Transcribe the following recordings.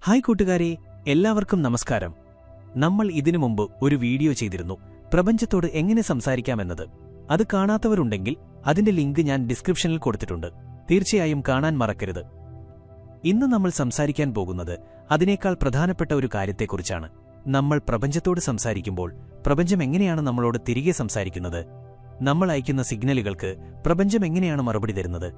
Hi കൂട്ടുകാരെ, എല്ലാവർക്കും നമസ്കാരം. നമ്മൾ ഇതിനു മുമ്പ് ഒരു വീഡിയോ ചെയ്തിരുന്നു, പ്രപഞ്ചത്തോട് എങ്ങനെ സംസാരിക്കാമെന്നത്. അത് കാണാത്തവരുണ്ടെങ്കിൽ അതിന്റെ ലിങ്ക് ഞാൻ ഡിസ്ക്രിപ്ഷനിൽ കൊടുത്തിട്ടുണ്ട്. തീർച്ചയായും കാണാൻ മറക്കരുത്. ഇന്ന് നമ്മൾ സംസാരിക്കാൻ പോകുന്നത് അതിനേക്കാൾ പ്രധാനപ്പെട്ട ഒരു കാര്യത്തെക്കുറിച്ചാണ്. നമ്മൾ പ്രപഞ്ചത്തോട് സംസാരിക്കുമ്പോൾ പ്രപഞ്ചം എങ്ങനെയാണ് നമ്മളോട് തിരികെ സംസാരിക്കുന്നത്? നമ്മൾ അയക്കുന്ന സിഗ്നലുകൾക്ക് പ്രപഞ്ചം എങ്ങനെയാണ് മറുപടി തരുന്നത്?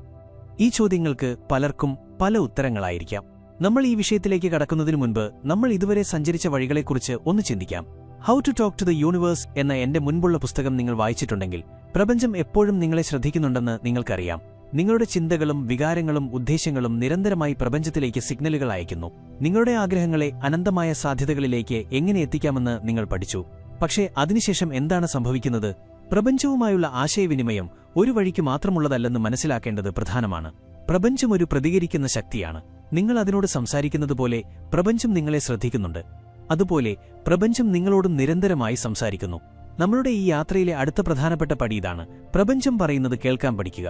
ഈ ചോദ്യങ്ങൾക്ക് പലർക്കും പല ഉത്തരങ്ങളായിരിക്കാം. നമ്മൾ ഈ വിഷയത്തിലേക്ക് കടക്കുന്നതിനു മുൻപ് നമ്മൾ ഇതുവരെ സഞ്ചരിച്ച വഴികളെക്കുറിച്ച് ഒന്ന് ചിന്തിക്കാം. How to talk to the universe എന്ന എന്റെ മുൻപുള്ള പുസ്തകം നിങ്ങൾ വായിച്ചിട്ടുണ്ടെങ്കിൽ പ്രപഞ്ചം എപ്പോഴും നിങ്ങളെ ശ്രദ്ധിക്കുന്നുണ്ടെന്ന് നിങ്ങൾക്കറിയാം. നിങ്ങളുടെ ചിന്തകളും വികാരങ്ങളും ഉദ്ദേശ്യങ്ങളും നിരന്തരമായി പ്രപഞ്ചത്തിലേക്ക് സിഗ്നലുകൾ അയക്കുന്നു. നിങ്ങളുടെ ആഗ്രഹങ്ങളെ അനന്തമായ സാധ്യതകളിലേക്ക് എങ്ങനെ എത്തിക്കാമെന്ന് നിങ്ങൾ പഠിച്ചു. പക്ഷേ അതിനുശേഷം എന്താണ് സംഭവിക്കുന്നത്? പ്രപഞ്ചവുമായുള്ള ആശയവിനിമയം ഒരു വഴിക്ക് മാത്രമുള്ളതല്ലെന്ന് മനസ്സിലാക്കേണ്ടത് പ്രധാനമാണ്. പ്രപഞ്ചം ഒരു പ്രതികരിക്കുന്ന ശക്തിയാണ്. നിങ്ങൾ അതിനോട് സംസാരിക്കുന്നതുപോലെ പ്രപഞ്ചം നിങ്ങളെ ശ്രദ്ധിക്കുന്നുണ്ട്. അതുപോലെ പ്രപഞ്ചം നിങ്ങളോടും നിരന്തരമായി സംസാരിക്കുന്നു. നമ്മളുടെ ഈ യാത്രയിലെ അടുത്ത പ്രധാനപ്പെട്ട പടി ഇതാണ്: പ്രപഞ്ചം പറയുന്നത് കേൾക്കാൻ പഠിക്കുക.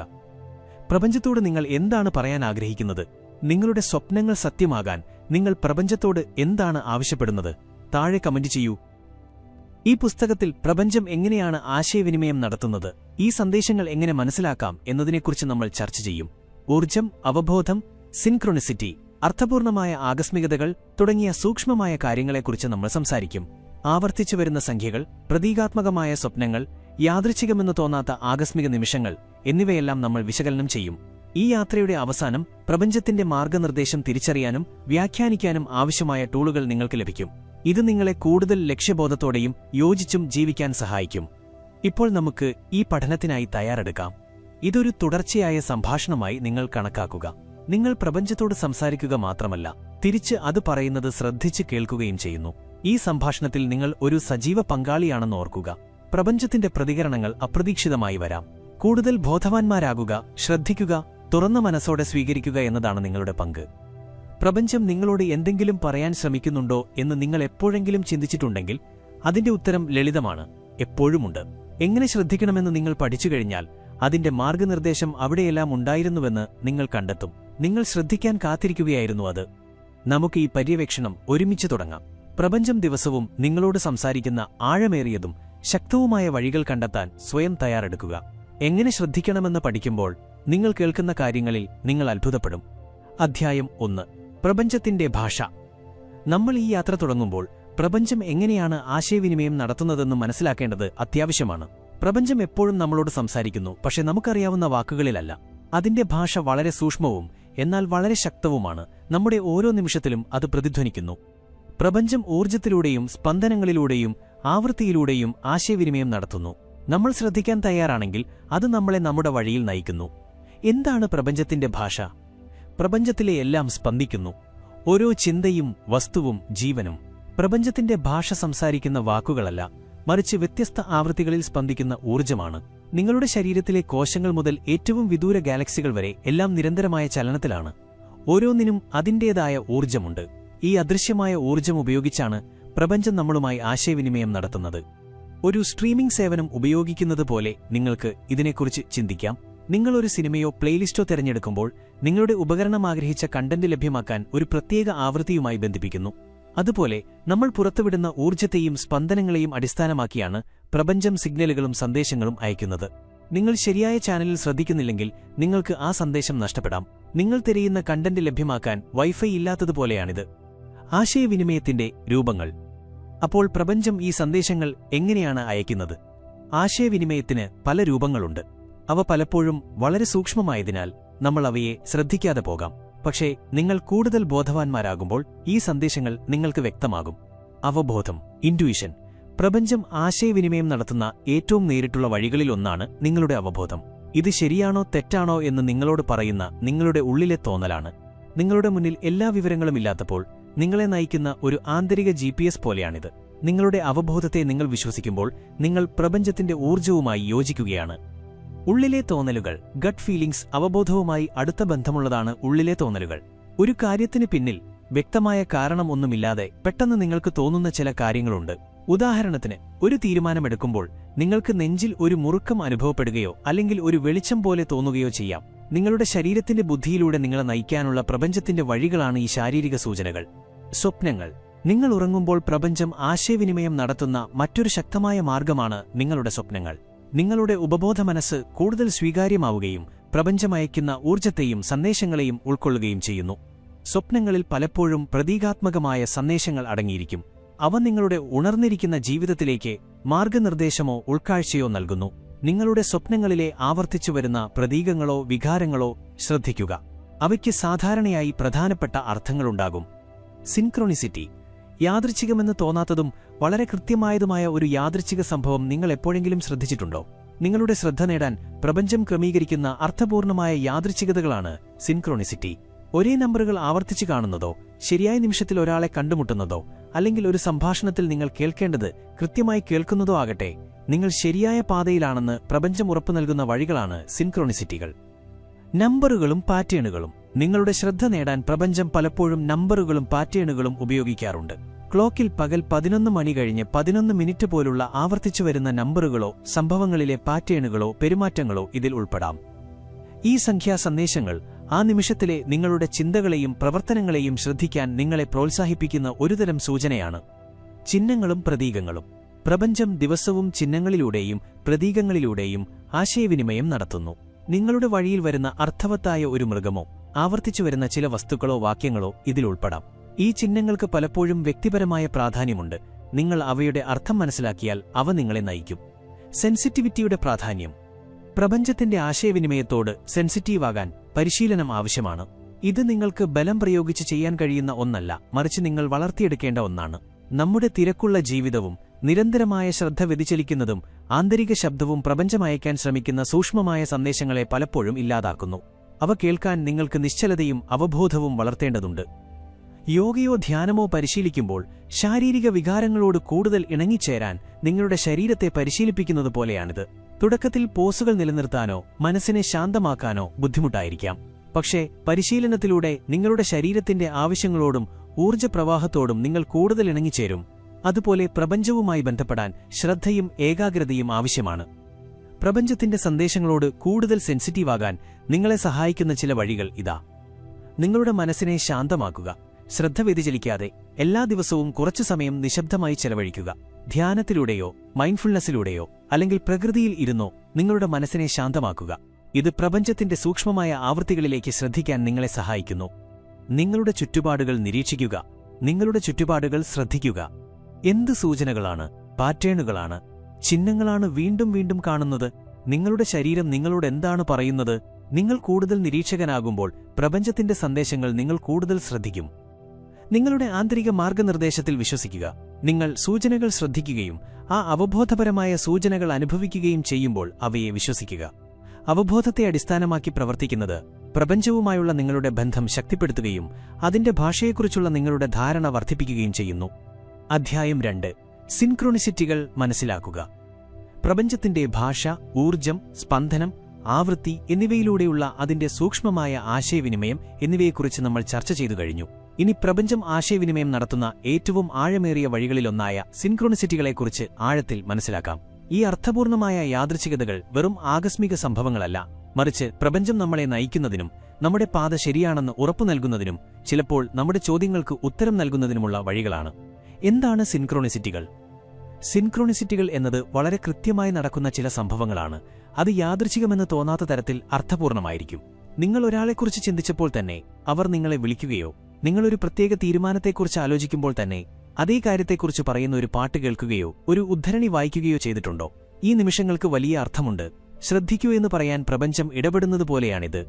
പ്രപഞ്ചത്തോട് നിങ്ങൾ എന്താണ് പറയാൻ ആഗ്രഹിക്കുന്നത്? നിങ്ങളുടെ സ്വപ്നങ്ങൾ സത്യമാകാൻ നിങ്ങൾ പ്രപഞ്ചത്തോട് എന്താണ് ആവശ്യപ്പെടുന്നത്? താഴെ കമന്റ് ചെയ്യൂ. ഈ പുസ്തകത്തിൽ പ്രപഞ്ചം എങ്ങനെയാണ് ആശയവിനിമയം നടത്തുന്നത്, ഈ സന്ദേശങ്ങൾ എങ്ങനെ മനസ്സിലാക്കാം എന്നതിനെക്കുറിച്ച് നമ്മൾ ചർച്ച ചെയ്യും. ഊർജ്ജം, അവബോധം, സിൻക്രോണിസിറ്റി, അർത്ഥപൂർണമായ ആകസ്മികതകൾ തുടങ്ങിയ സൂക്ഷ്മമായ കാര്യങ്ങളെക്കുറിച്ച് നമ്മൾ സംസാരിക്കും. ആവർത്തിച്ചുവരുന്ന സംഖ്യകൾ, പ്രതീകാത്മകമായ സ്വപ്നങ്ങൾ, യാദൃച്ഛികമെന്ന് തോന്നാത്ത ആകസ്മിക നിമിഷങ്ങൾ എന്നിവയെല്ലാം നമ്മൾ വിശകലനം ചെയ്യും. ഈ യാത്രയുടെ അവസാനം പ്രപഞ്ചത്തിന്റെ മാർഗനിർദ്ദേശം തിരിച്ചറിയാനും വ്യാഖ്യാനിക്കാനും ആവശ്യമായ ടൂളുകൾ നിങ്ങൾക്ക് ലഭിക്കും. ഇത് നിങ്ങളെ കൂടുതൽ ലക്ഷ്യബോധത്തോടെയും യോജിച്ചും ജീവിക്കാൻ സഹായിക്കും. ഇപ്പോൾ നമുക്ക് ഈ പഠനത്തിനായി തയ്യാറെടുക്കാം. ഇതൊരു തുടർച്ചയായ സംഭാഷണമായി നിങ്ങൾ കണക്കാക്കുക. നിങ്ങൾ പ്രപഞ്ചത്തോട് സംസാരിക്കുക മാത്രമല്ല, തിരിച്ച് അത് പറയുന്നത് ശ്രദ്ധിച്ച് കേൾക്കുകയും ചെയ്യുന്നു. ഈ സംഭാഷണത്തിൽ നിങ്ങൾ ഒരു സജീവ പങ്കാളിയാണെന്ന് ഓർക്കുക. പ്രപഞ്ചത്തിന്റെ പ്രതികരണങ്ങൾ അപ്രതീക്ഷിതമായി വരാം. കൂടുതൽ ബോധവാന്മാരാകുക, ശ്രദ്ധിക്കുക, തുറന്ന മനസ്സോടെ സ്വീകരിക്കുക എന്നതാണ് നിങ്ങളുടെ പങ്ക്. പ്രപഞ്ചം നിങ്ങളോട് എന്തെങ്കിലും പറയാൻ ശ്രമിക്കുന്നുണ്ടോ എന്ന് നിങ്ങൾ എപ്പോഴെങ്കിലും ചിന്തിച്ചിട്ടുണ്ടെങ്കിൽ അതിന്റെ ഉത്തരം ലളിതമാണ്: എപ്പോഴുമുണ്ട്. എങ്ങനെ ശ്രദ്ധിക്കണമെന്ന് നിങ്ങൾ പഠിച്ചു കഴിഞ്ഞാൽ അതിന്റെ മാർഗനിർദ്ദേശം അവിടെയെല്ലാം ഉണ്ടായിരുന്നുവെന്ന് നിങ്ങൾ കണ്ടെത്തും. നിങ്ങൾ ശ്രദ്ധിക്കാൻ കാത്തിരിക്കുകയായിരുന്നു അത്. നമുക്ക് ഈ പര്യവേക്ഷണം ഒരുമിച്ച് തുടങ്ങാം. പ്രപഞ്ചം ദിവസവും നിങ്ങളോട് സംസാരിക്കുന്ന ആഴമേറിയതും ശക്തവുമായ വഴികൾ കണ്ടെത്താൻ സ്വയം തയ്യാറെടുക്കുക. എങ്ങനെ ശ്രദ്ധിക്കണമെന്ന് പഠിക്കുമ്പോൾ നിങ്ങൾ കേൾക്കുന്ന കാര്യങ്ങളിൽ നിങ്ങൾ അത്ഭുതപ്പെടും. അധ്യായം 1: പ്രപഞ്ചത്തിന്റെ ഭാഷ. നമ്മൾ ഈ യാത്ര തുടങ്ങുമ്പോൾ പ്രപഞ്ചം എങ്ങനെയാണ് ആശയവിനിമയം നടത്തുന്നതെന്ന് മനസ്സിലാക്കേണ്ടത് അത്യാവശ്യമാണ്. പ്രപഞ്ചം എപ്പോഴും നമ്മളോട് സംസാരിക്കുന്നു, പക്ഷെ നമുക്കറിയാവുന്ന വാക്കുകളിലല്ല. അതിന്റെ ഭാഷ വളരെ സൂക്ഷ്മവും എന്നാൽ വളരെ ശക്തവുമാണ്. നമ്മുടെ ഓരോ നിമിഷത്തിലും അത് പ്രതിധ്വനിക്കുന്നു. പ്രപഞ്ചം ഊർജ്ജത്തിലൂടെയും സ്പന്ദനങ്ങളിലൂടെയും ആവൃത്തിയിലൂടെയും ആശയവിനിമയം നടത്തുന്നു. നമ്മൾ ശ്രദ്ധിക്കാൻ തയ്യാറാണെങ്കിൽ അത് നമ്മളെ നമ്മുടെ വഴിയിൽ നയിക്കുന്നു. എന്താണ് പ്രപഞ്ചത്തിന്റെ ഭാഷ? പ്രപഞ്ചത്തിലെ എല്ലാം സ്പന്ദിക്കുന്നു. ഓരോ ചിന്തയും വസ്തുവും ജീവനും. പ്രപഞ്ചത്തിന്റെ ഭാഷ സംസാരിക്കുന്ന വാക്കുകളല്ല, മറിച്ച് വ്യത്യസ്ത ആവൃത്തികളിൽ സ്പന്ദിക്കുന്ന ഊർജ്ജമാണ്. നിങ്ങളുടെ ശരീരത്തിലെ കോശങ്ങൾ മുതൽ ഏറ്റവും വിദൂര ഗാലക്സികൾ വരെ എല്ലാം നിരന്തരമായ ചലനത്തിലാണ്. ഓരോന്നിനും അതിന്റേതായ ഊർജ്ജമുണ്ട്. ഈ അദൃശ്യമായ ഊർജ്ജം ഉപയോഗിച്ചാണ് പ്രപഞ്ചം നമ്മളുമായി ആശയവിനിമയം നടത്തുന്നത്. ഒരു സ്ട്രീമിംഗ് സേവനം ഉപയോഗിക്കുന്നത് പോലെ നിങ്ങൾക്ക് ഇതിനെക്കുറിച്ച് ചിന്തിക്കാം. നിങ്ങൾ ഒരു സിനിമയോ പ്ലേലിസ്റ്റോ തിരഞ്ഞെടുക്കുമ്പോൾ നിങ്ങളുടെ ഉപകരണം ആഗ്രഹിച്ച കണ്ടന്റ് ലഭ്യമാക്കാൻ ഒരു പ്രത്യേക ആവൃത്തിയുമായി ബന്ധിപ്പിക്കുന്നു. അതുപോലെ നമ്മൾ പുറത്തുവിടുന്ന ഊർജ്ജത്തെയും സ്പന്ദനങ്ങളെയും അടിസ്ഥാനമാക്കിയാണ് പ്രപഞ്ചം സിഗ്നലുകളും സന്ദേശങ്ങളും അയക്കുന്നത്. നിങ്ങൾ ശരിയായ ചാനലിൽ ശ്രദ്ധിക്കുന്നില്ലെങ്കിൽ നിങ്ങൾക്ക് ആ സന്ദേശം നഷ്ടപ്പെടാം. നിങ്ങൾ തിരയുന്ന കണ്ടന്റ് ലഭ്യമാക്കാൻ വൈഫൈ ഇല്ലാത്തതുപോലെയാണിത്. ആശയവിനിമയത്തിന്റെ രൂപങ്ങൾ. അപ്പോൾ പ്രപഞ്ചം ഈ സന്ദേശങ്ങൾ എങ്ങനെയാണ് അയക്കുന്നത്? ആശയവിനിമയത്തിന് പല രൂപങ്ങളുണ്ട്. അവ പലപ്പോഴും വളരെ സൂക്ഷ്മമായതിനാൽ നമ്മൾ അവയെ ശ്രദ്ധിക്കാതെ പോകാം. പക്ഷേ നിങ്ങൾ കൂടുതൽ ബോധവാന്മാരാകുമ്പോൾ ഈ സന്ദേശങ്ങൾ നിങ്ങൾക്ക് വ്യക്തമാകും. അവബോധം, ഇൻറ്റ്യൂഷൻ. പ്രപഞ്ചം ആശയവിനിമയം നടത്തുന്ന ഏറ്റവും നേരിട്ടുള്ള വഴികളിലൊന്നാണ് നിങ്ങളുടെ അവബോധം. ഇത് ശരിയാണോ തെറ്റാണോ എന്ന് നിങ്ങളോട് പറയുന്ന നിങ്ങളുടെ ഉള്ളിലെ തോന്നലാണ്. നിങ്ങളുടെ മുന്നിൽ എല്ലാ വിവരങ്ങളും ഇല്ലാത്തപ്പോൾ നിങ്ങളെ നയിക്കുന്ന ഒരു ആന്തരിക GPS പോലെയാണിത്. നിങ്ങളുടെ അവബോധത്തെ നിങ്ങൾ വിശ്വസിക്കുമ്പോൾ നിങ്ങൾ പ്രപഞ്ചത്തിന്റെ ഊർജ്ജവുമായി യോജിക്കുകയാണ്. ഉള്ളിലെ തോന്നലുകൾ, ഗട്ട് ഫീലിംഗ്സ്. അവബോധവുമായി അടുത്ത ബന്ധമുള്ളതാണ് ഉള്ളിലെ തോന്നലുകൾ. ഒരു കാര്യത്തിന് പിന്നിൽ വ്യക്തമായ കാരണം ഒന്നുമില്ലാതെ പെട്ടെന്ന് നിങ്ങൾക്ക് തോന്നുന്ന ചില കാര്യങ്ങളുണ്ട്. ഉദാഹരണത്തിന്, ഒരു തീരുമാനമെടുക്കുമ്പോൾ നിങ്ങൾക്ക് നെഞ്ചിൽ ഒരു മുറുക്കം അനുഭവപ്പെടുകയോ അല്ലെങ്കിൽ ഒരു വെളിച്ചം പോലെ തോന്നുകയോ ചെയ്യാം. നിങ്ങളുടെ ശരീരത്തിന്റെ ബുദ്ധിയിലൂടെ നിങ്ങളെ നയിക്കാനുള്ള പ്രപഞ്ചത്തിന്റെ വഴികളാണ് ഈ ശാരീരിക സൂചനകൾ. സ്വപ്നങ്ങൾ. നിങ്ങൾ ഉറങ്ങുമ്പോൾ പ്രപഞ്ചം ആശയവിനിമയം നടത്തുന്ന മറ്റൊരു ശക്തമായ മാർഗമാണ് നിങ്ങളുടെ സ്വപ്നങ്ങൾ. നിങ്ങളുടെ ഉപബോധ മനസ്സ് കൂടുതൽ സ്വീകാര്യമാവുകയും പ്രപഞ്ചമയക്കുന്ന ഊർജ്ജത്തെയും സന്ദേശങ്ങളെയും ഉൾക്കൊള്ളുകയും ചെയ്യുന്നു. സ്വപ്നങ്ങളിൽ പലപ്പോഴും പ്രതീകാത്മകമായ സന്ദേശങ്ങൾ അടങ്ങിയിരിക്കും. അവ നിങ്ങളുടെ ഉണർന്നിരിക്കുന്ന ജീവിതത്തിലേക്ക് മാർഗനിർദ്ദേശമോ ഉൾക്കാഴ്ചയോ നൽകുന്നു. നിങ്ങളുടെ സ്വപ്നങ്ങളിലെ ആവർത്തിച്ചുവരുന്ന പ്രതീകങ്ങളോ വികാരങ്ങളോ ശ്രദ്ധിക്കുക. അവയ്ക്ക് സാധാരണയായി പ്രധാനപ്പെട്ട അർത്ഥങ്ങളുണ്ടാകും. സിൻക്രോണിസിറ്റി. യാദൃച്ഛികമെന്ന് തോന്നാത്തതും വളരെ കൃത്യമായതുമായ ഒരു യാദൃച്ഛിക സംഭവം നിങ്ങൾ എപ്പോഴെങ്കിലും ശ്രദ്ധിച്ചിട്ടുണ്ടോ? നിങ്ങളുടെ ശ്രദ്ധ നേടാൻ പ്രപഞ്ചം ക്രമീകരിക്കുന്ന അർത്ഥപൂർണമായ യാദൃച്ഛികതകളാണ് സിൻക്രോണിസിറ്റി. ഒരേ നമ്പറുകൾ ആവർത്തിച്ചു കാണുന്നതോ, ശരിയായ നിമിഷത്തിൽ ഒരാളെ കണ്ടുമുട്ടുന്നതോ, അല്ലെങ്കിൽ ഒരു സംഭാഷണത്തിൽ നിങ്ങൾ കേൾക്കേണ്ടത് കൃത്യമായി കേൾക്കുന്നതോ ആകട്ടെ, നിങ്ങൾ ശരിയായ പാതയിലാണെന്ന് പ്രപഞ്ചം ഉറപ്പു നൽകുന്ന വഴികളാണ് സിൻക്രോണിസിറ്റികൾ. നമ്പറുകളും പാറ്റേണുകളും. നിങ്ങളുടെ ശ്രദ്ധ നേടാൻ പ്രപഞ്ചം പലപ്പോഴും നമ്പറുകളും പാറ്റേണുകളും ഉപയോഗിക്കാറുണ്ട്. ക്ലോക്കിൽ പകൽ 11 മണി കഴിഞ്ഞ് 11 മിനിറ്റ് പോലുള്ള ആവർത്തിച്ചുവരുന്ന നമ്പറുകളോ സംഭവങ്ങളിലെ പാറ്റേണുകളോ പെരുമാറ്റങ്ങളോ ഇതിൽ ഉൾപ്പെടാം. ഈ സംഖ്യാ സന്ദേശങ്ങൾ ആ നിമിഷത്തിലെ നിങ്ങളുടെ ചിന്തകളെയും പ്രവർത്തനങ്ങളെയും ശ്രദ്ധിക്കാൻ നിങ്ങളെ പ്രോത്സാഹിപ്പിക്കുന്ന ഒരുതരം സൂചനയാണ്. ചിഹ്നങ്ങളും പ്രതീകങ്ങളും. പ്രപഞ്ചം ദിവസവും ചിഹ്നങ്ങളിലൂടെയും പ്രതീകങ്ങളിലൂടെയും ആശയവിനിമയം നടത്തുന്നു. നിങ്ങളുടെ വഴിയിൽ വരുന്ന അർത്ഥവത്തായ ഒരു മൃഗമോ ആവർത്തിച്ചുവരുന്ന ചില വസ്തുക്കളോ വാക്യങ്ങളോ ഇതിൽ ഉൾപ്പെടാം. ഈ ചിഹ്നങ്ങൾക്ക് പലപ്പോഴും വ്യക്തിപരമായ പ്രാധാന്യമുണ്ട്. നിങ്ങൾ അവയുടെ അർത്ഥം മനസ്സിലാക്കിയാൽ അവ നിങ്ങളെ നയിക്കും. സെൻസിറ്റിവിറ്റിയുടെ പ്രാധാന്യം. പ്രപഞ്ചത്തിന്റെ ആശയവിനിമയത്തോട് സെൻസിറ്റീവാകാൻ പരിശീലനം ആവശ്യമാണ്. ഇത് നിങ്ങൾക്ക് ബലം പ്രയോഗിച്ച് ചെയ്യാൻ കഴിയുന്ന ഒന്നല്ല, മറിച്ച് നിങ്ങൾ വളർത്തിയെടുക്കേണ്ട ഒന്നാണ്. നമ്മുടെ തിരക്കുള്ള ജീവിതവും നിരന്തരമായ ശ്രദ്ധ വ്യതിചലിക്കുന്നതും ആന്തരിക ശബ്ദവും പ്രപഞ്ചമയക്കാൻ ശ്രമിക്കുന്ന സൂക്ഷ്മമായ സന്ദേശങ്ങളെ പലപ്പോഴും ഇല്ലാതാക്കുന്നു. അവ കേൾക്കാൻ നിങ്ങൾക്ക് നിശ്ചലതയും അവബോധവും വളർത്തേണ്ടതുണ്ട്. യോഗയോ ധ്യാനമോ പരിശീലിക്കുമ്പോൾ ശാരീരിക വികാരങ്ങളോട് കൂടുതൽ ഇണങ്ങിച്ചേരാൻ നിങ്ങളുടെ ശരീരത്തെ പരിശീലിപ്പിക്കുന്നത് പോലെയാണിത്. തുടക്കത്തിൽ പോസുകൾ നിലനിർത്താനോ മനസ്സിനെ ശാന്തമാക്കാനോ ബുദ്ധിമുട്ടായിരിക്കാം. പക്ഷേ പരിശീലനത്തിലൂടെ നിങ്ങളുടെ ശരീരത്തിന്റെ ആവശ്യങ്ങളോടും ഊർജ്ജപ്രവാഹത്തോടും നിങ്ങൾ കൂടുതൽ ഇണങ്ങിച്ചേരും. അതുപോലെ പ്രപഞ്ചവുമായി ബന്ധപ്പെടാൻ ശ്രദ്ധയും ഏകാഗ്രതയും ആവശ്യമാണ്. പ്രപഞ്ചത്തിന്റെ സന്ദേശങ്ങളോട് കൂടുതൽ സെൻസിറ്റീവാകാൻ നിങ്ങളെ സഹായിക്കുന്ന ചില വഴികൾ ഇതാ. നിങ്ങളുടെ മനസ്സിനെ ശാന്തമാക്കുക. ശ്രദ്ധ വ്യതിചലിക്കാതെ എല്ലാ ദിവസവും കുറച്ചു സമയം നിശബ്ദമായി ചെലവഴിക്കുക. ധ്യാനത്തിലൂടെയോ മൈൻഡ്ഫുൾനെസ്സിലൂടെയോ അല്ലെങ്കിൽ പ്രകൃതിയിൽ ഇരുന്നോ നിങ്ങളുടെ മനസ്സിനെ ശാന്തമാക്കുക. ഇത് പ്രപഞ്ചത്തിന്റെ സൂക്ഷ്മമായ ആവൃത്തികളിലേക്ക് ശ്രദ്ധിക്കാൻ നിങ്ങളെ സഹായിക്കുന്നു. നിങ്ങളുടെ ചുറ്റുപാടുകൾ നിരീക്ഷിക്കുക. നിങ്ങളുടെ ചുറ്റുപാടുകൾ ശ്രദ്ധിക്കുക. എന്ത് സൂചനകളാണ്, പാറ്റേണുകളാണ്, ചിഹ്നങ്ങളാണ് വീണ്ടും വീണ്ടും കാണുന്നത്? നിങ്ങളുടെ ശരീരം നിങ്ങളോട് എന്താണ് പറയുന്നത്? നിങ്ങൾ കൂടുതൽ നിരീക്ഷകനാകുമ്പോൾ പ്രപഞ്ചത്തിന്റെ സന്ദേശങ്ങൾ നിങ്ങൾ കൂടുതൽ ശ്രദ്ധിക്കും. നിങ്ങളുടെ ആന്തരിക മാർഗനിർദ്ദേശത്തിൽ വിശ്വസിക്കുക. നിങ്ങൾ സൂചനകൾ ശ്രദ്ധിക്കുകയും ആ അവബോധപരമായ സൂചനകൾ അനുഭവിക്കുകയും ചെയ്യുമ്പോൾ അവയെ വിശ്വസിക്കുക. അവബോധത്തെ അടിസ്ഥാനമാക്കി പ്രവർത്തിക്കുന്നത് പ്രപഞ്ചവുമായുള്ള നിങ്ങളുടെ ബന്ധം ശക്തിപ്പെടുത്തുകയും അതിന്റെ ഭാഷയെക്കുറിച്ചുള്ള നിങ്ങളുടെ ധാരണ വർദ്ധിപ്പിക്കുകയും ചെയ്യുന്നു. അധ്യായം 2. സിൻക്രോണിസിറ്റികൾ മനസ്സിലാക്കുക. പ്രപഞ്ചത്തിന്റെ ഭാഷ, ഊർജ്ജം, സ്പന്ദനം, ആവൃത്തി എന്നിവയിലൂടെയുള്ള അതിന്റെ സൂക്ഷ്മമായ ആശയവിനിമയം എന്നിവയെക്കുറിച്ച് നമ്മൾ ചർച്ച ചെയ്തു കഴിഞ്ഞു. ഇനി പ്രപഞ്ചം ആശയവിനിമയം നടത്തുന്ന ഏറ്റവും ആഴമേറിയ വഴികളിലൊന്നായ സിൻക്രോണിസിറ്റികളെക്കുറിച്ച് ആഴത്തിൽ മനസ്സിലാക്കാം. ഈ അർത്ഥപൂർണമായ യാദൃച്ഛികതകൾ വെറും ആകസ്മിക സംഭവങ്ങളല്ല, മറിച്ച് പ്രപഞ്ചം നമ്മളെ നയിക്കുന്നതിനും നമ്മുടെ പാത ശരിയാണെന്ന് ഉറപ്പു നൽകുന്നതിനും ചിലപ്പോൾ നമ്മുടെ ചോദ്യങ്ങൾക്ക് ഉത്തരം നൽകുന്നതിനുമുള്ള വഴികളാണ്. എന്താണ് സിൻക്രോണിസിറ്റികൾ? സിൻക്രോണിസിറ്റികൾ എന്നത് വളരെ കൃത്യമായി നടക്കുന്ന ചില സംഭവങ്ങളാണ്. അത് യാദൃച്ഛികമെന്ന് തോന്നാത്ത തരത്തിൽ അർത്ഥപൂർണമായിരിക്കും. നിങ്ങൾ ഒരാളെക്കുറിച്ച് ചിന്തിച്ചപ്പോൾ തന്നെ അവർ നിങ്ങളെ വിളിക്കുകയോ നിങ്ങളൊരു പ്രത്യേക തീരുമാനത്തെക്കുറിച്ച് ആലോചിക്കുമ്പോൾ തന്നെ അതേ കാര്യത്തെക്കുറിച്ച് പറയുന്ന ഒരു പാട്ട് കേൾക്കുകയോ ഒരു ഉദ്ധരണി വായിക്കുകയോ ചെയ്തിട്ടുണ്ടോ? ഈ നിമിഷങ്ങൾക്ക് വലിയ അർത്ഥമുണ്ട്. ശ്രദ്ധിക്കൂ എന്ന് പറയാൻ പ്രപഞ്ചം ഇടപെടുന്നതുപോലെയാണിത്.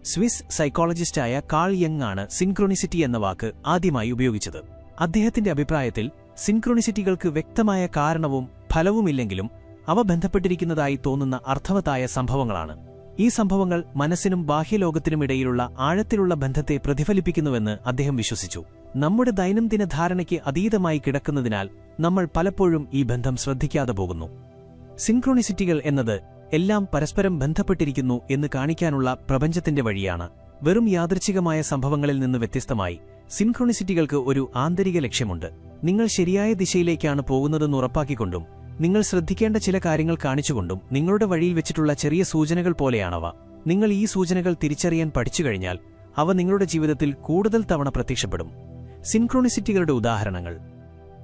സ്വിസ് സൈക്കോളജിസ്റ്റായ കാൾ യങ് ആണ് സിൻക്രോണിസിറ്റി എന്ന വാക്ക് ആദ്യമായി ഉപയോഗിച്ചത്. അദ്ദേഹത്തിന്റെ അഭിപ്രായത്തിൽ സിൻക്രോണിസിറ്റികൾക്ക് വ്യക്തമായ കാരണവും ഫലവുമില്ലെങ്കിലും അവ ബന്ധപ്പെട്ടിരിക്കുന്നതായി തോന്നുന്ന അർത്ഥവത്തായ സംഭവങ്ങളാണ്. ഈ സംഭവങ്ങൾ മനസ്സിനും ബാഹ്യലോകത്തിനുമിടയിലുള്ള ആഴത്തിലുള്ള ബന്ധത്തെ പ്രതിഫലിപ്പിക്കുന്നുവെന്ന് അദ്ദേഹം വിശ്വസിച്ചു. നമ്മുടെ ദൈനംദിന ധാരണയ്ക്ക് അതീതമായി കിടക്കുന്നതിനാൽ നമ്മൾ പലപ്പോഴും ഈ ബന്ധം ശ്രദ്ധിക്കാതെ പോകുന്നു. സിൻക്രോണിസിറ്റികൾ എന്നത് എല്ലാം പരസ്പരം ബന്ധപ്പെട്ടിരിക്കുന്നു എന്ന് കാണിക്കാനുള്ള പ്രപഞ്ചത്തിന്റെ വഴിയാണ്. വെറും യാദൃച്ഛികമായ സംഭവങ്ങളിൽ നിന്ന് വ്യത്യസ്തമായി സിൻക്രോണിസിറ്റികൾക്ക് ഒരു ആന്തരിക ലക്ഷ്യമുണ്ട്. നിങ്ങൾ ശരിയായ ദിശയിലേക്കാണ് പോകുന്നതെന്ന് ഉറപ്പാക്കിക്കൊണ്ടും നിങ്ങൾ ശ്രദ്ധിക്കേണ്ട ചില കാര്യങ്ങൾ കാണിച്ചുകൊണ്ടും നിങ്ങളുടെ വഴിയിൽ വെച്ചിട്ടുള്ള ചെറിയ സൂചനകൾ പോലെയാണവ. നിങ്ങൾ ഈ സൂചനകൾ തിരിച്ചറിയാൻ പഠിച്ചു കഴിഞ്ഞാൽ അവ നിങ്ങളുടെ ജീവിതത്തിൽ കൂടുതൽ തവണ പ്രത്യക്ഷപ്പെടും. സിൻക്രോണിസിറ്റികളുടെ ഉദാഹരണങ്ങൾ.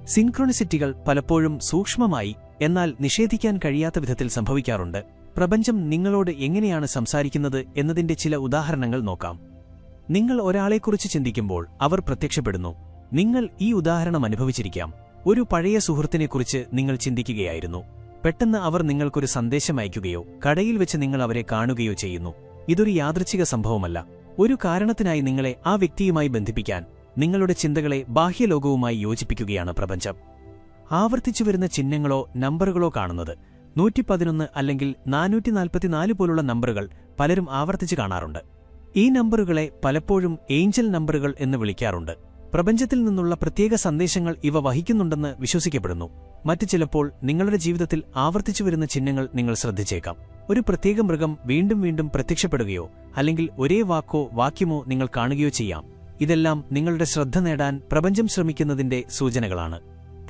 സിൻക്രോണിസിറ്റികൾ പലപ്പോഴും സൂക്ഷ്മമായി എന്നാൽ നിഷേധിക്കാൻ കഴിയാത്ത വിധത്തിൽ സംഭവിക്കാറുണ്ട്. പ്രപഞ്ചം നിങ്ങളോട് എങ്ങനെയാണ് സംസാരിക്കുന്നത് എന്നതിന്റെ ചില ഉദാഹരണങ്ങൾ നോക്കാം. നിങ്ങൾ ഒരാളെക്കുറിച്ച് ചിന്തിക്കുമ്പോൾ അവർ പ്രത്യക്ഷപ്പെടുന്നു. നിങ്ങൾ ഈ ഉദാഹരണം അനുഭവിച്ചിരിക്കാം. ഒരു പഴയ സുഹൃത്തിനെക്കുറിച്ച് നിങ്ങൾ ചിന്തിക്കുകയായിരുന്നു. പെട്ടെന്ന് അവർ നിങ്ങൾക്കൊരു സന്ദേശം അയയ്ക്കുകയോ കടയിൽ വെച്ച് നിങ്ങൾ അവരെ കാണുകയോ ചെയ്യുന്നു. ഇതൊരു യാദൃച്ഛിക സംഭവമല്ല. ഒരു കാരണത്തിനായി നിങ്ങളെ ആ വ്യക്തിയുമായി ബന്ധിപ്പിക്കാൻ നിങ്ങളുടെ ചിന്തകളെ ബാഹ്യലോകവുമായി യോജിപ്പിക്കുകയാണ് പ്രപഞ്ചം. ആവർത്തിച്ചുവരുന്ന ചിഹ്നങ്ങളോ നമ്പറുകളോ കാണുന്നത് 111 അല്ലെങ്കിൽ 444 പോലുള്ള നമ്പറുകൾ പലരും ആവർത്തിച്ച് കാണാറുണ്ട്. ഈ നമ്പറുകളെ പലപ്പോഴും ഏഞ്ചൽ നമ്പറുകൾ എന്ന് വിളിക്കാറുണ്ട്. പ്രപഞ്ചത്തിൽ നിന്നുള്ള പ്രത്യേക സന്ദേശങ്ങൾ ഇവ വഹിക്കുന്നുണ്ടെന്ന് വിശ്വസിക്കപ്പെടുന്നു. മറ്റു ചിലപ്പോൾ നിങ്ങളുടെ ജീവിതത്തിൽ ആവർത്തിച്ചുവരുന്ന ചിഹ്നങ്ങൾ നിങ്ങൾ ശ്രദ്ധിച്ചേക്കാം. ഒരു പ്രത്യേക മൃഗം വീണ്ടും വീണ്ടും പ്രത്യക്ഷപ്പെടുകയോ അല്ലെങ്കിൽ ഒരേ വാക്കോ വാക്യമോ നിങ്ങൾ കാണുകയോ ചെയ്യാം. ഇതെല്ലാം നിങ്ങളുടെ ശ്രദ്ധ നേടാൻ പ്രപഞ്ചം ശ്രമിക്കുന്നതിന്റെ സൂചനകളാണ്.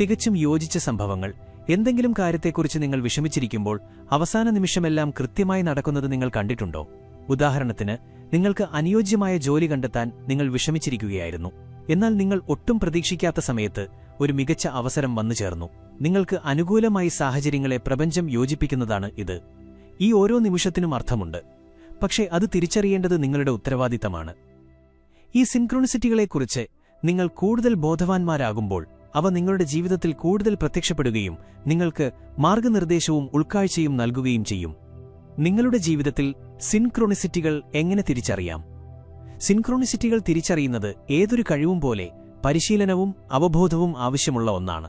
തികച്ചും യോജിച്ച സംഭവങ്ങൾ. എന്തെങ്കിലും കാര്യത്തെക്കുറിച്ച് നിങ്ങൾ വിഷമിച്ചിരിക്കുമ്പോൾ അവസാന നിമിഷമെല്ലാം കൃത്യമായി നടക്കുന്നത് നിങ്ങൾ കണ്ടിട്ടുണ്ടോ? ഉദാഹരണത്തിന്, നിങ്ങൾക്ക് അനുയോജ്യമായ ജോലി കണ്ടെത്താൻ നിങ്ങൾ വിഷമിച്ചിരിക്കുകയായിരുന്നു. എന്നാൽ നിങ്ങൾ ഒട്ടും പ്രതീക്ഷിക്കാത്ത സമയത്ത് ഒരു മികച്ച അവസരം വന്നു ചേർന്നു. നിങ്ങൾക്ക് അനുകൂലമായി സാഹചര്യങ്ങളെ പ്രപഞ്ചം യോജിപ്പിക്കുന്നതാണ് ഇത്. ഈ ഓരോ നിമിഷത്തിനും അർത്ഥമുണ്ട്. പക്ഷേ അത് തിരിച്ചറിയേണ്ടത് നിങ്ങളുടെ ഉത്തരവാദിത്തമാണ്. ഈ സിൻക്രോണിസിറ്റികളെക്കുറിച്ച് നിങ്ങൾ കൂടുതൽ ബോധവാന്മാരാകുമ്പോൾ അവ നിങ്ങളുടെ ജീവിതത്തിൽ കൂടുതൽ പ്രത്യക്ഷപ്പെടുകയും നിങ്ങൾക്ക് മാർഗനിർദ്ദേശവും ഉൾക്കാഴ്ചയും നൽകുകയും ചെയ്യും. നിങ്ങളുടെ ജീവിതത്തിൽ സിൻക്രോണിസിറ്റികൾ എങ്ങനെ തിരിച്ചറിയാം? സിൻക്രോണിസിറ്റികൾ തിരിച്ചറിയുന്നത് ഏതൊരു കഴിവും പോലെ പരിശീലനവും അവബോധവും ആവശ്യമുള്ള ഒന്നാണ്.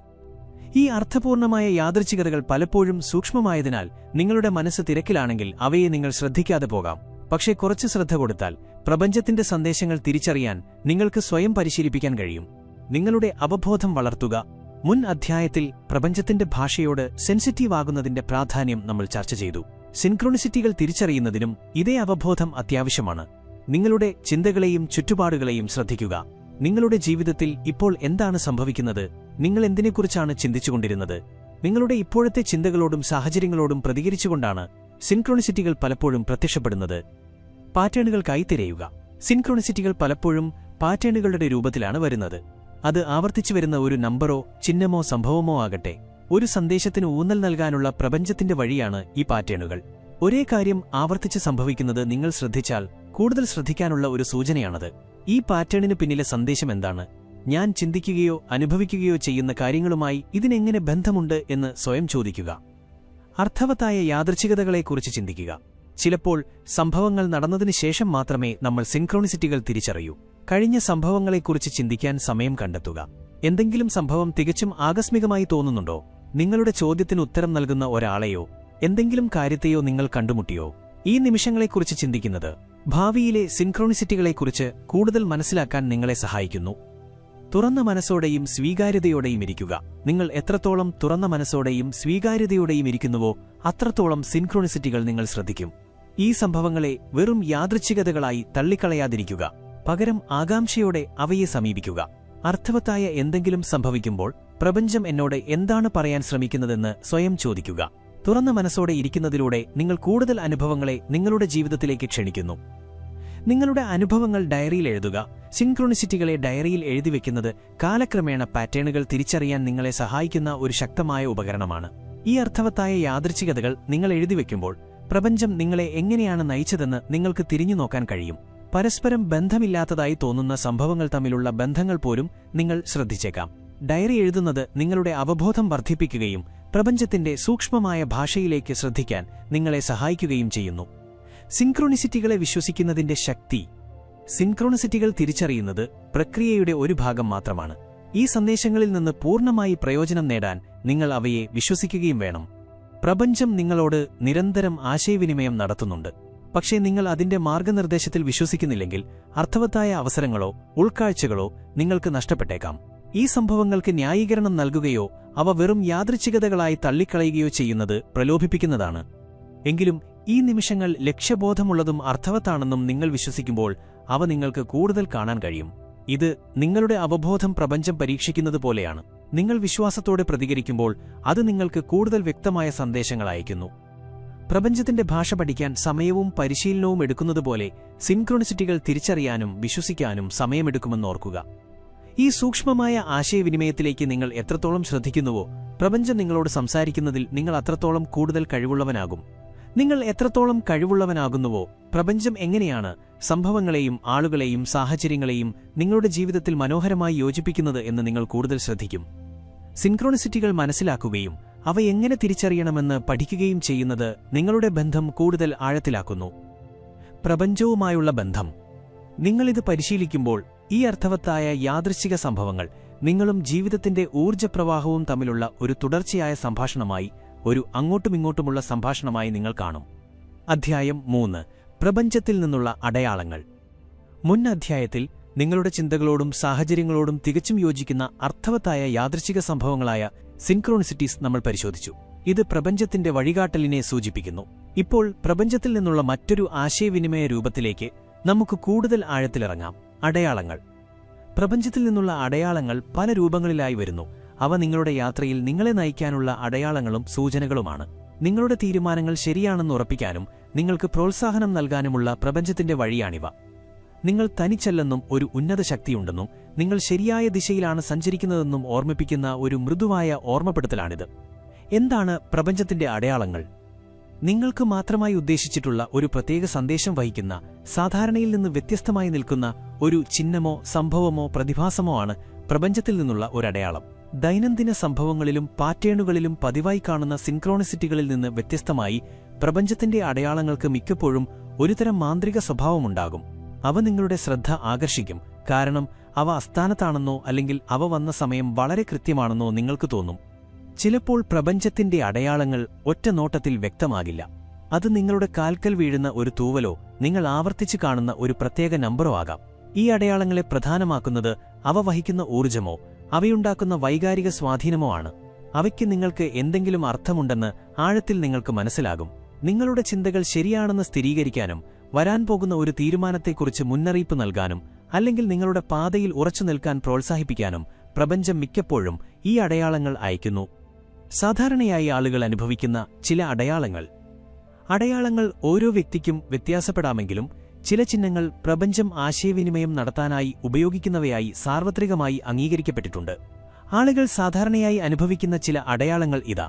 ഈ അർത്ഥപൂർണമായ യാദൃച്ഛികതകൾ പലപ്പോഴും സൂക്ഷ്മമായതിനാൽ നിങ്ങളുടെ മനസ്സ് തിരക്കിലാണെങ്കിൽ അവയെ നിങ്ങൾ ശ്രദ്ധിക്കാതെ പോകാം. പക്ഷേ കുറച്ച് ശ്രദ്ധ കൊടുത്താൽ പ്രപഞ്ചത്തിന്റെ സന്ദേശങ്ങൾ തിരിച്ചറിയാൻ നിങ്ങൾക്ക് സ്വയം പരിശീലിപ്പിക്കാൻ കഴിയും. നിങ്ങളുടെ അവബോധം വളർത്തുക. മുൻ അധ്യായത്തിൽ പ്രപഞ്ചത്തിന്റെ ഭാഷയോട് സെൻസിറ്റീവ് ആകുന്നതിന്റെ പ്രാധാന്യം നമ്മൾ ചർച്ച ചെയ്തു. സിൻക്രോണിസിറ്റികൾ തിരിച്ചറിയുന്നതിനും ഇതേ അവബോധം അത്യാവശ്യമാണ്. നിങ്ങളുടെ ചിന്തകളെയും ചുറ്റുപാടുകളെയും ശ്രദ്ധിക്കുക. നിങ്ങളുടെ ജീവിതത്തിൽ ഇപ്പോൾ എന്താണ് സംഭവിക്കുന്നത്? നിങ്ങൾ എന്തിനെക്കുറിച്ചാണ് ചിന്തിച്ചുകൊണ്ടിരുന്നത്? നിങ്ങളുടെ ഇപ്പോഴത്തെ ചിന്തകളോടും സാഹചര്യങ്ങളോടും പ്രതികരിച്ചുകൊണ്ടാണ് സിൻക്രോണിസിറ്റികൾ പലപ്പോഴും പ്രത്യക്ഷപ്പെടുന്നത്. പാറ്റേണുകൾക്കായി തിരയുക. സിൻക്രോണിസിറ്റികൾ പലപ്പോഴും പാറ്റേണുകളുടെ രൂപത്തിലാണ് വരുന്നത്. അത് ആവർത്തിച്ചുവരുന്ന ഒരു നമ്പറോ ചിഹ്നമോ സംഭവമോ ആകട്ടെ, ഒരു സന്ദേശത്തിന് ഊന്നൽ നൽകാനുള്ള പ്രപഞ്ചത്തിന്റെ വഴിയാണ് ഈ പാറ്റേണുകൾ. ഒരേ കാര്യം ആവർത്തിച്ച് സംഭവിക്കുന്നത് നിങ്ങൾ ശ്രദ്ധിച്ചാൽ കൂടുതൽ ശ്രദ്ധിക്കാനുള്ള ഒരു സൂചനയാണത്. ഈ പാറ്റേണിന് പിന്നിലെ സന്ദേശം എന്താണ്? ഞാൻ ചിന്തിക്കുകയോ അനുഭവിക്കുകയോ ചെയ്യുന്ന കാര്യങ്ങളുമായി ഇതിനെങ്ങനെ ബന്ധമുണ്ട് എന്ന് സ്വയം ചോദിക്കുക. അർത്ഥവത്തായ യാദൃച്ഛികതകളെക്കുറിച്ച് ചിന്തിക്കുക. ചിലപ്പോൾ സംഭവങ്ങൾ നടന്നതിനു ശേഷം മാത്രമേ നമ്മൾ സിൻക്രോണിസിറ്റികൾ തിരിച്ചറിയൂ. കഴിഞ്ഞ സംഭവങ്ങളെക്കുറിച്ച് ചിന്തിക്കാൻ സമയം കണ്ടെത്തുക. എന്തെങ്കിലും സംഭവം തികച്ചും ആകസ്മികമായി തോന്നുന്നുണ്ടോ? നിങ്ങളുടെ ചോദ്യത്തിന് ഉത്തരം നൽകുന്ന ഒരാളെയോ എന്തെങ്കിലും കാര്യത്തെയോ നിങ്ങൾ കണ്ടുമുട്ടിയോ? ഈ നിമിഷങ്ങളെക്കുറിച്ച് ചിന്തിക്കുന്നത് ഭാവിയിലെ സിൻക്രോണിസിറ്റികളെക്കുറിച്ച് കൂടുതൽ മനസ്സിലാക്കാൻ നിങ്ങളെ സഹായിക്കുന്നു. തുറന്ന മനസ്സോടെയും സ്വീകാര്യതയോടെയും ഇരിക്കുക. നിങ്ങൾ എത്രത്തോളം തുറന്ന മനസ്സോടെയും സ്വീകാര്യതയോടെയും ഇരിക്കുന്നുവോ അത്രത്തോളം സിൻക്രോണിസിറ്റികൾ നിങ്ങൾ ശ്രദ്ധിക്കും. ഈ സംഭവങ്ങളെ വെറും യാദൃച്ഛികതകളായി തള്ളിക്കളയാതിരിക്കുക. പകരം ആകാംക്ഷയോടെ അവയെ സമീപിക്കുക. അർത്ഥവത്തായ എന്തെങ്കിലും സംഭവിക്കുമ്പോൾ പ്രപഞ്ചം എന്നോട് എന്താണ് പറയാൻ ശ്രമിക്കുന്നതെന്ന് സ്വയം ചോദിക്കുക. തുറന്ന മനസ്സോടെ ഇരിക്കുന്നതിലൂടെ നിങ്ങൾ കൂടുതൽ അനുഭവങ്ങളെ നിങ്ങളുടെ ജീവിതത്തിലേക്ക് ക്ഷണിക്കുന്നു. നിങ്ങളുടെ അനുഭവങ്ങൾ ഡയറിയിൽ എഴുതുക. സിൻക്രോണിസിറ്റികളെ ഡയറിയിൽ എഴുതിവെക്കുന്നത് കാലക്രമേണ പാറ്റേണുകൾ തിരിച്ചറിയാൻ നിങ്ങളെ സഹായിക്കുന്ന ഒരു ശക്തമായ ഉപകരണമാണ്. ഈ അർത്ഥവത്തായ യാദൃച്ഛികതകൾ നിങ്ങൾ എഴുതിവെക്കുമ്പോൾ പ്രപഞ്ചം നിങ്ങളെ എങ്ങനെയാണ് നയിച്ചതെന്ന് നിങ്ങൾക്ക് തിരിഞ്ഞു നോക്കാൻ കഴിയും. പരസ്പരം ബന്ധമില്ലാത്തതായി തോന്നുന്ന സംഭവങ്ങൾ തമ്മിലുള്ള ബന്ധങ്ങൾ പോലും നിങ്ങൾ ശ്രദ്ധിച്ചേക്കാം. ഡയറി എഴുതുന്നത് നിങ്ങളുടെ അവബോധം വർദ്ധിപ്പിക്കുകയും പ്രപഞ്ചത്തിന്റെ സൂക്ഷ്മമായ ഭാഷയിലേക്ക് ശ്രദ്ധിക്കാൻ നിങ്ങളെ സഹായിക്കുകയും ചെയ്യുന്നു. സിൻക്രോണിസിറ്റികളെ വിശ്വസിക്കുന്നതിന്റെ ശക്തി. സിൻക്രോണിസിറ്റികൾ തിരിച്ചറിയുന്നത് പ്രക്രിയയുടെ ഒരു ഭാഗം മാത്രമാണ്. ഈ സന്ദേശങ്ങളിൽ നിന്ന് പൂർണ്ണമായി പ്രയോജനം നേടാൻ നിങ്ങൾ അവയെ വിശ്വസിക്കുകയും വേണം. പ്രപഞ്ചം നിങ്ങളോട് നിരന്തരം ആശയവിനിമയം നടത്തുന്നുണ്ട്. പക്ഷേ നിങ്ങൾ അതിന്റെ മാർഗനിർദ്ദേശത്തിൽ വിശ്വസിക്കുന്നില്ലെങ്കിൽ അർത്ഥവത്തായ അവസരങ്ങളോ ഉൾക്കാഴ്ചകളോ നിങ്ങൾക്ക് നഷ്ടപ്പെട്ടേക്കാം. ഈ സംഭവങ്ങൾക്ക് ന്യായീകരണം നൽകുകയോ അവ വെറും യാദൃച്ഛികതകളായി തള്ളിക്കളയുകയോ ചെയ്യുന്നത് പ്രലോഭിപ്പിക്കുന്നതാണ്. എങ്കിലും ഈ നിമിഷങ്ങൾ ലക്ഷ്യബോധമുള്ളതും അർത്ഥവത്താണെന്നും നിങ്ങൾ വിശ്വസിക്കുമ്പോൾ അവ നിങ്ങൾക്ക് കൂടുതൽ കാണാൻ കഴിയും. ഇത് നിങ്ങളുടെ അവബോധം പ്രപഞ്ചം പരീക്ഷിക്കുന്നത് പോലെയാണ്. നിങ്ങൾ വിശ്വാസത്തോടെ പ്രതികരിക്കുമ്പോൾ അത് നിങ്ങൾക്ക് കൂടുതൽ വ്യക്തമായ സന്ദേശങ്ങൾ അയയ്ക്കുന്നു. പ്രപഞ്ചത്തിന്റെ ഭാഷ പഠിക്കാൻ സമയവും പരിശീലനവും എടുക്കുന്നതുപോലെ സിൻക്രോണിസിറ്റികൾ തിരിച്ചറിയാനും വിശ്വസിക്കാനും സമയമെടുക്കുമെന്നോർക്കുക. ഈ സൂക്ഷ്മമായ ആശയവിനിമയത്തിലേക്ക് നിങ്ങൾ എത്രത്തോളം ശ്രദ്ധിക്കുന്നുവോ, പ്രപഞ്ചം നിങ്ങളോട് സംസാരിക്കുന്നതിൽ നിങ്ങൾ അത്രത്തോളം കൂടുതൽ കഴിവുള്ളവനാകും. നിങ്ങൾ എത്രത്തോളം കഴിവുള്ളവനാകുന്നുവോ, പ്രപഞ്ചം എങ്ങനെയാണ് സംഭവങ്ങളെയും ആളുകളെയും സാഹചര്യങ്ങളെയും നിങ്ങളുടെ ജീവിതത്തിൽ മനോഹരമായി യോജിപ്പിക്കുന്നത് എന്ന് നിങ്ങൾ കൂടുതൽ ശ്രദ്ധിക്കും. സിൻക്രോണിസിറ്റികൾ മനസ്സിലാക്കുകയും അവ എങ്ങനെ തിരിച്ചറിയണമെന്ന് പഠിക്കുകയും ചെയ്യുന്നത് നിങ്ങളുടെ ബന്ധം കൂടുതൽ ആഴത്തിലാക്കുന്നു. പ്രപഞ്ചവുമായുള്ള ബന്ധം. നിങ്ങളിത് പരിശീലിക്കുമ്പോൾ ഈ അർത്ഥവത്തായ യാദൃശ്ചിക സംഭവങ്ങൾ നിങ്ങളും ജീവിതത്തിന്റെ ഊർജ്ജപ്രവാഹവും തമ്മിലുള്ള ഒരു തുടർച്ചയായ സംഭാഷണമായി, ഒരു അങ്ങോട്ടുമിങ്ങോട്ടുമുള്ള സംഭാഷണമായി നിങ്ങൾ കാണും. അധ്യായം 3. പ്രപഞ്ചത്തിൽ നിന്നുള്ള അടയാളങ്ങൾ. മുൻ അധ്യായത്തിൽ നിങ്ങളുടെ ചിന്തകളോടും സാഹചര്യങ്ങളോടും തികച്ചും യോജിക്കുന്ന അർത്ഥവത്തായ യാദൃശ്ചിക സംഭവങ്ങളായ സിൻക്രോണിസിറ്റീസ് നമ്മൾ പരിശോധിച്ചു. ഇത് പ്രപഞ്ചത്തിന്റെ വഴികാട്ടലിനെ സൂചിപ്പിക്കുന്നു. ഇപ്പോൾ പ്രപഞ്ചത്തിൽ നിന്നുള്ള മറ്റൊരു ആശയവിനിമയ രൂപത്തിലേക്ക് നമുക്ക് കൂടുതൽ ആഴത്തിലിറങ്ങാം. അടയാളങ്ങൾ. പ്രപഞ്ചത്തിൽ നിന്നുള്ള അടയാളങ്ങൾ പല രൂപങ്ങളിലായി വരുന്നു. അവ നിങ്ങളുടെ യാത്രയിൽ നിങ്ങളെ നയിക്കാനുള്ള അടയാളങ്ങളും സൂചനകളുമാണ്. നിങ്ങളുടെ തീരുമാനങ്ങൾ ശരിയാണെന്ന് ഉറപ്പിക്കാനും നിങ്ങൾക്ക് പ്രോത്സാഹനം നൽകാനുമുള്ള പ്രപഞ്ചത്തിന്റെ വഴിയാണിവ. നിങ്ങൾ തനിച്ചല്ലെന്നും ഒരു ഉന്നത ശക്തിയുണ്ടെന്നും നിങ്ങൾ ശരിയായ ദിശയിലാണ് സഞ്ചരിക്കുന്നതെന്നും ഓർമ്മിപ്പിക്കുന്ന ഒരു മൃദുവായ ഓർമ്മപ്പെടുത്തലാണിത്. എന്താണ് പ്രപഞ്ചത്തിന്റെ അടയാളങ്ങൾ? നിങ്ങൾക്ക് മാത്രമായി ഉദ്ദേശിച്ചിട്ടുള്ള ഒരു പ്രത്യേക സന്ദേശം വഹിക്കുന്ന, സാധാരണയിൽ നിന്ന് വ്യത്യസ്തമായി നിൽക്കുന്ന ഒരു ചിഹ്നമോ സംഭവമോ പ്രതിഭാസമോ ആണ് പ്രപഞ്ചത്തിൽ നിന്നുള്ള ഒരടയാളം. ദൈനംദിന സംഭവങ്ങളിലും പാറ്റേണുകളിലും പതിവായി കാണുന്ന സിൻക്രോണിസിറ്റികളിൽ നിന്ന് വ്യത്യസ്തമായി പ്രപഞ്ചത്തിന്റെ അടയാളങ്ങൾക്ക് മിക്കപ്പോഴും ഒരുതരം മാന്ത്രിക സ്വഭാവമുണ്ടാകും. അവ നിങ്ങളുടെ ശ്രദ്ധ ആകർഷിക്കും, കാരണം അവ അസ്ഥാനത്താണെന്നോ അല്ലെങ്കിൽ അവ വന്ന സമയം വളരെ കൃത്യമാണെന്നോ നിങ്ങൾക്ക് തോന്നും. ചിലപ്പോൾ പ്രപഞ്ചത്തിന്റെ അടയാളങ്ങൾ ഒറ്റ നോട്ടത്തിൽ വ്യക്തമാകില്ല. അത് നിങ്ങളുടെ കാൽക്കൽ വീഴുന്ന ഒരു തൂവലോ നിങ്ങൾ ആവർത്തിച്ചു കാണുന്ന ഒരു പ്രത്യേക നമ്പറോ ആകാം. ഈ അടയാളങ്ങളെ പ്രധാനമാക്കുന്നത് അവ വഹിക്കുന്ന ഊർജ്ജമോ അവയുണ്ടാക്കുന്ന വൈകാരിക സ്വാധീനമോ ആണ്. അവയ്ക്ക് നിങ്ങൾക്ക് എന്തെങ്കിലും അർത്ഥമുണ്ടെന്ന് ആഴത്തിൽ നിങ്ങൾക്ക് മനസ്സിലാകും. നിങ്ങളുടെ ചിന്തകൾ ശരിയാണെന്ന് സ്ഥിരീകരിക്കാനും വരാൻ പോകുന്ന ഒരു തീരുമാനത്തെക്കുറിച്ച് മുന്നറിയിപ്പ് നൽകാനും അല്ലെങ്കിൽ നിങ്ങളുടെ പാതയിൽ ഉറച്ചു നിൽക്കാൻ പ്രോത്സാഹിപ്പിക്കാനും പ്രപഞ്ചം മിക്കപ്പോഴും ഈ അടയാളങ്ങൾ അയക്കുന്നു. സാധാരണയായി ആളുകൾ അനുഭവിക്കുന്ന ചില അടയാളങ്ങൾ. അടയാളങ്ങൾ ഓരോ വ്യക്തിക്കും വ്യത്യാസപ്പെടാമെങ്കിലും ചില ചിഹ്നങ്ങൾ പ്രപഞ്ചം ആശയവിനിമയം നടത്താനായി ഉപയോഗിക്കുന്നവയായി സാർവത്രികമായി അംഗീകരിക്കപ്പെട്ടിട്ടുണ്ട്. ആളുകൾ സാധാരണയായി അനുഭവിക്കുന്ന ചില അടയാളങ്ങൾ ഇതാ.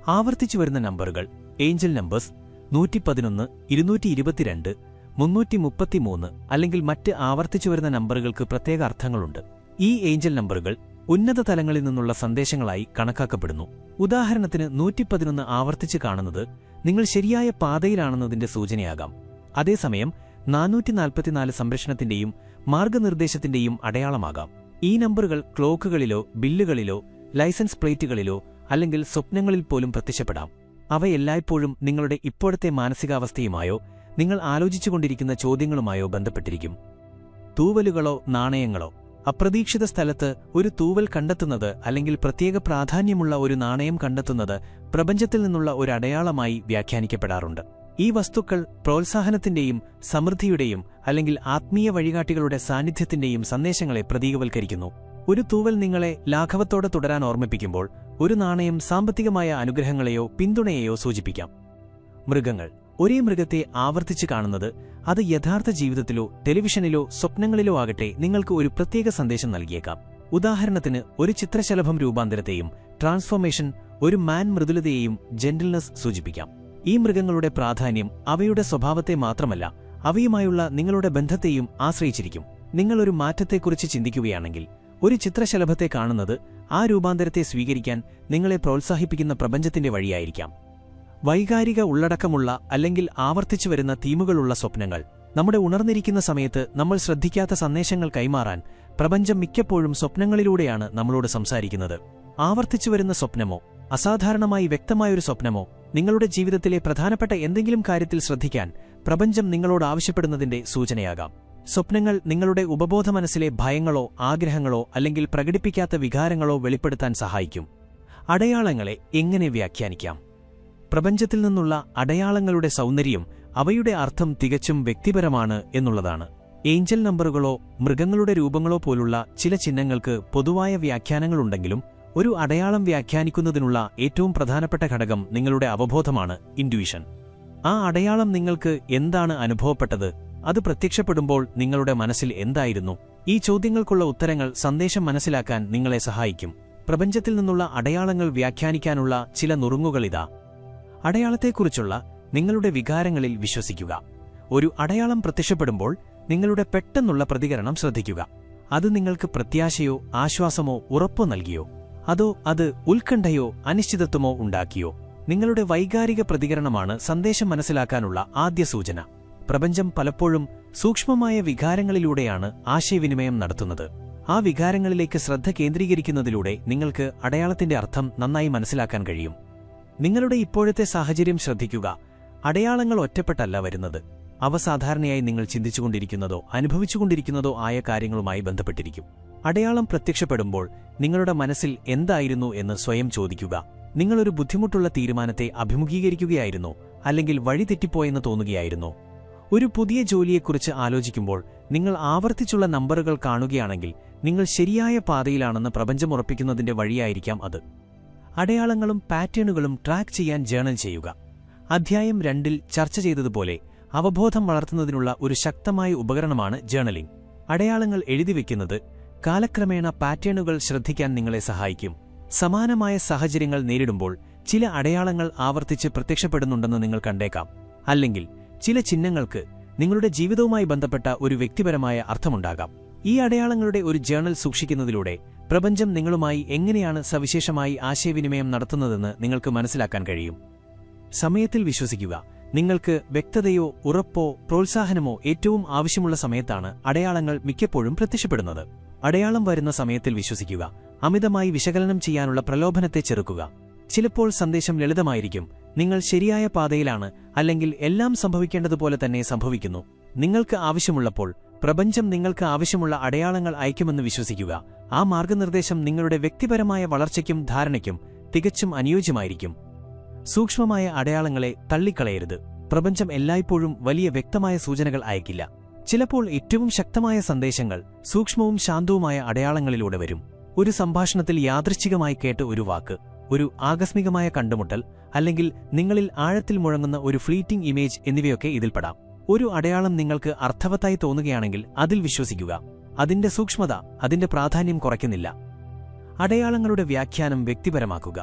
ആവർത്തിച്ചുവരുന്ന നമ്പറുകൾ. ഏഞ്ചൽ നമ്പേഴ്സ് 111, 222, 333 അല്ലെങ്കിൽ മറ്റ് ആവർത്തിച്ചുവരുന്ന നമ്പറുകൾക്ക് പ്രത്യേക അർത്ഥങ്ങളുണ്ട്. ഈ ഏഞ്ചൽ നമ്പറുകൾ ഉന്നത തലങ്ങളിൽ നിന്നുള്ള സന്ദേശങ്ങളായി കണക്കാക്കപ്പെടുന്നു. ഉദാഹരണത്തിന് 111 ആവർത്തിച്ച് കാണുന്നത് നിങ്ങൾ ശരിയായ പാതയിലാണെന്നതിന്റെ സൂചനയാകാം. അതേസമയം 444 സംരക്ഷണത്തിന്റെയും മാർഗനിർദ്ദേശത്തിന്റെയും അടയാളമാകാം. ഈ നമ്പറുകൾ ക്ലോക്കുകളിലോ ബില്ലുകളിലോ ലൈസൻസ് പ്ലേറ്റുകളിലോ അല്ലെങ്കിൽ സ്വപ്നങ്ങളിൽ പോലും പ്രത്യക്ഷപ്പെടാം. അവ എല്ലായ്പ്പോഴും നിങ്ങളുടെ ഇപ്പോഴത്തെ മാനസികാവസ്ഥയുമായോ നിങ്ങൾ ആലോചിച്ചുകൊണ്ടിരിക്കുന്ന ചോദ്യങ്ങളുമായോ ബന്ധപ്പെട്ടിരിക്കും. തൂവലുകളോ നാണയങ്ങളോ. അപ്രതീക്ഷിത സ്ഥലത്ത് ഒരു തൂവൽ കണ്ടെത്തുന്നത് അല്ലെങ്കിൽ പ്രത്യേക പ്രാധാന്യമുള്ള ഒരു നാണയം കണ്ടെത്തുന്നത് പ്രപഞ്ചത്തിൽ നിന്നുള്ള ഒരു അടയാളമായി വ്യാഖ്യാനിക്കപ്പെടാറുണ്ട്. ഈ വസ്തുക്കൾ പ്രോത്സാഹനത്തിന്റെയും സമൃദ്ധിയുടെയും അല്ലെങ്കിൽ ആത്മീയ വഴികാട്ടികളുടെ സാന്നിധ്യത്തിന്റെയും സന്ദേശങ്ങളെ പ്രതീകവൽക്കരിക്കുന്നു. ഒരു തൂവൽ നിങ്ങളെ ലാഘവത്തോടെ തുടരാൻ ഓർമ്മിപ്പിക്കുമ്പോൾ ഒരു നാണയം സാമ്പത്തികമായ അനുഗ്രഹങ്ങളെയോ പിന്തുണയെയോ സൂചിപ്പിക്കാം. മൃഗങ്ങൾ. ഒരേ മൃഗത്തെ ആവർത്തിച്ച് കാണുന്നത് അത് യഥാർത്ഥ ജീവിതത്തിലോ ടെലിവിഷനിലോ സ്വപ്നങ്ങളിലോ ആകട്ടെ നിങ്ങൾക്ക് ഒരു പ്രത്യേക സന്ദേശം നൽകിയേക്കാം. ഉദാഹരണത്തിന് ഒരു ചിത്രശലഭം രൂപാന്തരത്തെയും ട്രാൻസ്ഫോർമേഷൻ ഒരു മാൻ മൃദുലതയെയും ജെന്റിൽനെസ് സൂചിപ്പിക്കാം. ഈ മൃഗങ്ങളുടെ പ്രാധാന്യം അവയുടെ സ്വഭാവത്തെ മാത്രമല്ല അവയുമായുള്ള നിങ്ങളുടെ ബന്ധത്തെയും ആശ്രയിച്ചിരിക്കും. നിങ്ങൾ ഒരു മാറ്റത്തെക്കുറിച്ച് ചിന്തിക്കുകയാണെങ്കിൽ ഒരു ചിത്രശലഭത്തെ കാണുന്നത് ആ രൂപാന്തരത്തെ സ്വീകരിക്കാൻ നിങ്ങളെ പ്രോത്സാഹിപ്പിക്കുന്ന പ്രപഞ്ചത്തിന്റെ വഴിയായിരിക്കാം. വൈകാരിക ഉള്ളടക്കമുള്ള അല്ലെങ്കിൽ ആവർത്തിച്ചുവരുന്ന തീമുകളുള്ള സ്വപ്നങ്ങൾ. നമ്മുടെ ഉണർന്നിരിക്കുന്ന സമയത്ത് നമ്മൾ ശ്രദ്ധിക്കാത്ത സന്ദേശങ്ങൾ കൈമാറാൻ പ്രപഞ്ചം മിക്കപ്പോഴും സ്വപ്നങ്ങളിലൂടെയാണ് നമ്മളോട് സംസാരിക്കുന്നത്. ആവർത്തിച്ചുവരുന്ന സ്വപ്നമോ അസാധാരണമായി വ്യക്തമായൊരു സ്വപ്നമോ നിങ്ങളുടെ ജീവിതത്തിലെ പ്രധാനപ്പെട്ട എന്തെങ്കിലും കാര്യത്തിൽ ശ്രദ്ധിക്കാൻ പ്രപഞ്ചം നിങ്ങളോട് ആവശ്യപ്പെടുന്നതിന്റെ സൂചനയാകാം. സ്വപ്നങ്ങൾ നിങ്ങളുടെ ഉപബോധ മനസ്സിലെ ഭയങ്ങളോ ആഗ്രഹങ്ങളോ അല്ലെങ്കിൽ പ്രകടിപ്പിക്കാത്ത വികാരങ്ങളോ വെളിപ്പെടുത്താൻ സഹായിക്കും. അടയാളങ്ങളെ എങ്ങനെ വ്യാഖ്യാനിക്കാം? പ്രപഞ്ചത്തിൽ നിന്നുള്ള അടയാളങ്ങളുടെ സൗന്ദര്യം അവയുടെ അർത്ഥം തികച്ചും വ്യക്തിപരമാണ് എന്നുള്ളതാണ്. ഏഞ്ചൽ നമ്പറുകളോ മൃഗങ്ങളുടെ രൂപങ്ങളോ പോലുള്ള ചില ചിഹ്നങ്ങൾക്ക് പൊതുവായ വ്യാഖ്യാനങ്ങളുണ്ടെങ്കിലും ഒരു അടയാളം വ്യാഖ്യാനിക്കുന്നതിനുള്ള ഏറ്റവും പ്രധാനപ്പെട്ട ഘടകം നിങ്ങളുടെ അവബോധമാണ്, ഇൻഡ്യൂഷൻ. ആ അടയാളം നിങ്ങൾക്ക് എന്താണ് അനുഭവപ്പെട്ടത്? അത് പ്രത്യക്ഷപ്പെടുമ്പോൾ നിങ്ങളുടെ മനസ്സിൽ എന്തായിരുന്നു? ഈ ചോദ്യങ്ങൾക്കുള്ള ഉത്തരങ്ങൾ സന്ദേശം മനസ്സിലാക്കാൻ നിങ്ങളെ സഹായിക്കും. പ്രപഞ്ചത്തിൽ നിന്നുള്ള അടയാളങ്ങൾ വ്യാഖ്യാനിക്കാനുള്ള ചില നുറുങ്ങുകളിതാ. അടയാളത്തെക്കുറിച്ചുള്ള നിങ്ങളുടെ വികാരങ്ങളിൽ വിശ്വസിക്കുക. ഒരു അടയാളം പ്രത്യക്ഷപ്പെടുമ്പോൾ നിങ്ങളുടെ പെട്ടെന്നുള്ള പ്രതികരണം ശ്രദ്ധിക്കുക. അത് നിങ്ങൾക്ക് പ്രത്യാശയോ ആശ്വാസമോ ഉറപ്പോ നൽകിയോ, അതോ അത് ഉത്കണ്ഠയോ അനിശ്ചിതത്വമോ ഉണ്ടാക്കിയോ? നിങ്ങളുടെ വൈകാരിക പ്രതികരണമാണ് സന്ദേശം മനസ്സിലാക്കാനുള്ള ആദ്യ സൂചന. പ്രപഞ്ചം പലപ്പോഴും സൂക്ഷ്മമായ വികാരങ്ങളിലൂടെയാണ് ആശയവിനിമയം നടത്തുന്നത്. ആ വികാരങ്ങളിലേക്ക് ശ്രദ്ധ കേന്ദ്രീകരിക്കുന്നതിലൂടെ നിങ്ങൾക്ക് അടയാളത്തിന്റെ അർത്ഥം നന്നായി മനസ്സിലാക്കാൻ കഴിയും. നിങ്ങളുടെ ഇപ്പോഴത്തെ സാഹചര്യം ശ്രദ്ധിക്കുക. അടയാളങ്ങൾ ഒറ്റപ്പെട്ടല്ല വരുന്നത്. അവ സാധാരണയായി നിങ്ങൾ ചിന്തിച്ചുകൊണ്ടിരിക്കുന്നതോ അനുഭവിച്ചുകൊണ്ടിരിക്കുന്നതോ ആയ കാര്യങ്ങളുമായി ബന്ധപ്പെട്ടിരിക്കും. അടയാളം പ്രത്യക്ഷപ്പെടുമ്പോൾ നിങ്ങളുടെ മനസ്സിൽ എന്തായിരുന്നു എന്ന് സ്വയം ചോദിക്കുക. നിങ്ങളൊരു ബുദ്ധിമുട്ടുള്ള തീരുമാനത്തെ അഭിമുഖീകരിക്കുകയായിരുന്നോ, അല്ലെങ്കിൽ വഴിതെറ്റിപ്പോയെന്ന് തോന്നുകയായിരുന്നോ? ഒരു പുതിയ ജോലിയെക്കുറിച്ച് ആലോചിക്കുമ്പോൾ നിങ്ങൾ ആവർത്തിച്ചുള്ള നമ്പറുകൾ കാണുകയാണെങ്കിൽ നിങ്ങൾ ശരിയായ പാതയിലാണെന്ന് പ്രപഞ്ചം ഉറപ്പിക്കുന്നതിന്റെ വഴിയായിരിക്കാം അത്. അടയാളങ്ങളും പാറ്റേണുകളും ട്രാക്ക് ചെയ്യാൻ ജേണൽ ചെയ്യുക. അധ്യായം 2-ൽ ചർച്ച ചെയ്തതുപോലെ അവബോധം വളർത്തുന്നതിനുള്ള ഒരു ശക്തമായ ഉപകരണമാണ് ജേണലിംഗ്. അടയാളങ്ങൾ എഴുതിവെക്കുന്നത് കാലക്രമേണ പാറ്റേണുകൾ ശ്രദ്ധിക്കാൻ നിങ്ങളെ സഹായിക്കും. സമാനമായ സാഹചര്യങ്ങൾ നേരിടുമ്പോൾ ചില അടയാളങ്ങൾ ആവർത്തിച്ച് പ്രത്യക്ഷപ്പെടുന്നുണ്ടെന്ന് നിങ്ങൾ കണ്ടേക്കാം. അല്ലെങ്കിൽ ചില ചിഹ്നങ്ങൾക്ക് നിങ്ങളുടെ ജീവിതവുമായി ബന്ധപ്പെട്ട ഒരു വ്യക്തിപരമായ അർത്ഥമുണ്ടാകാം. ഈ അടയാളങ്ങളുടെ ഒരു ജേണൽ സൂക്ഷിക്കുന്നതിലൂടെ പ്രപഞ്ചം നിങ്ങളുമായി എങ്ങനെയാണ് സവിശേഷമായി ആശയവിനിമയം നടത്തുന്നതെന്ന് നിങ്ങൾക്ക് മനസ്സിലാക്കാൻ കഴിയും. സമയത്തിൽ വിശ്വസിക്കുക. നിങ്ങൾക്ക് വ്യക്തതയോ ഉറപ്പോ പ്രോത്സാഹനമോ ഏറ്റവും ആവശ്യമുള്ള സമയത്താണ് അടയാളങ്ങൾ മിക്കപ്പോഴും പ്രത്യക്ഷപ്പെടുന്നത്. അടയാളം വരുന്ന സമയത്തിൽ വിശ്വസിക്കുക. അമിതമായി വിശകലനം ചെയ്യാനുള്ള പ്രലോഭനത്തെ ചെറുക്കുക. ചിലപ്പോൾ സന്ദേശം ലളിതമായിരിക്കും. നിങ്ങൾ ശരിയായ പാതയിലാണ്, അല്ലെങ്കിൽ എല്ലാം സംഭവിക്കേണ്ടതുപോലെ തന്നെ സംഭവിക്കുന്നു. നിങ്ങൾക്ക് ആവശ്യമുള്ളപ്പോൾ പ്രപഞ്ചം നിങ്ങൾക്ക് ആവശ്യമുള്ള അടയാളങ്ങൾ അയക്കുമെന്ന് വിശ്വസിക്കുക. ആ മാർഗനിർദ്ദേശം നിങ്ങളുടെ വ്യക്തിപരമായ വളർച്ചയ്ക്കും ധാരണയ്ക്കും തികച്ചും അനുയോജ്യമായിരിക്കും. സൂക്ഷ്മമായ അടയാളങ്ങളെ തള്ളിക്കളയരുത്. പ്രപഞ്ചം എല്ലായ്പ്പോഴും വലിയ വ്യക്തമായ സൂചനകൾ അയക്കില്ല. ചിലപ്പോൾ ഏറ്റവും ശക്തമായ സന്ദേശങ്ങൾ സൂക്ഷ്മവും ശാന്തവുമായ അടയാളങ്ങളിലൂടെ വരും. ഒരു സംഭാഷണത്തിൽ യാദൃച്ഛികമായി കേട്ട ഒരു വാക്ക്, ഒരു ആകസ്മികമായ കണ്ടുമുട്ടൽ, അല്ലെങ്കിൽ നിങ്ങളിൽ ആഴത്തിൽ മുഴങ്ങുന്ന ഒരു ഫ്ലീറ്റിംഗ് ഇമേജ് എന്നിവയൊക്കെ ഇതിൽപ്പെടാം. ഒരു അടയാളം നിങ്ങൾക്ക് അർത്ഥവത്തായി തോന്നുകയാണെങ്കിൽ അതിൽ വിശ്വസിക്കുക. അതിന്റെ സൂക്ഷ്മത അതിന്റെ പ്രാധാന്യം കുറയ്ക്കുന്നില്ല. അടയാളങ്ങളുടെ വ്യാഖ്യാനം വ്യക്തിപരമാക്കുക.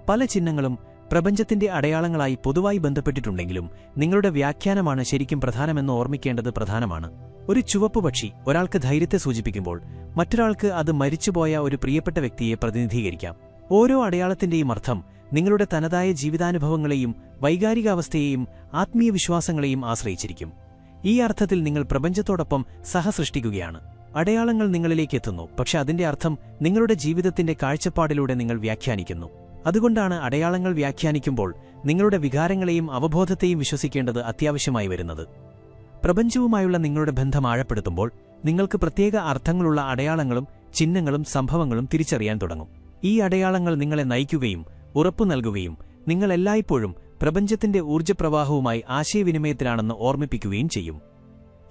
പല ചിഹ്നങ്ങളും പ്രപഞ്ചത്തിന്റെ അടയാളങ്ങളായി പൊതുവായി ബന്ധപ്പെട്ടിട്ടുണ്ടെങ്കിലും നിങ്ങളുടെ വ്യാഖ്യാനമാണ് ശരിക്കും പ്രധാനമെന്ന് ഓർമ്മിക്കേണ്ടത് പ്രധാനമാണ്. ഒരു ചുവപ്പ് പക്ഷി ഒരാൾക്ക് ധൈര്യത്തെ സൂചിപ്പിക്കുമ്പോൾ മറ്റൊരാൾക്ക് അത് മരിച്ചുപോയ ഒരു പ്രിയപ്പെട്ട വ്യക്തിയെ പ്രതിനിധീകരിക്കാം. ഓരോ അടയാളത്തിന്റെയും അർത്ഥം നിങ്ങളുടെ തനതായ ജീവിതാനുഭവങ്ങളെയും വൈകാരികാവസ്ഥയെയും ആത്മീയ വിശ്വാസങ്ങളെയും ആശ്രയിച്ചിരിക്കും. ഈ അർത്ഥത്തിൽ നിങ്ങൾ പ്രപഞ്ചത്തോടൊപ്പം സഹസൃഷ്ടിക്കുകയാണ്. അടയാളങ്ങൾ നിങ്ങളിലേക്ക് എത്തുന്നു, പക്ഷെ അതിന്റെ അർത്ഥം നിങ്ങളുടെ ജീവിതത്തിന്റെ കാഴ്ചപ്പാടിലൂടെ നിങ്ങൾ വ്യാഖ്യാനിക്കുന്നു. അതുകൊണ്ടാണ് അടയാളങ്ങൾ വ്യാഖ്യാനിക്കുമ്പോൾ നിങ്ങളുടെ വികാരങ്ങളെയും അവബോധത്തെയും വിശ്വസിക്കേണ്ടത് അത്യാവശ്യമായി വരുന്നത്. പ്രപഞ്ചവുമായുള്ള നിങ്ങളുടെ ബന്ധം ആഴപ്പെടുത്തുമ്പോൾ നിങ്ങൾക്ക് പ്രത്യേക അർത്ഥങ്ങളുള്ള അടയാളങ്ങളും ചിഹ്നങ്ങളും സംഭവങ്ങളും തിരിച്ചറിയാൻ തുടങ്ങും. ഈ അടയാളങ്ങൾ നിങ്ങളെ നയിക്കുകയും ഉറപ്പു നൽകുകയും നിങ്ങൾ എല്ലായ്പ്പോഴും പ്രപഞ്ചത്തിന്റെ ഊർജ്ജപ്രവാഹവുമായി ആശയവിനിമയത്തിലാണെന്ന് ഓർമ്മിപ്പിക്കുകയും ചെയ്യും.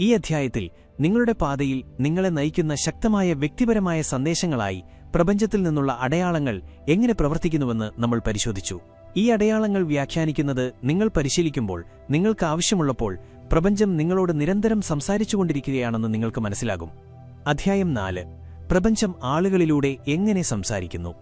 ഈ അധ്യായത്തിൽ നിങ്ങളുടെ പാതയിൽ നിങ്ങളെ നയിക്കുന്ന ശക്തമായ വ്യക്തിപരമായ സന്ദേശങ്ങളായി പ്രപഞ്ചത്തിൽ നിന്നുള്ള അടയാളങ്ങൾ എങ്ങനെ പ്രവർത്തിക്കുന്നുവെന്ന് നമ്മൾ പരിശോധിച്ചു. ഈ അടയാളങ്ങൾ വ്യാഖ്യാനിക്കുന്നത് നിങ്ങൾ പരിശീലിക്കുമ്പോൾ നിങ്ങൾക്ക് ആവശ്യമുള്ളപ്പോൾ പ്രപഞ്ചം നിങ്ങളോട് നിരന്തരം സംസാരിച്ചുകൊണ്ടിരിക്കുകയാണെന്ന് നിങ്ങൾക്ക് മനസ്സിലാകും. അധ്യായം 4. പ്രപഞ്ചം ആളുകളിലൂടെ എങ്ങനെ സംസാരിക്കുന്നു.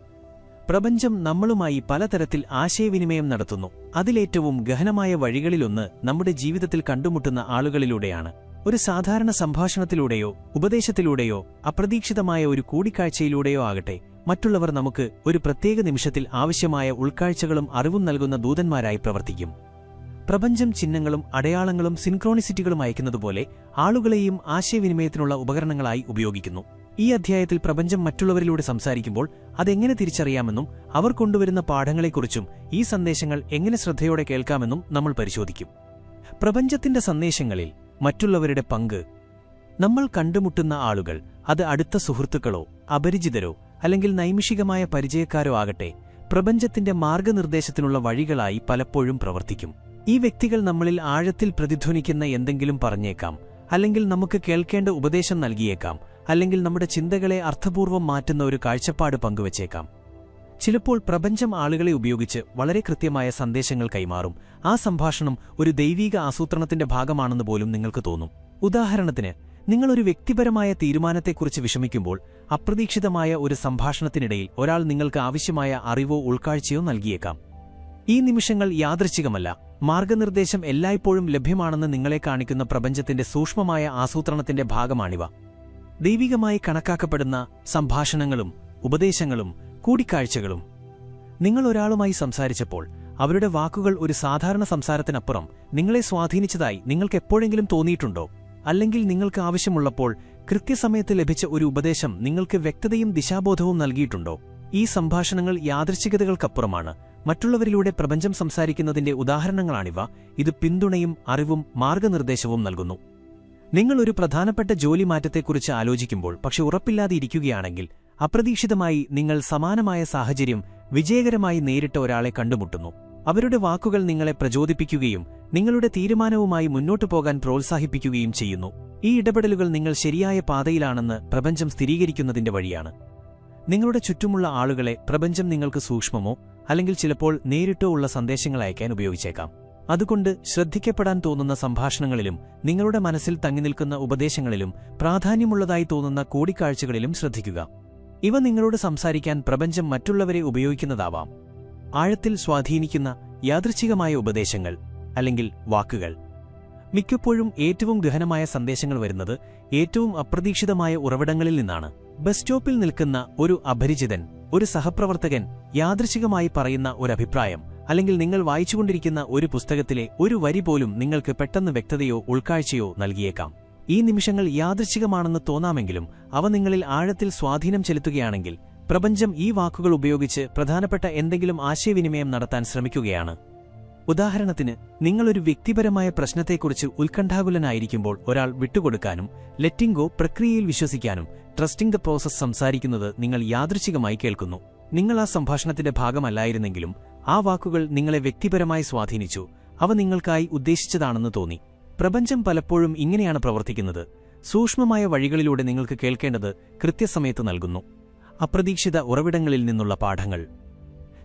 പ്രപഞ്ചം നമ്മളുമായി പലതരത്തിൽ ആശയവിനിമയം നടത്തുന്നു. അതിലേറ്റവും ഗഹനമായ വഴികളിലൊന്ന് നമ്മുടെ ജീവിതത്തിൽ കണ്ടുമുട്ടുന്ന ആളുകളിലൂടെയാണ്. ഒരു സാധാരണ സംഭാഷണത്തിലൂടെയോ ഉപദേശത്തിലൂടെയോ അപ്രതീക്ഷിതമായ ഒരു കൂടിക്കാഴ്ചയിലൂടെയോ ആകട്ടെ, മറ്റുള്ളവർ നമുക്ക് ഒരു പ്രത്യേക നിമിഷത്തിൽ ആവശ്യമായ ഉൾക്കാഴ്ചകളും അറിവും നൽകുന്ന ദൂതന്മാരായി പ്രവർത്തിക്കും. പ്രപഞ്ചം ചിഹ്നങ്ങളും അടയാളങ്ങളും സിൻക്രോണിസിറ്റികളും അയക്കുന്നതുപോലെ ആളുകളെയും ആശയവിനിമയത്തിനുള്ള ഉപകരണങ്ങളായി ഉപയോഗിക്കുന്നു. ഈ അധ്യായത്തിൽ പ്രപഞ്ചം മറ്റുള്ളവരിലൂടെ സംസാരിക്കുമ്പോൾ അതെങ്ങനെ തിരിച്ചറിയാമെന്നും അവർ കൊണ്ടുവരുന്ന പാഠങ്ങളെക്കുറിച്ചും ഈ സന്ദേശങ്ങൾ എങ്ങനെ ശ്രദ്ധയോടെ കേൾക്കാമെന്നും നമ്മൾ പരിശോധിക്കും. പ്രപഞ്ചത്തിന്റെ സന്ദേശങ്ങളിൽ മറ്റുള്ളവരുടെ പങ്ക്. നമ്മൾ കണ്ടുമുട്ടുന്ന ആളുകൾ, അത് അടുത്ത സുഹൃത്തുക്കളോ അപരിചിതരോ അല്ലെങ്കിൽ നൈമിഷികമായ പരിചയക്കാരോ ആകട്ടെ, പ്രപഞ്ചത്തിന്റെ മാർഗനിർദ്ദേശത്തിനുള്ള വഴികളായി പലപ്പോഴും പ്രവർത്തിക്കും. ഈ വ്യക്തികൾ നമ്മളിൽ ആഴത്തിൽ പ്രതിധ്വനിക്കുന്ന എന്തെങ്കിലും പറഞ്ഞേക്കാം, അല്ലെങ്കിൽ നമുക്ക് കേൾക്കേണ്ട ഉപദേശം നൽകിയേക്കാം, അല്ലെങ്കിൽ നമ്മുടെ ചിന്തകളെ അർത്ഥപൂർവ്വം മാറ്റുന്ന ഒരു കാഴ്ചപ്പാട് പങ്കുവച്ചേക്കാം. ചിലപ്പോൾ പ്രപഞ്ചം ആളുകളെ ഉപയോഗിച്ച് വളരെ കൃത്യമായ സന്ദേശങ്ങൾ കൈമാറും. ആ സംഭാഷണം ഒരു ദൈവീക ആസൂത്രണത്തിന്റെ ഭാഗമാണെന്ന് പോലും നിങ്ങൾക്ക് തോന്നും. ഉദാഹരണത്തിന്, നിങ്ങളൊരു വ്യക്തിപരമായ തീരുമാനത്തെക്കുറിച്ച് വിഷമിക്കുമ്പോൾ അപ്രതീക്ഷിതമായ ഒരു സംഭാഷണത്തിനിടയിൽ ഒരാൾ നിങ്ങൾക്ക് ആവശ്യമായ അറിവോ ഉൾക്കാഴ്ചയോ നൽകിയേക്കാം. ഈ നിമിഷങ്ങൾ യാദൃച്ഛികമല്ല, മാർഗനിർദ്ദേശം എല്ലായ്പ്പോഴും ലഭ്യമാണെന്ന് നിങ്ങളെ കാണിക്കുന്ന പ്രപഞ്ചത്തിന്റെ സൂക്ഷ്മമായ ആസൂത്രണത്തിന്റെ ഭാഗമാണിവ. ദൈവികമായി കണക്കാക്കപ്പെടുന്ന സംഭാഷണങ്ങളും ഉപദേശങ്ങളും കൂടിക്കാഴ്ചകളും. നിങ്ങൾ ഒരാളുമായി സംസാരിച്ചപ്പോൾ അവരുടെ വാക്കുകൾ ഒരു സാധാരണ സംസാരത്തിനപ്പുറം നിങ്ങളെ സ്വാധീനിച്ചതായി നിങ്ങൾക്കെപ്പോഴെങ്കിലും തോന്നിയിട്ടുണ്ടോ? അല്ലെങ്കിൽ നിങ്ങൾക്ക് ആവശ്യമുള്ളപ്പോൾ കൃത്യസമയത്ത് ലഭിച്ച ഒരു ഉപദേശം നിങ്ങൾക്ക് വ്യക്തതയും ദിശാബോധവും നൽകിയിട്ടുണ്ടോ? ഈ സംഭാഷണങ്ങൾ യാദൃച്ഛികതകൾക്കപ്പുറമാണ്, മറ്റുള്ളവരിലൂടെ പ്രപഞ്ചം സംസാരിക്കുന്നതിന്റെ ഉദാഹരണങ്ങളാണിവ. ഇത് പിന്തുണയും അറിവും മാർഗനിർദ്ദേശവും നൽകുന്നു. നിങ്ങൾ ഒരു പ്രധാനപ്പെട്ട ജോലി മാറ്റത്തെക്കുറിച്ച് ആലോചിക്കുമ്പോൾ പക്ഷെ ഉറപ്പില്ലാതെ ഇരിക്കുകയാണെങ്കിൽ, അപ്രതീക്ഷിതമായി നിങ്ങൾ സമാനമായ സാഹചര്യം വിജയകരമായി നേരിട്ട ഒരാളെ കണ്ടുമുട്ടുന്നു. അവരുടെ വാക്കുകൾ നിങ്ങളെ പ്രചോദിപ്പിക്കുകയും നിങ്ങളുടെ തീരുമാനവുമായി മുന്നോട്ടു പോകാൻ പ്രോത്സാഹിപ്പിക്കുകയും ചെയ്യുന്നു. ഈ ഇടപെടലുകൾ നിങ്ങൾ ശരിയായ പാതയിലാണെന്ന് പ്രപഞ്ചം സ്ഥിരീകരിക്കുന്നതിന്റെ വഴിയാണ്. നിങ്ങളുടെ ചുറ്റുമുള്ള ആളുകളെ പ്രപഞ്ചം നിങ്ങൾക്ക് സൂക്ഷ്മമോ അല്ലെങ്കിൽ ചിലപ്പോൾ നേരിട്ടോ ഉള്ള സന്ദേശങ്ങൾ അയക്കാൻ ഉപയോഗിച്ചേക്കാം. അതുകൊണ്ട് ശ്രദ്ധിക്കപ്പെടാൻ തോന്നുന്ന സംഭാഷണങ്ങളിലും നിങ്ങളുടെ മനസ്സിൽ തങ്ങിനിൽക്കുന്ന ഉപദേശങ്ങളിലും പ്രാധാന്യമുള്ളതായി തോന്നുന്ന കൂടിക്കാഴ്ചകളിലും ശ്രദ്ധിക്കുക. ഇവ നിങ്ങളോട് സംസാരിക്കാൻ പ്രപഞ്ചം മറ്റുള്ളവരെ ഉപയോഗിക്കുന്നതാവാം. ആഴത്തിൽ സ്വാധീനിക്കുന്ന യാദൃച്ഛികമായ ഉപദേശങ്ങൾ അല്ലെങ്കിൽ വാക്കുകൾ. മിക്കപ്പോഴും ഏറ്റവും ഗഹനമായ സന്ദേശങ്ങൾ വരുന്നത് ഏറ്റവും അപ്രതീക്ഷിതമായ ഉറവിടങ്ങളിൽ നിന്നാണ്. ബസ് സ്റ്റോപ്പിൽ നിൽക്കുന്ന ഒരു അപരിചിതൻ, ഒരു സഹപ്രവർത്തകൻ യാദൃച്ഛികമായി പറയുന്ന ഒരഭിപ്രായം, അല്ലെങ്കിൽ നിങ്ങൾ വായിച്ചുകൊണ്ടിരിക്കുന്ന ഒരു പുസ്തകത്തിലെ ഒരു വരി പോലും നിങ്ങൾക്ക് പെട്ടെന്ന് വ്യക്തതയോ ഉൾക്കാഴ്ചയോ നൽകിയേക്കാം. ഈ നിമിഷങ്ങൾ യാദൃച്ഛികമാണെന്ന് തോന്നാമെങ്കിലും അവ നിങ്ങളിൽ ആഴത്തിൽ സ്വാധീനം ചെലുത്തുകയാണെങ്കിൽ പ്രപഞ്ചം ഈ വാക്കുകൾ ഉപയോഗിച്ച് പ്രധാനപ്പെട്ട എന്തെങ്കിലും ആശയവിനിമയം നടത്താൻ ശ്രമിക്കുകയാണ്. ഉദാഹരണത്തിന്, നിങ്ങളൊരു വ്യക്തിപരമായ പ്രശ്നത്തെക്കുറിച്ച് ഉത്കണ്ഠാകുലനായിരിക്കുമ്പോൾ ഒരാൾ വിട്ടുകൊടുക്കാനും ലെറ്റിംഗ് ഗോ പ്രക്രിയയിൽ വിശ്വസിക്കാനും ട്രസ്റ്റിംഗ് ദ പ്രോസസ് സംസാരിക്കുന്നത് നിങ്ങൾ യാദൃച്ഛികമായി കേൾക്കുന്നു. നിങ്ങൾ ആ സംഭാഷണത്തിന്റെ ഭാഗമല്ലായിരുന്നെങ്കിലും ആ വാക്കുകൾ നിങ്ങളെ വ്യക്തിപരമായി സ്വാധീനിച്ചു. അവ നിങ്ങൾക്കായി ഉദ്ദേശിച്ചതാണെന്ന് തോന്നി. പ്രപഞ്ചം പലപ്പോഴും ഇങ്ങനെയാണ് പ്രവർത്തിക്കുന്നത്. സൂക്ഷ്മമായ വഴികളിലൂടെ നിങ്ങൾക്ക് കേൾക്കേണ്ടത് കൃത്യസമയത്ത് നൽകുന്നു. അപ്രതീക്ഷിത ഉറവിടങ്ങളിൽ നിന്നുള്ള പാഠങ്ങൾ.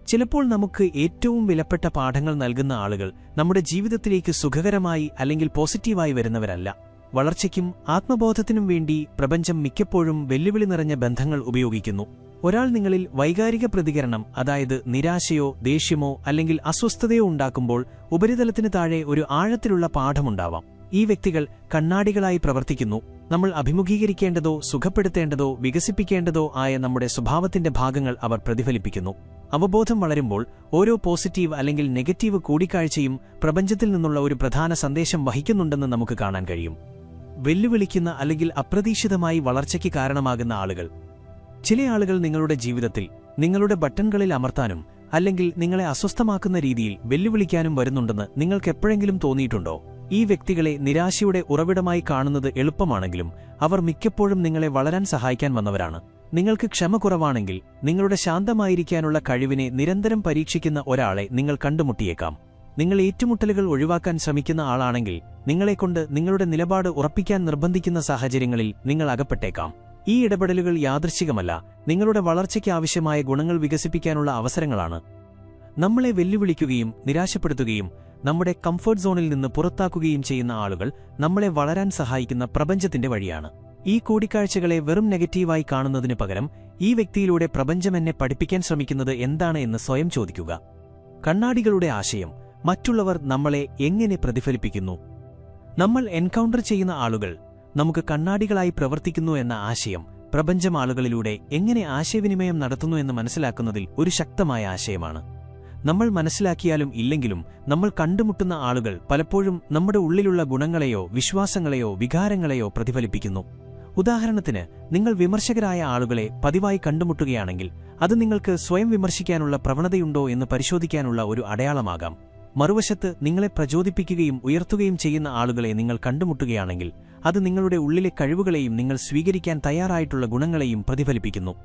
ചിലപ്പോൾ നമുക്ക് ഏറ്റവും വിലപ്പെട്ട പാഠങ്ങൾ നൽകുന്ന ആളുകൾ നമ്മുടെ ജീവിതത്തിലേക്ക് സുഖകരമായി അല്ലെങ്കിൽ പോസിറ്റീവായി വരുന്നവരല്ല. വളർച്ചയ്ക്കും ആത്മബോധത്തിനും വേണ്ടി പ്രപഞ്ചം മിക്കപ്പോഴും വെല്ലുവിളി നിറഞ്ഞ ബന്ധങ്ങൾ ഉപയോഗിക്കുന്നു. ഒരാൾ നിങ്ങളിൽ വൈകാരിക പ്രതികരണം, അതായത് നിരാശയോ ദേഷ്യമോ അല്ലെങ്കിൽ അസ്വസ്ഥതയോ ഉണ്ടാക്കുമ്പോൾ ഉപരിതലത്തിന് താഴെ ഒരു ആഴത്തിലുള്ള പാഠമുണ്ടാവാം. ഈ വ്യക്തികൾ കണ്ണാടികളായി പ്രവർത്തിക്കുന്നു. നമ്മൾ അഭിമുഖീകരിക്കേണ്ടതോ സുഖപ്പെടുത്തേണ്ടതോ വികസിപ്പിക്കേണ്ടതോ ആയ നമ്മുടെ സ്വഭാവത്തിന്റെ ഭാഗങ്ങൾ അവർ പ്രതിഫലിപ്പിക്കുന്നു. അവബോധം വളരുമ്പോൾ ഓരോ പോസിറ്റീവ് അല്ലെങ്കിൽ നെഗറ്റീവ് കൂടിക്കാഴ്ചയും പ്രപഞ്ചത്തിൽ നിന്നുള്ള ഒരു പ്രധാന സന്ദേശം വഹിക്കുന്നുണ്ടെന്ന് നമുക്ക് കാണാൻ കഴിയും. വെല്ലുവിളിക്കുന്ന അല്ലെങ്കിൽ അപ്രതീക്ഷിതമായി വളർച്ചയ്ക്ക് കാരണമാകുന്ന ആളുകൾ. ചില ആളുകൾ നിങ്ങളുടെ ജീവിതത്തിൽ നിങ്ങളുടെ ബട്ടൺകളിൽ അമർത്താനും അല്ലെങ്കിൽ നിങ്ങളെ അസ്വസ്ഥമാക്കുന്ന രീതിയിൽ വെല്ലുവിളിക്കാനും വരുന്നുണ്ടെന്ന് നിങ്ങൾക്കെപ്പോഴെങ്കിലും തോന്നിയിട്ടുണ്ടോ? ഈ വ്യക്തികളെ നിരാശയുടെ ഉറവിടമായി കാണുന്നത് എളുപ്പമാണെങ്കിലും അവർ മിക്കപ്പോഴും നിങ്ങളെ വളരാൻ സഹായിക്കാൻ വന്നവരാണ്. നിങ്ങൾക്ക് ക്ഷമ കുറവാണെങ്കിൽ നിങ്ങളുടെ ശാന്തമായിരിക്കാനുള്ള കഴിവിനെ നിരന്തരം പരീക്ഷിക്കുന്ന ഒരാളെ നിങ്ങൾ കണ്ടുമുട്ടിയേക്കാം. നിങ്ങൾ ഏറ്റുമുട്ടലുകൾ ഒഴിവാക്കാൻ ശ്രമിക്കുന്ന ആളാണെങ്കിൽ നിങ്ങളെക്കൊണ്ട് നിങ്ങളുടെ നിലപാട് ഉറപ്പിക്കാൻ നിർബന്ധിക്കുന്ന സാഹചര്യങ്ങളിൽ നിങ്ങൾ അകപ്പെട്ടേക്കാം. ഈ ഇടപെടലുകൾ യാദൃച്ഛികമല്ല, നിങ്ങളുടെ വളർച്ചയ്ക്ക് ആവശ്യമായ ഗുണങ്ങൾ വികസിപ്പിക്കാനുള്ള അവസരങ്ങളാണ്. നമ്മളെ വെല്ലുവിളിക്കുകയും നിരാശപ്പെടുത്തുകയും നമ്മുടെ കംഫർട്ട് സോണിൽ നിന്ന് പുറത്താക്കുകയും ചെയ്യുന്ന ആളുകൾ നമ്മളെ വളരാൻ സഹായിക്കുന്ന പ്രപഞ്ചത്തിന്റെ വഴിയാണ്. ഈ കൂടിക്കാഴ്ചകളെ വെറും നെഗറ്റീവായി കാണുന്നതിനു പകരം ഈ വ്യക്തിയിലൂടെ പ്രപഞ്ചം എന്നെ പഠിപ്പിക്കാൻ ശ്രമിക്കുന്നത് എന്താണ് എന്ന് സ്വയം ചോദിക്കുക. കണ്ണാടികളുടെ ആശയം. മറ്റുള്ളവർ നമ്മളെ എങ്ങനെ പ്രതിഫലിപ്പിക്കുന്നു? നമ്മൾ എൻകൗണ്ടർ ചെയ്യുന്ന ആളുകൾ നമുക്ക് കണ്ണാടികളായി പ്രവർത്തിക്കുന്നു എന്ന ആശയം പ്രപഞ്ചം ആളുകളിലൂടെ എങ്ങനെ ആശയവിനിമയം നടത്തുന്നു എന്ന് മനസ്സിലാക്കുന്നതിൽ ഒരു ശക്തമായ ആശയമാണ്. നമ്മൾ മനസ്സിലാക്കിയാലും ഇല്ലെങ്കിലും നമ്മൾ കണ്ടുമുട്ടുന്ന ആളുകൾ പലപ്പോഴും നമ്മുടെ ഉള്ളിലുള്ള ഗുണങ്ങളെയോ വിശ്വാസങ്ങളെയോ വികാരങ്ങളെയോ പ്രതിഫലിപ്പിക്കുന്നു. ഉദാഹരണത്തിന്, നിങ്ങൾ വിമർശകരായ ആളുകളെ പതിവായി കണ്ടുമുട്ടുകയാണെങ്കിൽ അത് നിങ്ങൾക്ക് സ്വയം വിമർശിക്കാനുള്ള പ്രവണതയുണ്ടോ എന്ന് പരിശോധിക്കാനുള്ള ഒരു അടയാളമാകാം. മറുവശത്ത്, നിങ്ങളെ പ്രചോദിപ്പിക്കുകയും ഉയർത്തുകയും ചെയ്യുന്ന ആളുകളെ നിങ്ങൾ കണ്ടുമുട്ടുകയാണെങ്കിൽ അത് നിങ്ങളുടെ ഉള്ളിലെ കഴിവുകളെയും നിങ്ങൾ സ്വീകരിക്കാൻ തയ്യാറായിട്ടുള്ള ഗുണങ്ങളെയും പ്രതിഫലിപ്പിക്കുന്നു.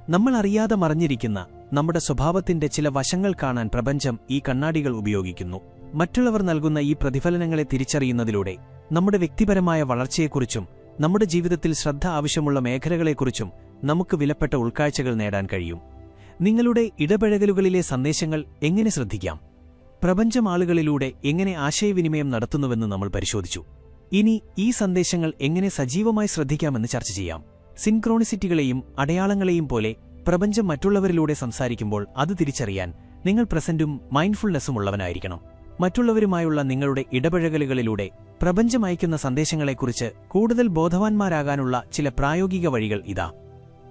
നമ്മൾ അറിയാതെ മറഞ്ഞിരിക്കുന്ന നമ്മുടെ സ്വഭാവത്തിന്റെ ചില വശങ്ങൾ കാണാൻ പ്രപഞ്ചം ഈ കണ്ണാടികൾ ഉപയോഗിക്കുന്നു. മറ്റുള്ളവർ നൽകുന്ന ഈ പ്രതിഫലനങ്ങളെ തിരിച്ചറിയുന്നതിലൂടെ നമ്മുടെ വ്യക്തിപരമായ വളർച്ചയെക്കുറിച്ചും നമ്മുടെ ജീവിതത്തിൽ ശ്രദ്ധ ആവശ്യമുള്ള മേഖലകളെക്കുറിച്ചും നമുക്ക് വിലപ്പെട്ട ഉൾക്കാഴ്ചകൾ നേടാൻ കഴിയും. നിങ്ങളുടെ ഇടപഴകലുകളിലെ സന്ദേശങ്ങൾ എങ്ങനെ ശ്രദ്ധിക്കാം? പ്രപഞ്ചം ആളുകളിലൂടെ എങ്ങനെ ആശയവിനിമയം നടത്തുന്നുവെന്ന് നമ്മൾ പരിശോധിച്ചു. ഇനി ഈ സന്ദേശങ്ങൾ എങ്ങനെ സജീവമായി ശ്രദ്ധിക്കാമെന്ന് ചർച്ച ചെയ്യാം. സിൻക്രോണിസിറ്റികളെയും അടയാളങ്ങളെയും പോലെ പ്രപഞ്ചം മറ്റുള്ളവരിലൂടെ സംസാരിക്കുമ്പോൾ അത് തിരിച്ചറിയാൻ നിങ്ങൾ പ്രസന്റും മൈൻഡ്ഫുൾനെസ്സും ഉള്ളവനായിരിക്കണം. മറ്റുള്ളവരുമായുള്ള നിങ്ങളുടെ ഇടപഴകലുകളിലൂടെ പ്രപഞ്ചം അയക്കുന്ന സന്ദേശങ്ങളെക്കുറിച്ച് കൂടുതൽ ബോധവാന്മാരാകാനുള്ള ചില പ്രായോഗിക വഴികൾ ഇതാ.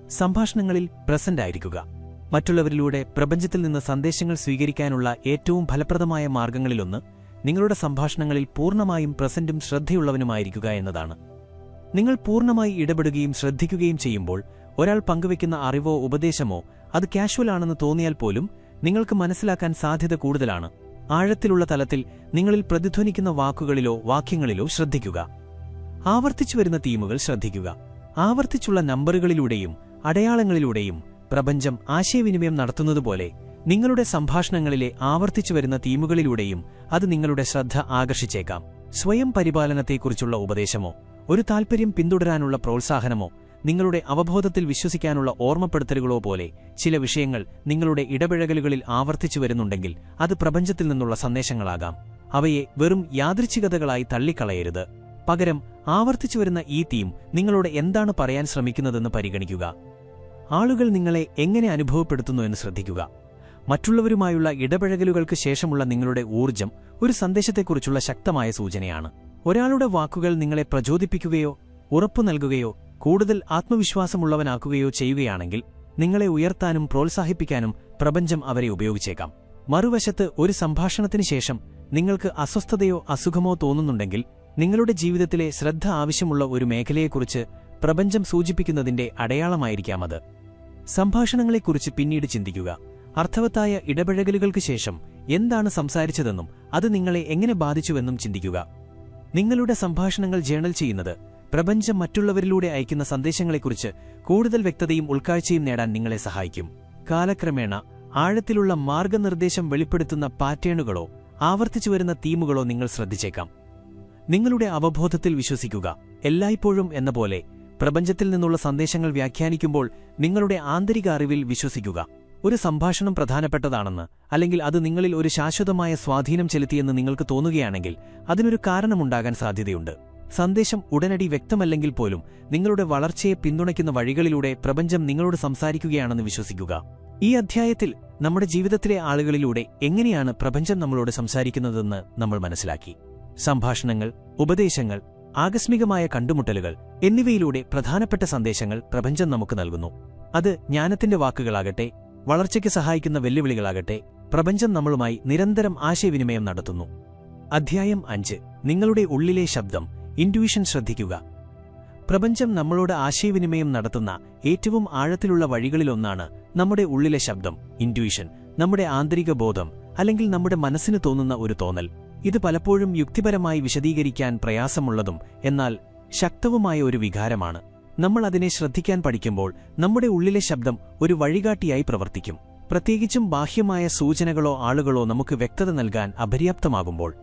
സംഭാഷണങ്ങളിൽ പ്രസന്റ് ആയിരിക്കുക. മറ്റുള്ളവരിലൂടെ പ്രപഞ്ചത്തിൽ നിന്ന് സന്ദേശങ്ങൾ സ്വീകരിക്കാനുള്ള ഏറ്റവും ഫലപ്രദമായ മാർഗങ്ങളിലൊന്ന് നിങ്ങളുടെ സംഭാഷണങ്ങളിൽ പൂർണ്ണമായും പ്രസന്റും ശ്രദ്ധയുള്ളവനുമായിരിക്കുക എന്നതാണ്. നിങ്ങൾ പൂർണ്ണമായി ഇടപെടുകയും ശ്രദ്ധിക്കുകയും ചെയ്യുമ്പോൾ ഒരാൾ പങ്കുവയ്ക്കുന്ന അറിവോ ഉപദേശമോ അത് കാഷ്വൽ ആണെന്ന് തോന്നിയാൽ പോലും നിങ്ങൾക്ക് മനസ്സിലാക്കാൻ സാധ്യത കൂടുതലാണ്. ആഴത്തിലുള്ള തലത്തിൽ നിങ്ങളിൽ പ്രതിധ്വനിക്കുന്ന വാക്കുകളിലോ വാക്യങ്ങളിലോ ശ്രദ്ധിക്കുക. ആവർത്തിച്ചുവരുന്ന തീമുകൾ ശ്രദ്ധിക്കുക. ആവർത്തിച്ചുള്ള നമ്പറുകളിലൂടെയും അടയാളങ്ങളിലൂടെയും പ്രപഞ്ചം ആശയവിനിമയം നടത്തുന്നതുപോലെ നിങ്ങളുടെ സംഭാഷണങ്ങളിലെ ആവർത്തിച്ചുവരുന്ന തീമുകളിലൂടെയും അത് നിങ്ങളുടെ ശ്രദ്ധ ആകർഷിച്ചേക്കാം. സ്വയം പരിപാലനത്തെക്കുറിച്ചുള്ള ഉപദേശമോ ഒരു താൽപര്യം പിന്തുടരാനുള്ള പ്രോത്സാഹനമോ നിങ്ങളുടെ അവബോധത്തിൽ വിശ്വസിക്കാനുള്ള ഓർമ്മപ്പെടുത്തലുകളോ പോലെ ചില വിഷയങ്ങൾ നിങ്ങളുടെ ഇടപഴകലുകളിൽ ആവർത്തിച്ചു വരുന്നുണ്ടെങ്കിൽ അത് പ്രപഞ്ചത്തിൽ നിന്നുള്ള സന്ദേശങ്ങളാകാം. അവയെ വെറും യാദൃച്ഛികതകളായി തള്ളിക്കളയരുത്. പകരം ആവർത്തിച്ചുവരുന്ന ഈ തീം നിങ്ങളോട് എന്താണ് പറയാൻ ശ്രമിക്കുന്നതെന്ന് പരിഗണിക്കുക. ആളുകൾ നിങ്ങളെ എങ്ങനെ അനുഭവപ്പെടുത്തുന്നു എന്ന് ശ്രദ്ധിക്കുക. മറ്റുള്ളവരുമായുള്ള ഇടപഴകലുകൾക്ക് ശേഷമുള്ള നിങ്ങളുടെ ഊർജ്ജം ഒരു സന്ദേശത്തെക്കുറിച്ചുള്ള ശക്തമായ സൂചനയാണ്. ഒരാളുടെ വാക്കുകൾ നിങ്ങളെ പ്രചോദിപ്പിക്കുകയോ ഉറപ്പു നൽകുകയോ കൂടുതൽ ആത്മവിശ്വാസമുള്ളവനാക്കുകയോ ചെയ്യുകയാണെങ്കിൽ നിങ്ങളെ ഉയർത്താനും പ്രോത്സാഹിപ്പിക്കാനും പ്രപഞ്ചം അവരെ ഉപയോഗിച്ചേക്കാം. മറുവശത്ത് ഒരു സംഭാഷണത്തിന് ശേഷം നിങ്ങൾക്ക് അസ്വസ്ഥതയോ അസുഖമോ തോന്നുന്നുണ്ടെങ്കിൽ നിങ്ങളുടെ ജീവിതത്തിലെ ശ്രദ്ധ ആവശ്യമുള്ള ഒരു മേഖലയെക്കുറിച്ച് പ്രപഞ്ചം സൂചിപ്പിക്കുന്നതിന്റെ അടയാളമായിരിക്കാം അത്. സംഭാഷണങ്ങളെക്കുറിച്ച് പിന്നീട് ചിന്തിക്കുക. അർത്ഥവത്തായ ഇടപഴകലുകൾക്ക് ശേഷം എന്താണ് സംസാരിച്ചതെന്നും അത് നിങ്ങളെ എങ്ങനെ ബാധിച്ചുവെന്നും ചിന്തിക്കുക. നിങ്ങളുടെ സംഭാഷണങ്ങൾ ജേണൽ ചെയ്യുന്നത് പ്രപഞ്ചം മറ്റുള്ളവരിലൂടെ അയക്കുന്ന സന്ദേശങ്ങളെക്കുറിച്ച് കൂടുതൽ വ്യക്തതയും ഉൾക്കാഴ്ചയും നേടാൻ നിങ്ങളെ സഹായിക്കും. കാലക്രമേണ ആഴത്തിലുള്ള മാർഗനിർദ്ദേശം വെളിപ്പെടുത്തുന്ന പാറ്റേണുകളോ ആവർത്തിച്ചുവരുന്ന തീമുകളോ നിങ്ങൾ ശ്രദ്ധിച്ചേക്കാം. നിങ്ങളുടെ അവബോധത്തിൽ വിശ്വസിക്കുക. എല്ലായ്പ്പോഴും എന്ന പോലെ പ്രപഞ്ചത്തിൽ നിന്നുള്ള സന്ദേശങ്ങൾ വ്യാഖ്യാനിക്കുമ്പോൾ നിങ്ങളുടെ ആന്തരിക അറിവിൽ വിശ്വസിക്കുക. ഒരു സംഭാഷണം പ്രധാനപ്പെട്ടതാണെന്ന് അല്ലെങ്കിൽ അത് നിങ്ങളിൽ ഒരു ശാശ്വതമായ സ്വാധീനം ചെലുത്തിയെന്ന് നിങ്ങൾക്ക് തോന്നുകയാണെങ്കിൽ അതിനൊരു കാരണമുണ്ടാകാൻ സാധ്യതയുണ്ട്. സന്ദേശം ഉടനടി വ്യക്തമല്ലെങ്കിൽ പോലും നിങ്ങളുടെ വളർച്ചയെ പിന്തുണയ്ക്കുന്ന വഴികളിലൂടെ പ്രപഞ്ചം നിങ്ങളോട് സംസാരിക്കുകയാണെന്ന് വിശ്വസിക്കുക. ഈ അധ്യായത്തിൽ നമ്മുടെ ജീവിതത്തിലെ ആളുകളിലൂടെ എങ്ങനെയാണ് പ്രപഞ്ചം നമ്മളോട് സംസാരിക്കുന്നതെന്ന് നമ്മൾ മനസ്സിലാക്കി. സംഭാഷണങ്ങൾ, ഉപദേശങ്ങൾ, ആകസ്മികമായ കണ്ടുമുട്ടലുകൾ എന്നിവയിലൂടെ പ്രധാനപ്പെട്ട സന്ദേശങ്ങൾ പ്രപഞ്ചം നമുക്ക് നൽകുന്നു. അത് ജ്ഞാനത്തിന്റെ വാക്കുകളാകട്ടെ, വളർച്ചയ്ക്ക് സഹായിക്കുന്ന വെല്ലുവിളികളാകട്ടെ, പ്രപഞ്ചം നമ്മളുമായി നിരന്തരം ആശയവിനിമയം നടത്തുന്നു. അധ്യായം 5. നിങ്ങളുടെ ഉള്ളിലെ ശബ്ദം, ഇൻറ്റ്യൂഷൻ ശ്രദ്ധിക്കുക. പ്രപഞ്ചം നമ്മളോട് ആശയവിനിമയം നടത്തുന്ന ഏറ്റവും ആഴത്തിലുള്ള വഴികളിലൊന്നാണ് നമ്മുടെ ഉള്ളിലെ ശബ്ദം, ഇൻറ്റ്യൂഷൻ. നമ്മുടെ ആന്തരിക ബോധം അല്ലെങ്കിൽ നമ്മുടെ മനസ്സിന് തോന്നുന്ന ഒരു തോന്നൽ. ഇത് പലപ്പോഴും യുക്തിപരമായി വിശദീകരിക്കാൻ പ്രയാസമുള്ളതും എന്നാൽ ശക്തവുമായ ഒരു വികാരമാണ്. നമ്മൾ അതിനെ ശ്രദ്ധിക്കാൻ പഠിക്കുമ്പോൾ നമ്മുടെ ഉള്ളിലെ ശബ്ദം ഒരു വഴികാട്ടിയായി പ്രവർത്തിക്കും, പ്രത്യേകിച്ചും ബാഹ്യമായ സൂചനകളോ ആളുകളോ നമുക്ക് വ്യക്തത നൽകാൻ അപര്യാപ്തമാകുമ്പോൾ.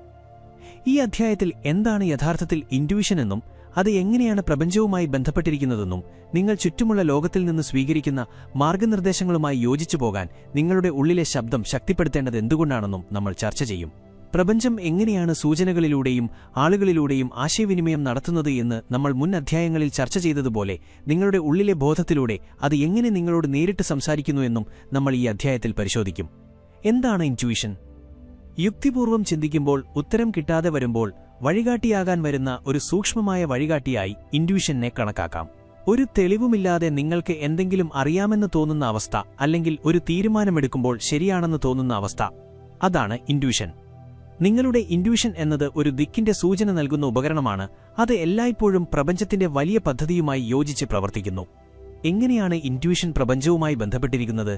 ഈ അധ്യായത്തിൽ എന്താണ് യഥാർത്ഥത്തിൽ ഇൻറ്റ്യൂഷൻ എന്നും അത് എങ്ങനെയാണ് പ്രപഞ്ചവുമായി ബന്ധപ്പെട്ടിരിക്കുന്നതെന്നും നിങ്ങൾ ചുറ്റുമുള്ള ലോകത്തിൽ നിന്ന് സ്വീകരിക്കുന്ന മാർഗനിർദ്ദേശങ്ങളുമായി യോജിച്ചു പോകാൻ നിങ്ങളുടെ ഉള്ളിലെ ശബ്ദം ശക്തിപ്പെടുത്തേണ്ടത് എന്തുകൊണ്ടാണെന്നും നമ്മൾ ചർച്ച ചെയ്യും. പ്രപഞ്ചം എങ്ങനെയാണ് സൂചനകളിലൂടെയും ആളുകളിലൂടെയും ആശയവിനിമയം നടത്തുന്നത് എന്ന് നമ്മൾ മുൻ അധ്യായങ്ങളിൽ ചർച്ച ചെയ്തതുപോലെ നിങ്ങളുടെ ഉള്ളിലെ ബോധത്തിലൂടെ അത് എങ്ങനെ നിങ്ങളോട് നേരിട്ട് സംസാരിക്കുന്നു എന്നും നമ്മൾ ഈ അധ്യായത്തിൽ പരിശോധിക്കും. എന്താണ് ഇൻറ്റ്യൂഷൻ? യുക്തിപൂർവം ചിന്തിക്കുമ്പോൾ ഉത്തരം കിട്ടാതെ വരുമ്പോൾ വഴികാട്ടിയാകാൻ വരുന്ന ഒരു സൂക്ഷ്മമായ വഴികാട്ടിയായി ഇൻറ്റ്യൂഷനെ കണക്കാക്കാം. ഒരു തെളിവുമില്ലാതെ നിങ്ങൾക്ക് എന്തെങ്കിലും അറിയാമെന്ന് തോന്നുന്ന അവസ്ഥ അല്ലെങ്കിൽ ഒരു തീരുമാനമെടുക്കുമ്പോൾ ശരിയാണെന്ന് തോന്നുന്ന അവസ്ഥ, അതാണ് ഇൻറ്റ്യൂഷൻ. നിങ്ങളുടെ ഇൻറ്റ്യൂഷൻ എന്നത് ഒരു ദിക്കിന്റെ സൂചന നൽകുന്ന ഉപകരണമാണ്. അത് എല്ലായ്പ്പോഴും പ്രപഞ്ചത്തിന്റെ വലിയ പദ്ധതിയുമായി യോജിച്ച് പ്രവർത്തിക്കുന്നു. എങ്ങനെയാണ് ഇൻറ്റ്യൂഷൻ പ്രപഞ്ചവുമായി ബന്ധപ്പെട്ടിരിക്കുന്നത്?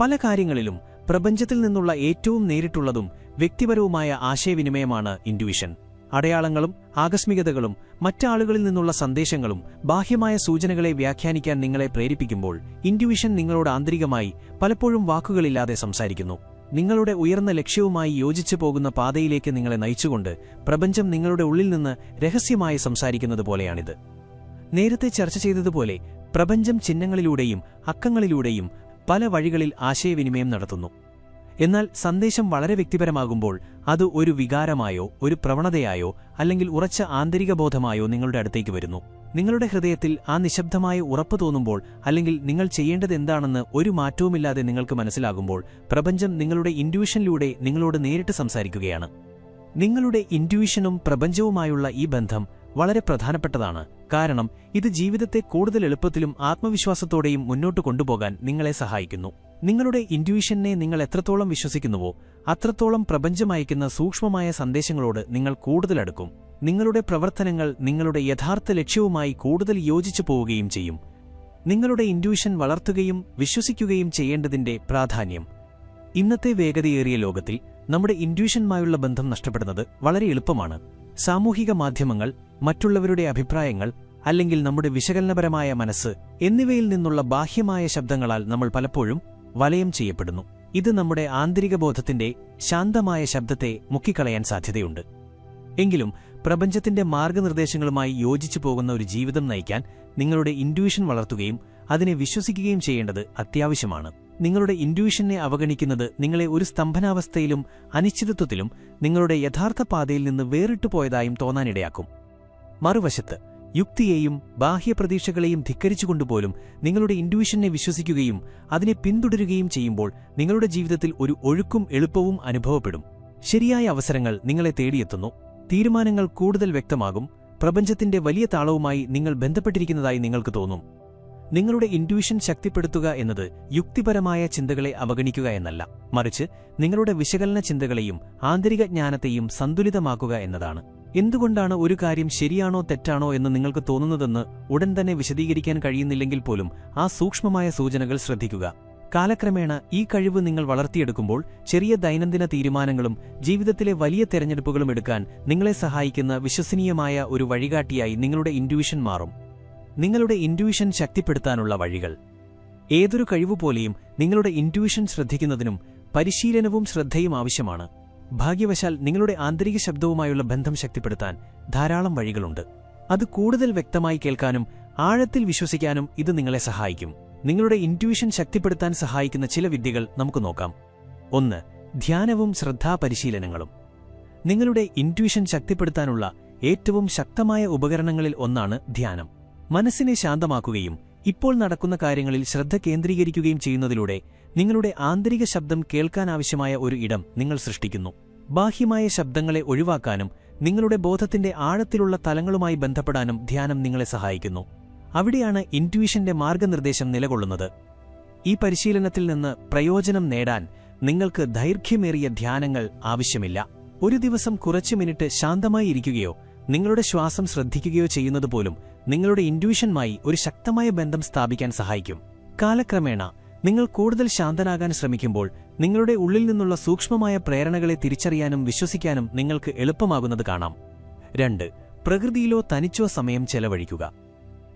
പല കാര്യങ്ങളിലും പ്രപഞ്ചത്തിൽ നിന്നുള്ള ഏറ്റവും നേരിട്ടുള്ളതും വ്യക്തിപരവുമായ ആശയവിനിമയമാണ് ഇൻറ്റ്യൂഷൻ. അടയാളങ്ങളും ആകസ്മികതകളും മറ്റാളുകളിൽ നിന്നുള്ള സന്ദേശങ്ങളും ബാഹ്യമായ സൂചനകളെ വ്യാഖ്യാനിക്കാൻ നിങ്ങളെ പ്രേരിപ്പിക്കുമ്പോൾ ഇൻറ്റ്യൂഷൻ നിങ്ങളോട് ആന്തരികമായി പലപ്പോഴും വാക്കുകളില്ലാതെ സംസാരിക്കുന്നു. നിങ്ങളുടെ ഉയർന്ന ലക്ഷ്യവുമായി യോജിച്ചു പോകുന്ന പാതയിലേക്ക് നിങ്ങളെ നയിച്ചുകൊണ്ട് പ്രപഞ്ചം നിങ്ങളുടെ ഉള്ളിൽ നിന്ന് രഹസ്യമായി സംസാരിക്കുന്നത് പോലെയാണിത്. നേരത്തെ ചർച്ച ചെയ്തതുപോലെ പ്രപഞ്ചം ചിഹ്നങ്ങളിലൂടെയും അക്കങ്ങളിലൂടെയും പല വഴികളിൽ ആശയവിനിമയം നടത്തുന്നു. എന്നാൽ സന്ദേശം വളരെ വ്യക്തിപരമാകുമ്പോൾ അത് ഒരു വികാരമായോ ഒരു പ്രവണതയായോ അല്ലെങ്കിൽ ഉറച്ച ആന്തരിക ബോധമായോ നിങ്ങളുടെ അടുത്തേക്ക് വരുന്നു. നിങ്ങളുടെ ഹൃദയത്തിൽ ആ നിശബ്ദമായ ഉറപ്പ് തോന്നുമ്പോൾ, അല്ലെങ്കിൽ നിങ്ങൾ ചെയ്യേണ്ടത് എന്താണെന്ന് ഒരു മാറ്റവുമില്ലാതെ നിങ്ങൾക്ക് മനസ്സിലാകുമ്പോൾ, പ്രപഞ്ചം നിങ്ങളുടെ ഇൻറ്റ്യൂഷനിലൂടെ നിങ്ങളോട് നേരിട്ട് സംസാരിക്കുകയാണ്. നിങ്ങളുടെ ഇൻറ്റ്യൂഷനും പ്രപഞ്ചവുമായുള്ള ഈ ബന്ധം വളരെ പ്രധാനപ്പെട്ടതാണ്, കാരണം ഇത് ജീവിതത്തെ കൂടുതൽ എളുപ്പത്തിലും ആത്മവിശ്വാസത്തോടെയും മുന്നോട്ട് കൊണ്ടുപോകാൻ നിങ്ങളെ സഹായിക്കുന്നു. നിങ്ങളുടെ ഇൻറ്റ്യൂഷനെ നിങ്ങൾ എത്രത്തോളം വിശ്വസിക്കുന്നുവോ അത്രത്തോളം പ്രപഞ്ചം അയക്കുന്ന സൂക്ഷ്മമായ സന്ദേശങ്ങളോട് നിങ്ങൾ കൂടുതൽ അടുക്കും. നിങ്ങളുടെ പ്രവർത്തനങ്ങൾ നിങ്ങളുടെ യഥാർത്ഥ ലക്ഷ്യവുമായി കൂടുതൽ യോജിച്ചു പോവുകയും ചെയ്യും. നിങ്ങളുടെ ഇൻറ്റ്യൂഷൻ വളർത്തുകയും വിശ്വസിക്കുകയും ചെയ്യേണ്ടതിന്റെ പ്രാധാന്യം. ഇന്നത്തെ വേഗതയേറിയ ലോകത്തിൽ നമ്മുടെ ഇൻറ്റ്യൂഷനുമായുള്ള ബന്ധം നഷ്ടപ്പെടുന്നത് വളരെ എളുപ്പമാണ്. സാമൂഹിക മാധ്യമങ്ങൾ, മറ്റുള്ളവരുടെ അഭിപ്രായങ്ങൾ, അല്ലെങ്കിൽ നമ്മുടെ വിശകലനപരമായ മനസ്സ് എന്നിവയിൽ നിന്നുള്ള ബാഹ്യമായ ശബ്ദങ്ങളാൽ നമ്മൾ പലപ്പോഴും വലയം ചെയ്യപ്പെടുന്നു. ഇത് നമ്മുടെ ആന്തരിക ബോധത്തിന്റെ ശാന്തമായ ശബ്ദത്തെ മുക്കിക്കളയാൻ സാധ്യതയുണ്ട്. എങ്കിലും പ്രപഞ്ചത്തിന്റെ മാർഗനിർദ്ദേശങ്ങളുമായി യോജിച്ചു പോകുന്ന ഒരു ജീവിതം നയിക്കാൻ നിങ്ങളുടെ ഇൻറ്റ്യൂഷൻ വളർത്തുകയും അതിനെ വിശ്വസിക്കുകയും ചെയ്യേണ്ടത് അത്യാവശ്യമാണ്. നിങ്ങളുടെ ഇൻറ്റ്യൂഷനെ അവഗണിക്കുന്നത് നിങ്ങളെ ഒരു സ്തംഭനാവസ്ഥയിലും അനിശ്ചിതത്വത്തിലും നിങ്ങളുടെ യഥാർത്ഥ പാതയിൽ നിന്ന് വേറിട്ടുപോയതായും തോന്നാനിടയാക്കും. മറുവശത്ത്, യുക്തിയെയും ബാഹ്യപ്രതീക്ഷകളെയും ധിക്കരിച്ചുകൊണ്ടുപോലും നിങ്ങളുടെ ഇൻറ്റ്യൂഷനെ വിശ്വസിക്കുകയും അതിനെ പിന്തുടരുകയും ചെയ്യുമ്പോൾ നിങ്ങളുടെ ജീവിതത്തിൽ ഒരു ഒഴുക്കും എളുപ്പവും അനുഭവപ്പെടും. ശരിയായ അവസരങ്ങൾ നിങ്ങളെ തേടിയെത്തുന്നു. തീരുമാനങ്ങൾ കൂടുതൽ വ്യക്തമാകും. പ്രപഞ്ചത്തിന്റെ വലിയ താളവുമായി നിങ്ങൾ ബന്ധപ്പെട്ടിരിക്കുന്നതായി നിങ്ങൾക്ക് തോന്നും. നിങ്ങളുടെ ഇൻറ്റ്യൂഷൻ ശക്തിപ്പെടുത്തുക എന്നത് യുക്തിപരമായ ചിന്തകളെ അവഗണിക്കുക എന്നല്ല, മറിച്ച് നിങ്ങളുടെ വിശകലന ചിന്തകളെയും ആന്തരിക ജ്ഞാനത്തെയും സന്തുലിതമാക്കുക എന്നതാണ്. എന്തുകൊണ്ടാണ് ഒരു കാര്യം ശരിയാണോ തെറ്റാണോ എന്ന് നിങ്ങൾക്ക് തോന്നുന്നതെന്ന് ഉടൻ തന്നെ വിശദീകരിക്കാൻ കഴിയുന്നില്ലെങ്കിൽ പോലും ആ സൂക്ഷ്മമായ സൂചനകൾ ശ്രദ്ധിക്കുക. കാലക്രമേണ ഈ കഴിവ് നിങ്ങൾ വളർത്തിയെടുക്കുമ്പോൾ ചെറിയ ദൈനംദിന തീരുമാനങ്ങളും ജീവിതത്തിലെ വലിയ തെരഞ്ഞെടുപ്പുകളും എടുക്കാൻ നിങ്ങളെ സഹായിക്കുന്ന വിശ്വസനീയമായ ഒരു വഴികാട്ടിയായി നിങ്ങളുടെ ഇൻറ്റ്യൂഷൻ മാറും. നിങ്ങളുടെ ഇൻറ്റ്യൂഷൻ ശക്തിപ്പെടുത്താനുള്ള വഴികൾ. ഏതൊരു കഴിവുപോലെയും നിങ്ങളുടെ ഇൻറ്റ്യൂഷൻ ശ്രദ്ധിക്കുന്നതിനും പരിശീലനവും ശ്രദ്ധയും ആവശ്യമാണ്. ഭാഗ്യവശാൽ നിങ്ങളുടെ ആന്തരിക ശബ്ദവുമായുള്ള ബന്ധം ശക്തിപ്പെടുത്താൻ ധാരാളം വഴികളുണ്ട്. അത് കൂടുതൽ വ്യക്തമായി കേൾക്കാനും ആഴത്തിൽ വിശ്വസിക്കാനും ഇത് നിങ്ങളെ സഹായിക്കും. നിങ്ങളുടെ ഇൻറ്റ്യൂഷൻ ശക്തിപ്പെടുത്താൻ സഹായിക്കുന്ന ചില വിദ്യകൾ നമുക്ക് നോക്കാം. 1. ധ്യാനവും ശ്രദ്ധാപരിശീലനങ്ങളും. നിങ്ങളുടെ ഇൻറ്റ്യൂഷൻ ശക്തിപ്പെടുത്താനുള്ള ഏറ്റവും ശക്തമായ ഉപകരണങ്ങളിൽ ഒന്നാണ് ധ്യാനം. മനസ്സിനെ ശാന്തമാക്കുകയും ഇപ്പോൾ നടക്കുന്ന കാര്യങ്ങളിൽ ശ്രദ്ധ കേന്ദ്രീകരിക്കുകയും ചെയ്യുന്നതിലൂടെ നിങ്ങളുടെ ആന്തരിക ശബ്ദം കേൾക്കാനാവശ്യമായ ഒരു ഇടം നിങ്ങൾ സൃഷ്ടിക്കുന്നു. ബാഹ്യമായ ശബ്ദങ്ങളെ ഒഴിവാക്കാനും നിങ്ങളുടെ ബോധത്തിന്റെ ആഴത്തിലുള്ള തലങ്ങളുമായി ബന്ധപ്പെടാനും ധ്യാനം നിങ്ങളെ സഹായിക്കുന്നു. അവിടെയാണ് ഇൻറ്റ്യൂഷന്റെ മാർഗനിർദ്ദേശം നിലകൊള്ളുന്നത്. ഈ പരിശീലനത്തിൽ നിന്ന് പ്രയോജനം നേടാൻ നിങ്ങൾക്ക് ദൈർഘ്യമേറിയ ധ്യാനങ്ങൾ ആവശ്യമില്ല. ഒരു ദിവസം കുറച്ച് മിനിറ്റ് ശാന്തമായി ഇരിക്കുകയോ നിങ്ങളുടെ ശ്വാസം ശ്രദ്ധിക്കുകയോ ചെയ്യുന്നതുപോലും നിങ്ങളുടെ ഇൻറ്റ്യൂഷനുമായി ഒരു ശക്തമായ ബന്ധം സ്ഥാപിക്കാൻ സഹായിക്കും. കാലക്രമേണ നിങ്ങൾ കൂടുതൽ ശാന്തനാകാൻ ശ്രമിക്കുമ്പോൾ നിങ്ങളുടെ ഉള്ളിൽ നിന്നുള്ള സൂക്ഷ്മമായ പ്രേരണകളെ തിരിച്ചറിയാനും വിശ്വസിക്കാനും നിങ്ങൾക്ക് എളുപ്പമാകുന്നത് കാണാം. 2. പ്രകൃതിയിലോ തനിച്ചോ സമയം ചെലവഴിക്കുക.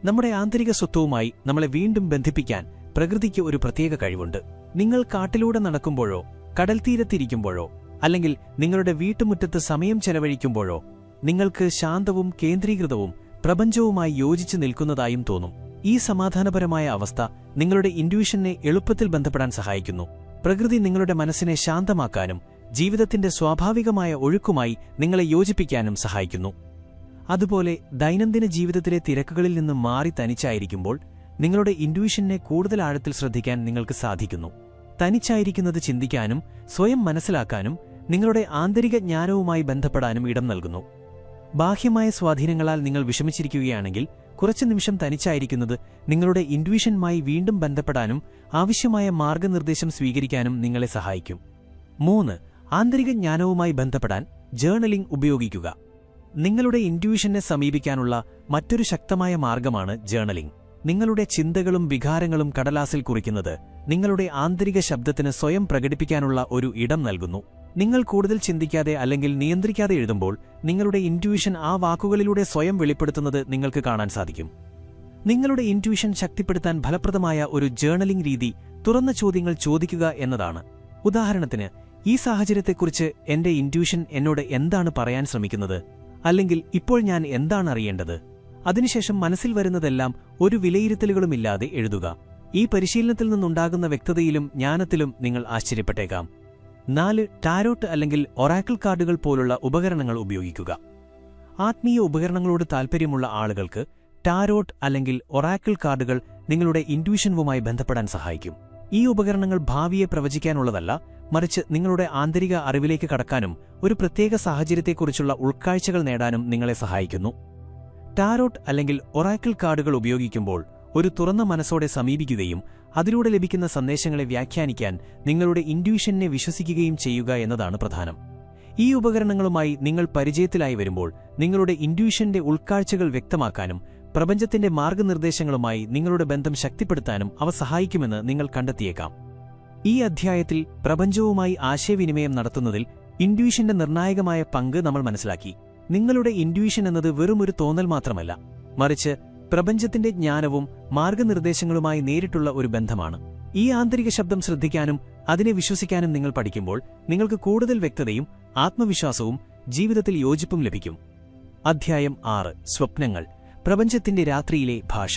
നമ്മുടെ ആന്തരിക സ്വത്വവുമായി നമ്മളെ വീണ്ടും ബന്ധിപ്പിക്കാൻ പ്രകൃതിക്ക് ഒരു പ്രത്യേക കഴിവുണ്ട്. നിങ്ങൾ കാട്ടിലൂടെ നടക്കുമ്പോഴോ കടൽത്തീരത്തിരിക്കുമ്പോഴോ അല്ലെങ്കിൽ നിങ്ങളുടെ വീട്ടുമുറ്റത്ത് സമയം ചെലവഴിക്കുമ്പോഴോ നിങ്ങൾക്ക് ശാന്തവും കേന്ദ്രീകൃതവും പ്രപഞ്ചവുമായി യോജിച്ചു നിൽക്കുന്നതായും തോന്നും. ഈ സമാധാനപരമായ അവസ്ഥ നിങ്ങളുടെ ഇൻറ്റ്യൂഷനെ എളുപ്പത്തിൽ ബന്ധപ്പെടാൻ സഹായിക്കുന്നു. പ്രകൃതി നിങ്ങളുടെ മനസ്സിനെ ശാന്തമാക്കാനും ജീവിതത്തിന്റെ സ്വാഭാവികമായ ഒഴുക്കുമായി നിങ്ങളെ യോജിപ്പിക്കാനും സഹായിക്കുന്നു. അതുപോലെ ദൈനംദിന ജീവിതത്തിലെ തിരക്കുകളിൽ നിന്ന് മാറി തനിച്ചായിരിക്കുമ്പോൾ നിങ്ങളുടെ ഇൻറ്റ്യൂഷനെ കൂടുതൽ ആഴത്തിൽ ശ്രദ്ധിക്കാൻ നിങ്ങൾക്ക് സാധിക്കുന്നു. തനിച്ചായിരിക്കുന്നത് ചിന്തിക്കാനും സ്വയം മനസ്സിലാക്കാനും നിങ്ങളുടെ ആന്തരിക ജ്ഞാനവുമായി ബന്ധപ്പെടാനും ഇടം നൽകുന്നു. ബാഹ്യമായ സ്വാധീനങ്ങളാൽ നിങ്ങൾ വിഷമിച്ചിരിക്കുകയാണെങ്കിൽ കുറച്ചു നിമിഷം തനിച്ചായിരിക്കുന്നത് നിങ്ങളുടെ ഇൻറ്റ്യൂഷനുമായി വീണ്ടും ബന്ധപ്പെടാനും ആവശ്യമായ മാർഗനിർദ്ദേശം സ്വീകരിക്കാനും നിങ്ങളെ സഹായിക്കും. 3. ആന്തരിക ജ്ഞാനവുമായി ബന്ധപ്പെടാൻ ജേർണലിംഗ് ഉപയോഗിക്കുക. നിങ്ങളുടെ ഇൻറ്റ്യൂഷനെ സമീപിക്കാനുള്ള മറ്റൊരു ശക്തമായ മാർഗമാണ് ജേർണലിംഗ്. നിങ്ങളുടെ ചിന്തകളും വികാരങ്ങളും കടലാസിൽ കുറിക്കുന്നത് നിങ്ങളുടെ ആന്തരിക ശബ്ദത്തിന് സ്വയം പ്രകടിപ്പിക്കാനുള്ള ഒരു ഇടം നൽകുന്നു. നിങ്ങൾ കൂടുതൽ ചിന്തിക്കാതെ അല്ലെങ്കിൽ നിയന്ത്രിക്കാതെ എഴുതുമ്പോൾ നിങ്ങളുടെ ഇൻറ്റ്യൂഷൻ ആ വാക്കുകളിലൂടെ സ്വയം വെളിപ്പെടുത്തുന്നത് നിങ്ങൾക്ക് കാണാൻ സാധിക്കും. നിങ്ങളുടെ ഇൻറ്റ്യൂഷൻ ശക്തിപ്പെടുത്താൻ ഫലപ്രദമായ ഒരു ജേർണലിംഗ് രീതി തുറന്ന ചോദ്യങ്ങൾ ചോദിക്കുക എന്നതാണ്. ഉദാഹരണത്തിന്, ഈ സാഹചര്യത്തെക്കുറിച്ച് എന്റെ ഇൻറ്റ്യൂഷൻ എന്നോട് എന്താണ് പറയാൻ ശ്രമിക്കുന്നത്, അല്ലെങ്കിൽ ഇപ്പോൾ ഞാൻ എന്താണ് അറിയേണ്ടത്? അതിനുശേഷം മനസ്സിൽ വരുന്നതെല്ലാം ഒരു വിലയിരുത്തലുകളുമില്ലാതെ എഴുതുക. ഈ പരിശീലനത്തിൽ നിന്നുണ്ടാകുന്ന വ്യക്തതയിലും ജ്ഞാനത്തിലും നിങ്ങൾ ആശ്ചര്യപ്പെട്ടേക്കാം. 4. ടാരോട്ട് അല്ലെങ്കിൽ ഒറാക്കിൾ കാർഡുകൾ പോലുള്ള ഉപകരണങ്ങൾ ഉപയോഗിക്കുക. ആത്മീയ ഉപകരണങ്ങളോട് താൽപ്പര്യമുള്ള ആളുകൾക്ക് ടാരോട്ട് അല്ലെങ്കിൽ ഒറാക്കിൾ കാർഡുകൾ നിങ്ങളുടെ ഇൻറ്റ്യൂഷനുമായി ബന്ധപ്പെടാൻ സഹായിക്കും. ഈ ഉപകരണങ്ങൾ ഭാവിയെ പ്രവചിക്കാനുള്ളതല്ല, മറിച്ച് നിങ്ങളുടെ ആന്തരിക അറിവിലേക്ക് കടക്കാനും ഒരു പ്രത്യേക സാഹചര്യത്തെക്കുറിച്ചുള്ള ഉൾക്കാഴ്ചകൾ നേടാനും നിങ്ങളെ സഹായിക്കുന്നു. ടാരോട്ട് അല്ലെങ്കിൽ ഒറാക്കിൾ കാർഡുകൾ ഉപയോഗിക്കുമ്പോൾ ഒരു തുറന്ന മനസ്സോടെ സമീപിക്കുകയും അതിലൂടെ ലഭിക്കുന്ന സന്ദേശങ്ങളെ വ്യാഖ്യാനിക്കാൻ നിങ്ങളുടെ ഇൻറ്റ്യൂഷനെ വിശ്വസിക്കുകയും ചെയ്യുക എന്നതാണ് പ്രധാനം. ഈ ഉപകരണങ്ങളുമായി നിങ്ങൾ പരിചയത്തിലായി വരുമ്പോൾ നിങ്ങളുടെ ഇൻറ്റ്യൂഷന്റെ ഉൾക്കാഴ്ചകൾ വ്യക്തമാക്കാനും പ്രപഞ്ചത്തിന്റെ മാർഗനിർദ്ദേശങ്ങളുമായി നിങ്ങളുടെ ബന്ധം ശക്തിപ്പെടുത്താനും അവ സഹായിക്കുമെന്ന് നിങ്ങൾ കണ്ടെത്തിയേക്കാം. ഈ അധ്യായത്തിൽ പ്രപഞ്ചവുമായി ആശയവിനിമയം നടത്തുന്നതിൽ ഇൻറ്റ്യൂഷന്റെ നിർണായകമായ പങ്ക് നമ്മൾ മനസ്സിലാക്കി. നിങ്ങളുടെ ഇൻറ്റ്യൂഷൻ എന്നത് വെറുമൊരു തോന്നൽ മാത്രമല്ല, മറിച്ച് പ്രപഞ്ചത്തിന്റെ ജ്ഞാനവും മാർഗനിർദ്ദേശങ്ങളുമായി നേരിട്ടുള്ള ഒരു ബന്ധമാണ്. ഈ ആന്തരിക ശബ്ദം ശ്രദ്ധിക്കാനും അതിനെ വിശ്വസിക്കാനും നിങ്ങൾ പഠിക്കുമ്പോൾ നിങ്ങൾക്ക് കൂടുതൽ വ്യക്തതയും ആത്മവിശ്വാസവും ജീവിതത്തിൽ യോജിപ്പും ലഭിക്കും. അധ്യായം 6. സ്വപ്നങ്ങൾ. പ്രപഞ്ചത്തിന്റെ രാത്രിയിലെ ഭാഷ.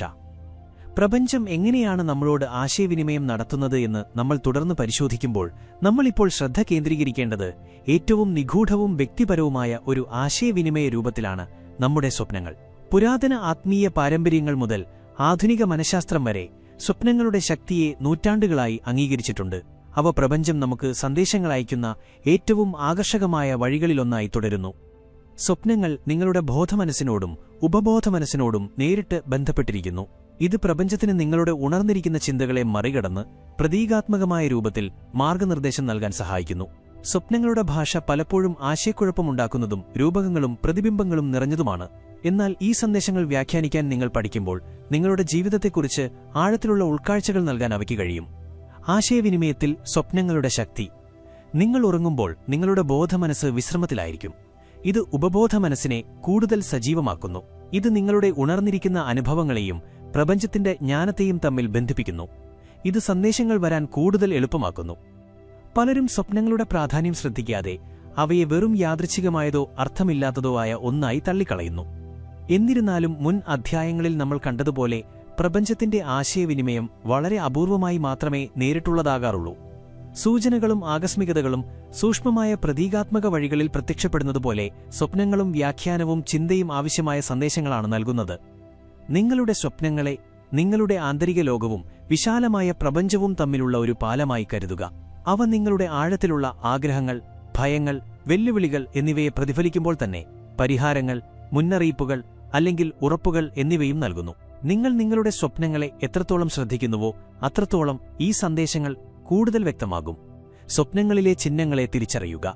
പ്രപഞ്ചം എങ്ങനെയാണ് നമ്മളോട് ആശയവിനിമയം നടത്തുന്നത് എന്ന് നമ്മൾ തുടർന്ന് പരിശോധിക്കുമ്പോൾ നമ്മളിപ്പോൾ ശ്രദ്ധ കേന്ദ്രീകരിക്കേണ്ടത് ഏറ്റവും നിഗൂഢവും വ്യക്തിപരവുമായ ഒരു ആശയവിനിമയ രൂപത്തിലാണ്: നമ്മുടെ സ്വപ്നങ്ങൾ. പുരാതന ആത്മീയ പാരമ്പര്യങ്ങൾ മുതൽ ആധുനിക മനഃശാസ്ത്രം വരെ സ്വപ്നങ്ങളുടെ ശക്തിയെ നൂറ്റാണ്ടുകളായി അംഗീകരിച്ചിട്ടുണ്ട്. അവ പ്രപഞ്ചം നമുക്ക് സന്ദേശങ്ങൾ അയക്കുന്ന ഏറ്റവും ആകർഷകമായ വഴികളിലൊന്നായി തുടരുന്നു. സ്വപ്നങ്ങൾ നിങ്ങളുടെ ബോധമനസ്സിനോടും ഉപബോധമനസ്സിനോടും നേരിട്ട് ബന്ധപ്പെട്ടിരിക്കുന്നു. ഇത് പ്രപഞ്ചത്തിന് നിങ്ങളുടെ ഉണർന്നിരിക്കുന്ന ചിന്തകളെ മറികടന്ന് പ്രതീകാത്മകമായ രൂപത്തിൽ മാർഗനിർദ്ദേശം നൽകാൻ സഹായിക്കുന്നു. സ്വപ്നങ്ങളുടെ ഭാഷ പലപ്പോഴും ആശയക്കുഴപ്പമുണ്ടാക്കുന്നതും രൂപകങ്ങളും പ്രതിബിംബങ്ങളും നിറഞ്ഞതുമാണ്. എന്നാൽ ഈ സന്ദേശങ്ങൾ വ്യാഖ്യാനിക്കാൻ നിങ്ങൾ പഠിക്കുമ്പോൾ നിങ്ങളുടെ ജീവിതത്തെക്കുറിച്ച് ആഴത്തിലുള്ള ഉൾക്കാഴ്ചകൾ നൽകാൻ അവയ്ക്ക് കഴിയും. ആശയവിനിമയത്തിൽ സ്വപ്നങ്ങളുടെ ശക്തി. നിങ്ങൾ ഉറങ്ങുമ്പോൾ നിങ്ങളുടെ ബോധമനസ്സ് വിശ്രമത്തിലായിരിക്കും. ഇത് ഉപബോധമനസ്സിനെ കൂടുതൽ സജീവമാക്കുന്നു. ഇത് നിങ്ങളുടെ ഉണർന്നിരിക്കുന്ന അനുഭവങ്ങളെയും പ്രപഞ്ചത്തിന്റെ ജ്ഞാനത്തെയും തമ്മിൽ ബന്ധിപ്പിക്കുന്നു. ഇത് സന്ദേശങ്ങൾ വരാൻ കൂടുതൽ എളുപ്പമാക്കുന്നു. പലരും സ്വപ്നങ്ങളുടെ പ്രാധാന്യം ശ്രദ്ധിക്കാതെ അവയെ വെറും യാദൃച്ഛികമായതോ അർത്ഥമില്ലാത്തതോ ആയ ഒന്നായി തള്ളിക്കളയുന്നു. എന്നിരുന്നാലും മുൻ അധ്യായങ്ങളിൽ നമ്മൾ കണ്ടതുപോലെ പ്രപഞ്ചത്തിന്റെ ആശയവിനിമയം വളരെ അപൂർവമായി മാത്രമേ നേരിട്ടുള്ളതാകാറുള്ളൂ. സൂചനകളും ആകസ്മികതകളും സൂക്ഷ്മമായ പ്രതീകാത്മക വഴികളിൽ പ്രത്യക്ഷപ്പെടുന്നതുപോലെ സ്വപ്നങ്ങളും വ്യാഖ്യാനവും ചിന്തയും ആവശ്യമായ സന്ദേശങ്ങളാണ് നൽകുന്നത്. നിങ്ങളുടെ സ്വപ്നങ്ങളെ നിങ്ങളുടെ ആന്തരിക ലോകവും വിശാലമായ പ്രപഞ്ചവും തമ്മിലുള്ള ഒരു പാലമായി കരുതുക. അവ നിങ്ങളുടെ ആഴത്തിലുള്ള ആഗ്രഹങ്ങൾ, ഭയങ്ങൾ, വെല്ലുവിളികൾ എന്നിവയെ പ്രതിഫലിക്കുമ്പോൾ തന്നെ പരിഹാരങ്ങൾ, മുന്നറിയിപ്പുകൾ അല്ലെങ്കിൽ ഉറപ്പുകൾ എന്നിവയും നൽകുന്നു. നിങ്ങൾ നിങ്ങളുടെ സ്വപ്നങ്ങളെ എത്രത്തോളം ശ്രദ്ധിക്കുന്നുവോ അത്രത്തോളം ഈ സന്ദേശങ്ങൾ കൂടുതൽ വ്യക്തമാകും. സ്വപ്നങ്ങളിലെ ചിഹ്നങ്ങളെ തിരിച്ചറിയുക.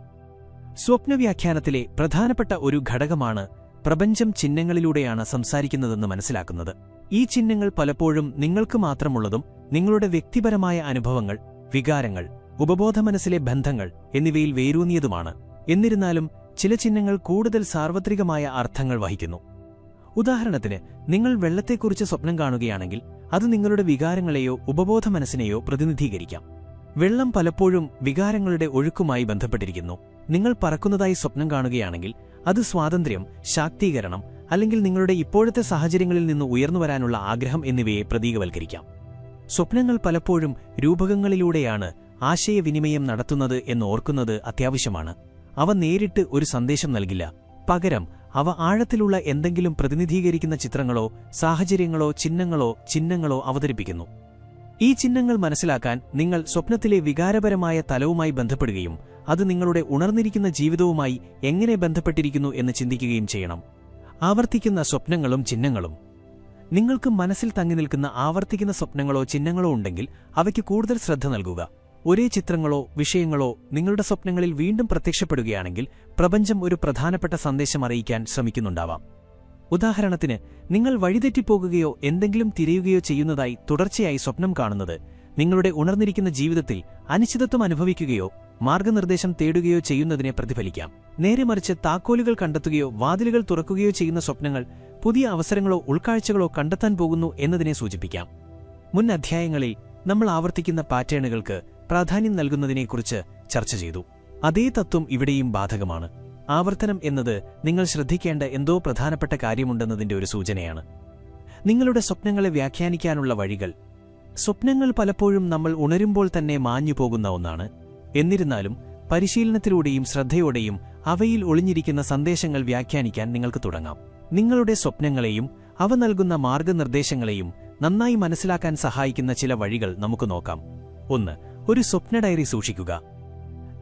സ്വപ്നവ്യാഖ്യാനത്തിലെ പ്രധാനപ്പെട്ട ഒരു ഘടകമാണ് പ്രപഞ്ചം ചിഹ്നങ്ങളിലൂടെയാണ് സംസാരിക്കുന്നതെന്ന് മനസ്സിലാക്കുന്നത്. ഈ ചിഹ്നങ്ങൾ പലപ്പോഴും നിങ്ങൾക്ക് മാത്രമുള്ളതും നിങ്ങളുടെ വ്യക്തിപരമായ അനുഭവങ്ങൾ, വികാരങ്ങൾ, ഉപബോധമനസ്സിലെ ബന്ധങ്ങൾ എന്നിവയിൽ വേരൂന്നിയതുമാണ്. എന്നിരുന്നാലും ചില ചിഹ്നങ്ങൾ കൂടുതൽ സാർവത്രികമായ അർത്ഥങ്ങൾ വഹിക്കുന്നു. ഉദാഹരണത്തിന്, നിങ്ങൾ വെള്ളത്തെക്കുറിച്ച് സ്വപ്നം കാണുകയാണെങ്കിൽ അത് നിങ്ങളുടെ വികാരങ്ങളെയോ ഉപബോധമനസ്സിനെയോ പ്രതിനിധീകരിക്കാം. വെള്ളം പലപ്പോഴും വികാരങ്ങളുടെ ഒഴുക്കുമായി ബന്ധപ്പെട്ടിരിക്കുന്നു. നിങ്ങൾ പറക്കുന്നതായി സ്വപ്നം കാണുകയാണെങ്കിൽ അത് സ്വാതന്ത്ര്യം, ശാക്തീകരണം അല്ലെങ്കിൽ നിങ്ങളുടെ ഇപ്പോഴത്തെ സാഹചര്യങ്ങളിൽ നിന്ന് ഉയർന്നുവരാനുള്ള ആഗ്രഹം എന്നിവയെ പ്രതീകവൽക്കരിക്കാം. സ്വപ്നങ്ങൾ പലപ്പോഴും രൂപകങ്ങളിലൂടെയാണ് ആശയവിനിമയം നടത്തുന്നത് എന്ന് ഓർക്കുന്നത് അത്യാവശ്യമാണ്. അവ നേരിട്ട് ഒരു സന്ദേശം നൽകില്ല. പകരം അവ ആഴത്തിലുള്ള എന്തെങ്കിലും പ്രതിനിധീകരിക്കുന്ന ചിത്രങ്ങളോ സാഹചര്യങ്ങളോ ചിഹ്നങ്ങളോ അവതരിപ്പിക്കുന്നു. ഈ ചിഹ്നങ്ങൾ മനസ്സിലാക്കാൻ നിങ്ങൾ സ്വപ്നത്തിലെ വികാരപരമായ തലവുമായി ബന്ധപ്പെടുകയും അത് നിങ്ങളുടെ ഉണർന്നിരിക്കുന്ന ജീവിതവുമായി എങ്ങനെ ബന്ധപ്പെട്ടിരിക്കുന്നു എന്ന് ചിന്തിക്കുകയും ചെയ്യണം. ആവർത്തിക്കുന്ന സ്വപ്നങ്ങളും ചിഹ്നങ്ങളും. നിങ്ങൾക്ക് മനസ്സിൽ തങ്ങി നിൽക്കുന്ന ആവർത്തിക്കുന്ന സ്വപ്നങ്ങളോ ചിഹ്നങ്ങളോ ഉണ്ടെങ്കിൽ അവയ്ക്ക് കൂടുതൽ ശ്രദ്ധ നൽകുക. ഒരേ ചിത്രങ്ങളോ വിഷയങ്ങളോ നിങ്ങളുടെ സ്വപ്നങ്ങളിൽ വീണ്ടും പ്രത്യക്ഷപ്പെടുകയാണെങ്കിൽ പ്രപഞ്ചം ഒരു പ്രധാനപ്പെട്ട സന്ദേശം അറിയിക്കാൻ ശ്രമിക്കുന്നുണ്ടാവാം. ഉദാഹരണത്തിന്, നിങ്ങൾ വഴിതെറ്റിപ്പോകുകയോ എന്തെങ്കിലും തിരയുകയോ ചെയ്യുന്നതായി തുടർച്ചയായി സ്വപ്നം കാണുന്നത് നിങ്ങളുടെ ഉണർന്നിരിക്കുന്ന ജീവിതത്തിൽ അനിശ്ചിതത്വം അനുഭവിക്കുകയോ മാർഗനിർദ്ദേശം തേടുകയോ ചെയ്യുന്നതിനെ പ്രതിഫലിക്കാം. നേരെ മറിച്ച് താക്കോലുകൾ കണ്ടെത്തുകയോ വാതിലുകൾ തുറക്കുകയോ ചെയ്യുന്ന സ്വപ്നങ്ങൾ പുതിയ അവസരങ്ങളോ ഉൾക്കാഴ്ചകളോ കണ്ടെത്താൻ പോകുന്നു എന്നതിനെ സൂചിപ്പിക്കാം. മുൻ അധ്യായങ്ങളിൽ നമ്മൾ ആവർത്തിക്കുന്ന പാറ്റേണുകൾക്ക് പ്രാധാന്യം നൽകുന്നതിനെക്കുറിച്ച് ചർച്ച ചെയ്തു. അതേ തത്വം ഇവിടെയും ബാധകമാണ്. ആവർത്തനം എന്നത് നിങ്ങൾ ശ്രദ്ധിക്കേണ്ട എന്തോ പ്രധാനപ്പെട്ട കാര്യമുണ്ടെന്നതിന്റെ ഒരു സൂചനയാണ്. നിങ്ങളുടെ സ്വപ്നങ്ങളെ വ്യാഖ്യാനിക്കാനുള്ള വഴികൾ. സ്വപ്നങ്ങൾ പലപ്പോഴും നമ്മൾ ഉണരുമ്പോൾ തന്നെ മാഞ്ഞുപോകുന്ന ഒന്നാണ്. എന്നിരുന്നാലും പരിശീലനത്തിലൂടെയും ശ്രദ്ധയോടെയും അവയിൽ ഒളിഞ്ഞിരിക്കുന്ന സന്ദേശങ്ങൾ വ്യാഖ്യാനിക്കാൻ നിങ്ങൾക്ക് തുടങ്ങാം. നിങ്ങളുടെ സ്വപ്നങ്ങളെയും അവ നൽകുന്ന മാർഗനിർദ്ദേശങ്ങളെയും നന്നായി മനസ്സിലാക്കാൻ സഹായിക്കുന്ന ചില വഴികൾ നമുക്ക് നോക്കാം. 1. ഒരു സ്വപ്ന ഡയറി സൂക്ഷിക്കുക.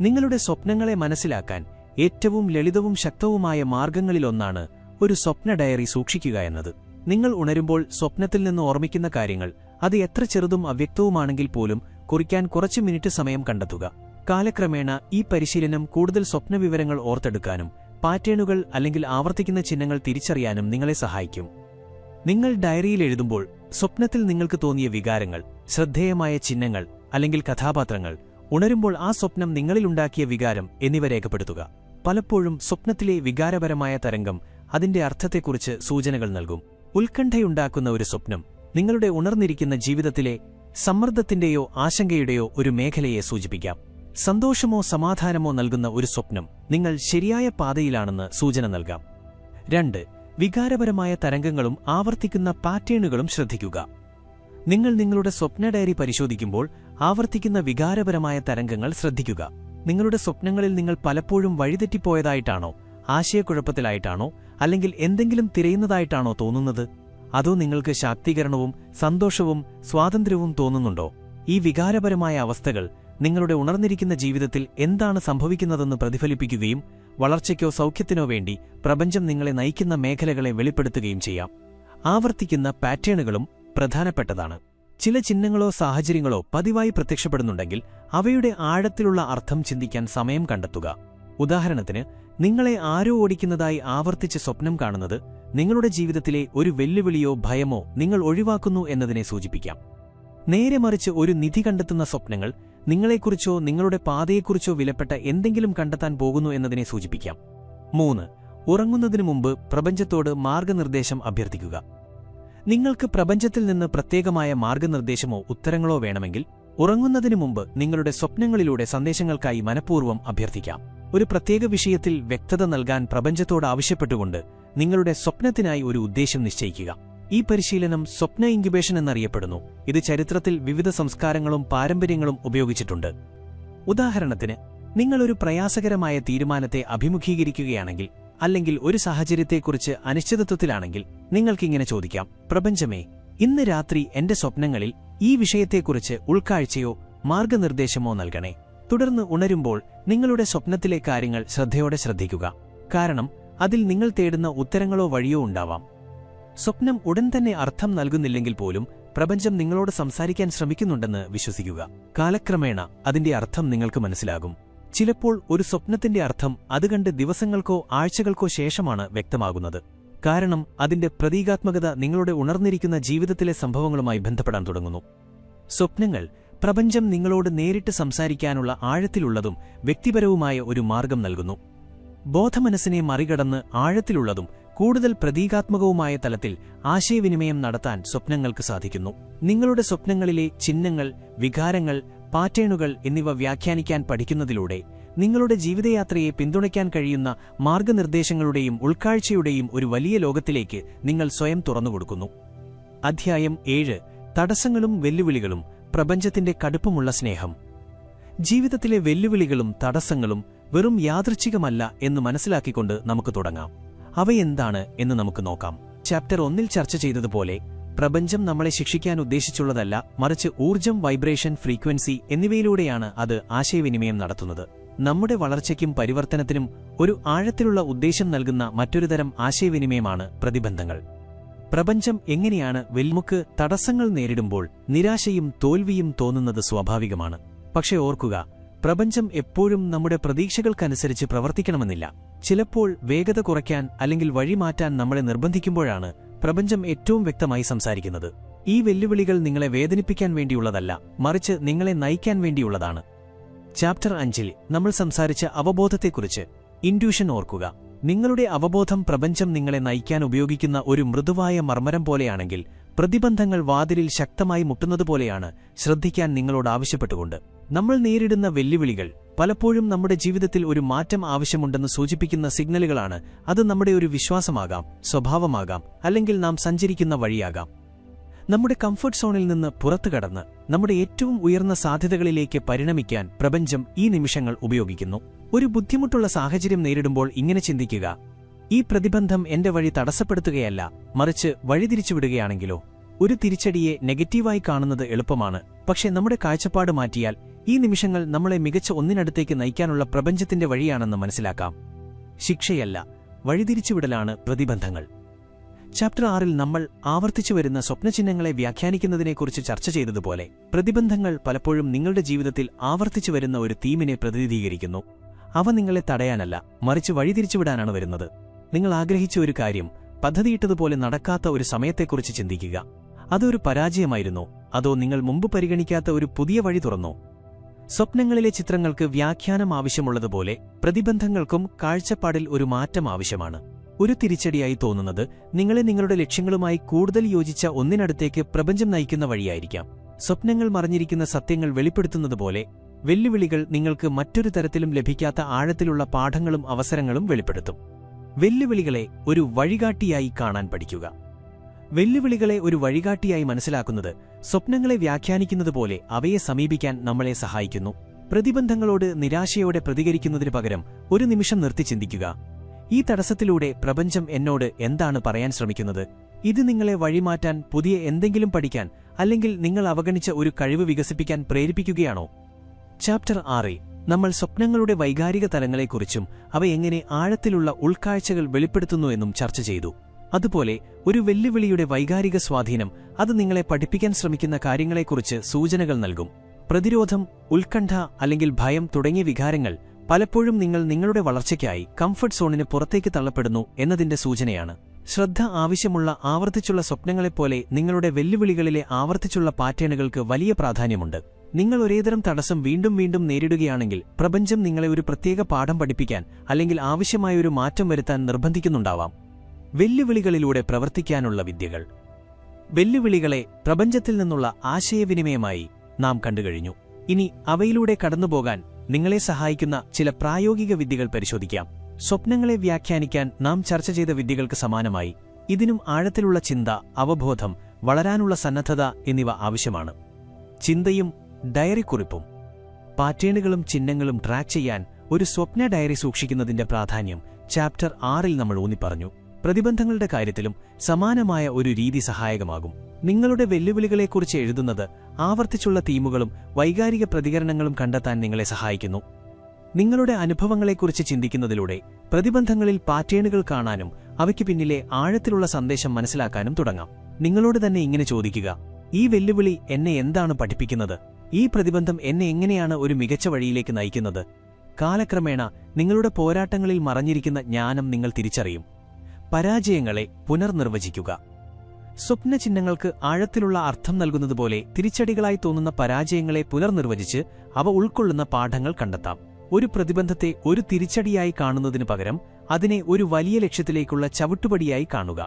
നിങ്ങളുടെ സ്വപ്നങ്ങളെ മനസ്സിലാക്കാൻ ഏറ്റവും ലളിതവും ശക്തവുമായ മാർഗങ്ങളിലൊന്നാണ് ഒരു സ്വപ്ന ഡയറി സൂക്ഷിക്കുക എന്നത്. നിങ്ങൾ ഉണരുമ്പോൾ സ്വപ്നത്തിൽ നിന്ന് ഓർമ്മിക്കുന്ന കാര്യങ്ങൾ, അത് എത്ര ചെറുതും അവ്യക്തവുമാണെങ്കിൽ പോലും കുറിക്കാൻ കുറച്ച് മിനിറ്റ് സമയം കണ്ടെത്തുക. കാലക്രമേണ ഈ പരിശീലനം കൂടുതൽ സ്വപ്നവിവരങ്ങൾ ഓർത്തെടുക്കാനും പാറ്റേണുകൾ അല്ലെങ്കിൽ ആവർത്തിക്കുന്ന ചിഹ്നങ്ങൾ തിരിച്ചറിയാനും നിങ്ങളെ സഹായിക്കും. നിങ്ങൾ ഡയറിയിൽ എഴുതുമ്പോൾ സ്വപ്നത്തിൽ നിങ്ങൾക്ക് തോന്നിയ വികാരങ്ങൾ, ശ്രദ്ധേയമായ ചിഹ്നങ്ങൾ അല്ലെങ്കിൽ കഥാപാത്രങ്ങൾ, ഉണരുമ്പോൾ ആ സ്വപ്നം നിങ്ങളിലുണ്ടാക്കിയ വികാരം എന്നിവ രേഖപ്പെടുത്തുക. പലപ്പോഴും സ്വപ്നത്തിലെ വികാരപരമായ തരംഗം അതിന്റെ അർത്ഥത്തെക്കുറിച്ച് സൂചനകൾ നൽകും. ഉത്കണ്ഠയുണ്ടാക്കുന്ന ഒരു സ്വപ്നം നിങ്ങളുടെ ഉണർന്നിരിക്കുന്ന ജീവിതത്തിലെ സമ്മർദ്ദത്തിന്റെയോ ആശങ്കയുടെയോ ഒരു മേഖലയെ സൂചിപ്പിക്കാം. സന്തോഷമോ സമാധാനമോ നൽകുന്ന ഒരു സ്വപ്നം നിങ്ങൾ ശരിയായ പാതയിലാണെന്ന് സൂചന നൽകാം. 2. വികാരപരമായ തരംഗങ്ങളും ആവർത്തിക്കുന്ന പാറ്റേണുകളും ശ്രദ്ധിക്കുക. നിങ്ങൾ നിങ്ങളുടെ സ്വപ്ന ഡയറി പരിശോധിക്കുമ്പോൾ ആവർത്തിക്കുന്ന വികാരപരമായ തരംഗങ്ങൾ ശ്രദ്ധിക്കുക. നിങ്ങളുടെ സ്വപ്നങ്ങളിൽ നിങ്ങൾ പലപ്പോഴും വഴിതെറ്റിപ്പോയതായിട്ടാണോ, ആശയക്കുഴപ്പത്തിലായിട്ടാണോ, അല്ലെങ്കിൽ എന്തെങ്കിലും തിരയുന്നതായിട്ടാണോ തോന്നുന്നത്? അതോ നിങ്ങൾക്ക് ശാക്തീകരണവും സന്തോഷവും സ്വാതന്ത്ര്യവും തോന്നുന്നുണ്ടോ? ഈ വികാരപരമായ അവസ്ഥകൾ നിങ്ങളുടെ ഉണർന്നിരിക്കുന്ന ജീവിതത്തിൽ എന്താണ് സംഭവിക്കുന്നതെന്ന് പ്രതിഫലിപ്പിക്കുകയും വളർച്ചയ്ക്കോ സൗഖ്യത്തിനോ വേണ്ടി പ്രപഞ്ചം നിങ്ങളെ നയിക്കുന്ന മേഖലകളെ വെളിപ്പെടുത്തുകയും ചെയ്യാം. ആവർത്തിക്കുന്ന പാറ്റേണുകളും പ്രധാനപ്പെട്ടതാണ്. ചില ചിഹ്നങ്ങളോ സാഹചര്യങ്ങളോ പതിവായി പ്രത്യക്ഷപ്പെടുന്നുണ്ടെങ്കിൽ അവയുടെ ആഴത്തിലുള്ള അർത്ഥം ചിന്തിക്കാൻ സമയം കണ്ടെത്തുക. ഉദാഹരണത്തിന്, നിങ്ങളെ ആരോ ഓടിക്കുന്നതായി ആവർത്തിച്ച് സ്വപ്നം കാണുന്നത് നിങ്ങളുടെ ജീവിതത്തിലെ ഒരു വെല്ലുവിളിയോ ഭയമോ നിങ്ങൾ ഒഴിവാക്കുന്നു എന്നതിനെ സൂചിപ്പിക്കാം. നേരെ മറിച്ച് ഒരു നിധി കണ്ടെത്തുന്ന സ്വപ്നങ്ങൾ നിങ്ങളെക്കുറിച്ചോ നിങ്ങളുടെ പാതയെക്കുറിച്ചോ വിലപ്പെട്ട എന്തെങ്കിലും കണ്ടെത്താൻ പോകുന്നു എന്നതിനെ സൂചിപ്പിക്കാം. 3. ഉറങ്ങുന്നതിനു മുമ്പ് പ്രപഞ്ചത്തോട് മാർഗനിർദ്ദേശം അഭ്യർത്ഥിക്കുക. നിങ്ങൾക്ക് പ്രപഞ്ചത്തിൽ നിന്ന് പ്രത്യേകമായ മാർഗനിർദ്ദേശമോ ഉത്തരങ്ങളോ വേണമെങ്കിൽ ഉറങ്ങുന്നതിനു മുമ്പ് നിങ്ങളുടെ സ്വപ്നങ്ങളിലൂടെ സന്ദേശങ്ങൾക്കായി മനഃപൂർവ്വം അഭ്യർത്ഥിക്കാം. ഒരു പ്രത്യേക വിഷയത്തിൽ വ്യക്തത നൽകാൻ പ്രപഞ്ചത്തോട് ആവശ്യപ്പെട്ടുകൊണ്ട് നിങ്ങളുടെ സ്വപ്നത്തിനായി ഒരു ഉദ്ദേശ്യം നിശ്ചയിക്കുക. ഈ പരിശീലനം സ്വപ്ന ഇൻക്യുബേഷൻ എന്നറിയപ്പെടുന്നു. ഇത് ചരിത്രത്തിൽ വിവിധ സംസ്കാരങ്ങളും പാരമ്പര്യങ്ങളും ഉപയോഗിച്ചിട്ടുണ്ട്. ഉദാഹരണത്തിന്, നിങ്ങളൊരു പ്രയാസകരമായ തീരുമാനത്തെ അഭിമുഖീകരിക്കുകയാണെങ്കിൽ അല്ലെങ്കിൽ ഒരു സാഹചര്യത്തെക്കുറിച്ച് അനിശ്ചിതത്വത്തിലാണെങ്കിൽ നിങ്ങൾക്കിങ്ങനെ ചോദിക്കാം: പ്രപഞ്ചമേ, ഇന്ന് രാത്രി എന്റെ സ്വപ്നങ്ങളിൽ ഈ വിഷയത്തെക്കുറിച്ച് ഉൾക്കാഴ്ചയോ മാർഗനിർദ്ദേശമോ നൽകണേ. തുടർന്ന് ഉണരുമ്പോൾ നിങ്ങളുടെ സ്വപ്നത്തിലെ കാര്യങ്ങൾ ശ്രദ്ധയോടെ ശ്രദ്ധിക്കുക. കാരണം അതിൽ നിങ്ങൾ തേടുന്ന ഉത്തരങ്ങളോ വഴിയോ ഉണ്ടാവാം. സ്വപ്നം ഉടൻ തന്നെ അർത്ഥം നൽകുന്നില്ലെങ്കിൽ പോലും പ്രപഞ്ചം നിങ്ങളോട് സംസാരിക്കാൻ ശ്രമിക്കുന്നുണ്ടെന്ന് വിശ്വസിക്കുക. കാലക്രമേണ അതിന്റെ അർത്ഥം നിങ്ങൾക്ക് മനസ്സിലാകും. ചിലപ്പോൾ ഒരു സ്വപ്നത്തിന്റെ അർത്ഥം അത് കണ്ട് ദിവസങ്ങൾക്കോ ആഴ്ചകൾക്കോ ശേഷമാണ് വ്യക്തമാകുന്നത്. കാരണം അതിന്റെ പ്രതീകാത്മകത നിങ്ങളുടെ ഉണർന്നിരിക്കുന്ന ജീവിതത്തിലെ സംഭവങ്ങളുമായി ബന്ധപ്പെടാൻ തുടങ്ങുന്നു. സ്വപ്നങ്ങൾ പ്രപഞ്ചം നിങ്ങളോട് നേരിട്ട് സംസാരിക്കാനുള്ള ആഴത്തിലുള്ളതും വ്യക്തിപരവുമായ ഒരു മാർഗം നൽകുന്നു. ബോധമനസ്സിനെ മറികടന്ന് ആഴത്തിലുള്ളതും കൂടുതൽ പ്രതീകാത്മകവുമായ തലത്തിൽ ആശയവിനിമയം നടത്താൻ സ്വപ്നങ്ങൾക്ക് സാധിക്കുന്നു. നിങ്ങളുടെ സ്വപ്നങ്ങളിലെ ചിഹ്നങ്ങൾ, വികാരങ്ങൾ, പാറ്റേണുകൾ എന്നിവ വ്യാഖ്യാനിക്കാൻ പഠിക്കുന്നതിലൂടെ നിങ്ങളുടെ ജീവിതയാത്രയെ പിന്തുണയ്ക്കാൻ കഴിയുന്ന മാർഗനിർദ്ദേശങ്ങളുടെയും ഉൾക്കാഴ്ചയുടെയും ഒരു വലിയ ലോകത്തിലേക്ക് നിങ്ങൾ സ്വയം തുറന്നുകൊടുക്കുന്നു. അധ്യായം 7. തടസ്സങ്ങളും വെല്ലുവിളികളും. പ്രപഞ്ചത്തിന്റെ കടുപ്പമുള്ള സ്നേഹം. ജീവിതത്തിലെ വെല്ലുവിളികളും തടസ്സങ്ങളും വെറും യാദൃച്ഛികമല്ല എന്ന് മനസ്സിലാക്കിക്കൊണ്ട് നമുക്ക് തുടങ്ങാം. അവയെന്താണ് എന്ന് നമുക്ക് നോക്കാം. ചാപ്റ്റർ 1 ചർച്ച ചെയ്തതുപോലെ പ്രപഞ്ചം നമ്മളെ ശിക്ഷിക്കാൻ ഉദ്ദേശിച്ചുള്ളതല്ല, മറിച്ച് ഊർജ്ജം, വൈബ്രേഷൻ, ഫ്രീക്വൻസി എന്നിവയിലൂടെയാണ് അത് ആശയവിനിമയം നടത്തുന്നത്. നമ്മുടെ വളർച്ചയ്ക്കും പരിവർത്തനത്തിനും ഒരു ആഴത്തിലുള്ള ഉദ്ദേശം നൽകുന്ന മറ്റൊരു തരം ആശയവിനിമയമാണ് പ്രതിബന്ധങ്ങൾ. പ്രപഞ്ചം എങ്ങനെയാണ് നമുക്ക് തടസ്സങ്ങൾ നേരിടുമ്പോൾ നിരാശയും തോൽവിയും തോന്നുന്നത് സ്വാഭാവികമാണ്. പക്ഷെ ഓർക്കുക, പ്രപഞ്ചം എപ്പോഴും നമ്മുടെ പ്രതീക്ഷകൾക്കനുസരിച്ച് പ്രവർത്തിക്കണമെന്നില്ല. ചിലപ്പോൾ വേഗത കുറയ്ക്കാൻ അല്ലെങ്കിൽ വഴിമാറ്റാൻ നമ്മളെ നിർബന്ധിക്കുമ്പോഴാണ് പ്രപഞ്ചം ഏറ്റവും വ്യക്തമായി സംസാരിക്കുന്നത്. ഈ വെല്ലുവിളികൾ നിങ്ങളെ വേദനിപ്പിക്കാൻ വേണ്ടിയുള്ളതല്ല, മറിച്ച് നിങ്ങളെ നയിക്കാൻ വേണ്ടിയുള്ളതാണ്. ചാപ്റ്റർ 5 നമ്മൾ സംസാരിച്ച അവബോധത്തെക്കുറിച്ച്. ഇൻഡ്യൂഷൻ ഓർക്കുക. നിങ്ങളുടെ അവബോധം പ്രപഞ്ചം നിങ്ങളെ നയിക്കാൻ ഉപയോഗിക്കുന്ന ഒരു മൃദുവായ മർമ്മരം പോലെയാണെങ്കിൽ, പ്രതിബന്ധങ്ങൾ വാതിലിൽ ശക്തമായി മുട്ടുന്നതുപോലെയാണ് ശ്രദ്ധിക്കാൻ നിങ്ങളോട് ആവശ്യപ്പെട്ടുകൊണ്ട്. നമ്മൾ നേരിടുന്ന വെല്ലുവിളികൾ പലപ്പോഴും നമ്മുടെ ജീവിതത്തിൽ ഒരു മാറ്റം ആവശ്യമുണ്ടെന്ന് സൂചിപ്പിക്കുന്ന സിഗ്നലുകളാണ്. അത് നമ്മുടെ ഒരു വിശ്വാസമാകാം, സ്വഭാവമാകാം, അല്ലെങ്കിൽ നാം സഞ്ചരിക്കുന്ന വഴിയാകാം. നമ്മുടെ കംഫർട്ട് സോണിൽ നിന്ന് പുറത്തുകടന്ന് നമ്മുടെ ഏറ്റവും ഉയർന്ന സാധ്യതകളിലേക്ക് പരിണമിക്കാൻ പ്രപഞ്ചം ഈ നിമിഷങ്ങൾ ഉപയോഗിക്കുന്നു. ഒരു ബുദ്ധിമുട്ടുള്ള സാഹചര്യം നേരിടുമ്പോൾ ഇങ്ങനെ ചിന്തിക്കുക: ഈ പ്രതിബന്ധം എന്റെ വഴി തടസ്സപ്പെടുത്തുകയല്ല, മറിച്ച് വഴിതിരിച്ചുവിടുകയാണെങ്കിലോ? ഒരു തിരിച്ചടിയെ നെഗറ്റീവായി കാണുന്നത് എളുപ്പമാണ്, പക്ഷേ നമ്മുടെ കാഴ്ചപ്പാട് മാറ്റിയാൽ ഈ നിമിഷങ്ങൾ നമ്മളെ മികച്ച ഒന്നിനടുത്തേക്ക് നയിക്കാനുള്ള പ്രപഞ്ചത്തിന്റെ വഴിയാണെന്ന് മനസ്സിലാക്കാം. ശിക്ഷയല്ല, വഴിതിരിച്ചുവിടലാണ് പ്രതിബന്ധങ്ങൾ. ചാപ്റ്റർ 6 നമ്മൾ ആവർത്തിച്ചുവരുന്ന സ്വപ്നചിഹ്നങ്ങളെ വ്യാഖ്യാനിക്കുന്നതിനെക്കുറിച്ച് ചർച്ച ചെയ്തതുപോലെ, പ്രതിബന്ധങ്ങൾ പലപ്പോഴും നിങ്ങളുടെ ജീവിതത്തിൽ ആവർത്തിച്ചുവരുന്ന ഒരു തീമിനെ പ്രതിനിധീകരിക്കുന്നു. അവ നിങ്ങളെ തടയാനല്ല, മറിച്ച് വഴിതിരിച്ചുവിടാനാണ് വരുന്നത്. നിങ്ങൾ ആഗ്രഹിച്ച ഒരു കാര്യം പദ്ധതിയിട്ടതുപോലെ നടക്കാത്ത ഒരു സമയത്തെക്കുറിച്ച് ചിന്തിക്കുക. അതൊരു പരാജയമായിരുന്നോ, അതോ നിങ്ങൾ മുമ്പ് പരിഗണിക്കാത്ത ഒരു പുതിയ വഴി തുറന്നോ? സ്വപ്നങ്ങളിലെ ചിത്രങ്ങൾക്ക് വ്യാഖ്യാനം ആവശ്യമുള്ളതുപോലെ പ്രതിബന്ധങ്ങൾക്കും കാഴ്ചപ്പാടിൽ ഒരു മാറ്റം ആവശ്യമാണ്. ഒരു തിരിച്ചടിയായി തോന്നുന്നത് നിങ്ങളെ നിങ്ങളുടെ ലക്ഷ്യങ്ങളുമായി കൂടുതൽ യോജിച്ച ഒന്നിനടുത്തേക്ക് പ്രപഞ്ചം നയിക്കുന്ന വഴിയായിരിക്കാം. സ്വപ്നങ്ങൾ മറഞ്ഞിരിക്കുന്ന സത്യങ്ങൾ വെളിപ്പെടുത്തുന്നതുപോലെ വെല്ലുവിളികൾ നിങ്ങൾക്ക് മറ്റൊരു തരത്തിലും ലഭിക്കാത്ത ആഴത്തിലുള്ള പാഠങ്ങളും അവസരങ്ങളും വെളിപ്പെടുത്തും. വെല്ലുവിളികളെ ഒരു വഴികാട്ടിയായി കാണാൻ പഠിക്കുക. വെല്ലുവിളികളെ ഒരു വഴികാട്ടിയായി മനസ്സിലാക്കുന്നത് സ്വപ്നങ്ങളെ വ്യാഖ്യാനിക്കുന്നതുപോലെ അവയെ സമീപിക്കാൻ നമ്മളെ സഹായിക്കുന്നു. പ്രതിബന്ധങ്ങളോട് നിരാശയോടെ പ്രതികരിക്കുന്നതിനു പകരം ഒരു നിമിഷം നിർത്തി ചിന്തിക്കുക: ഈ തടസ്സത്തിലൂടെ പ്രപഞ്ചം എന്നോട് എന്താണ് പറയാൻ ശ്രമിക്കുന്നത്? ഇത് നിങ്ങളെ വഴിമാറ്റാൻ, പുതിയ എന്തെങ്കിലും പഠിക്കാൻ, അല്ലെങ്കിൽ നിങ്ങൾ അവഗണിച്ച ഒരു കഴിവ് വികസിപ്പിക്കാൻ പ്രേരിപ്പിക്കുകയാണോ? ചാപ്റ്റർ 6 നമ്മൾ സ്വപ്നങ്ങളുടെ വൈകാരിക തലങ്ങളെക്കുറിച്ചും അവ എങ്ങനെ ആഴത്തിലുള്ള ഉൾക്കാഴ്ചകൾ വെളിപ്പെടുത്തുന്നുവെന്നും ചർച്ച ചെയ്തു. അതുപോലെ ഒരു വെല്ലുവിളിയുടെ വൈകാരിക സ്വാധീനം അത് നിങ്ങളെ പഠിപ്പിക്കാൻ ശ്രമിക്കുന്ന കാര്യങ്ങളെക്കുറിച്ച് സൂചനകൾ നൽകും. പ്രതിരോധം, ഉത്കണ്ഠ അല്ലെങ്കിൽ ഭയം തുടങ്ങിയ വികാരങ്ങൾ പലപ്പോഴും നിങ്ങൾ നിങ്ങളുടെ വളർച്ചയ്ക്കായി കംഫർട്ട് സോണിന് പുറത്തേക്ക് തള്ളപ്പെടുന്നു എന്നതിന്റെ സൂചനയാണ്. ശ്രദ്ധ ആവശ്യമുള്ള ആവർത്തിച്ചുള്ള സ്വപ്നങ്ങളെപ്പോലെ നിങ്ങളുടെ വെല്ലുവിളികളിലെ ആവർത്തിച്ചുള്ള പാറ്റേണുകൾക്ക് വലിയ പ്രാധാന്യമുണ്ട്. നിങ്ങൾ ഒരേതരം തടസ്സം വീണ്ടും വീണ്ടും നേരിടുകയാണെങ്കിൽ പ്രപഞ്ചം നിങ്ങളെ ഒരു പ്രത്യേക പാഠം പഠിപ്പിക്കാൻ അല്ലെങ്കിൽ ആവശ്യമായൊരു മാറ്റം വരുത്താൻ നിർബന്ധിക്കുന്നുണ്ടാവാം. വെല്ലുവിളികളിലൂടെ പ്രവർത്തിക്കാനുള്ള വിദ്യകൾ. വെല്ലുവിളികളെ പ്രപഞ്ചത്തിൽ നിന്നുള്ള ആശയവിനിമയമായി നാം കണ്ടുകഴിഞ്ഞു. ഇനി അവയിലൂടെ കടന്നുപോകാൻ നിങ്ങളെ സഹായിക്കുന്ന ചില പ്രായോഗിക വിദ്യകൾ പരിശോധിക്കാം. സ്വപ്നങ്ങളെ വ്യാഖ്യാനിക്കാൻ നാം ചർച്ച ചെയ്ത വിദ്യകൾക്ക് സമാനമായി ഇതിനും ആഴത്തിലുള്ള ചിന്ത, അവബോധം, വളരാനുള്ള സന്നദ്ധത എന്നിവ ആവശ്യമാണ്. ചിന്തയും ഡയറിക്കുറിപ്പും. പാറ്റേണുകളും ചിഹ്നങ്ങളും ട്രാക്ക് ചെയ്യാൻ ഒരു സ്വപ്ന ഡയറി സൂക്ഷിക്കുന്നതിന്റെ പ്രാധാന്യം ചാപ്റ്റർ 6 നമ്മൾ ഊന്നിപ്പറഞ്ഞു. പ്രതിബന്ധങ്ങളുടെ കാര്യത്തിലും സമാനമായ ഒരു രീതി സഹായകമാകും. നിങ്ങളുടെ വെല്ലുവിളികളെക്കുറിച്ച് എഴുതുന്നത് ആവർത്തിച്ചുള്ള തീമുകളും വൈകാരിക പ്രതികരണങ്ങളും കണ്ടെത്താൻ നിങ്ങളെ സഹായിക്കുന്നു. നിങ്ങളുടെ അനുഭവങ്ങളെക്കുറിച്ച് ചിന്തിക്കുന്നതിലൂടെ പ്രതിബന്ധങ്ങളിൽ പാറ്റേണുകൾ കാണാനും അവയ്ക്ക് പിന്നിലെ ആഴത്തിലുള്ള സന്ദേശം മനസ്സിലാക്കാനും തുടങ്ങാം. നിങ്ങളോട് തന്നെ ഇങ്ങനെ ചോദിക്കുക: ഈ വെല്ലുവിളി എന്നെ എന്താണ് പഠിപ്പിക്കുന്നത്? ഈ പ്രതിബന്ധം എന്നെ എങ്ങനെയാണ് ഒരു മികച്ച വഴിയിലേക്ക് നയിക്കുന്നത്? കാലക്രമേണ നിങ്ങളുടെ പോരാട്ടങ്ങളിൽ മറഞ്ഞിരിക്കുന്ന ജ്ഞാനം നിങ്ങൾ തിരിച്ചറിയും. പരാജയങ്ങളെ പുനർനിർവചിക്കുക. സ്വപ്നചിഹ്നങ്ങൾക്ക് ആഴത്തിലുള്ള അർത്ഥം നൽകുന്നതുപോലെ തിരിച്ചടികളായി തോന്നുന്ന പരാജയങ്ങളെ പുനർനിർവചിച്ച് അവ ഉൾക്കൊള്ളുന്ന പാഠങ്ങൾ കണ്ടെത്താം. ഒരു പ്രതിബന്ധത്തെ ഒരു തിരിച്ചടിയായി കാണുന്നതിനു പകരം അതിനെ ഒരു വലിയ ലക്ഷ്യത്തിലേക്കുള്ള ചവിട്ടുപടിയായി കാണുക.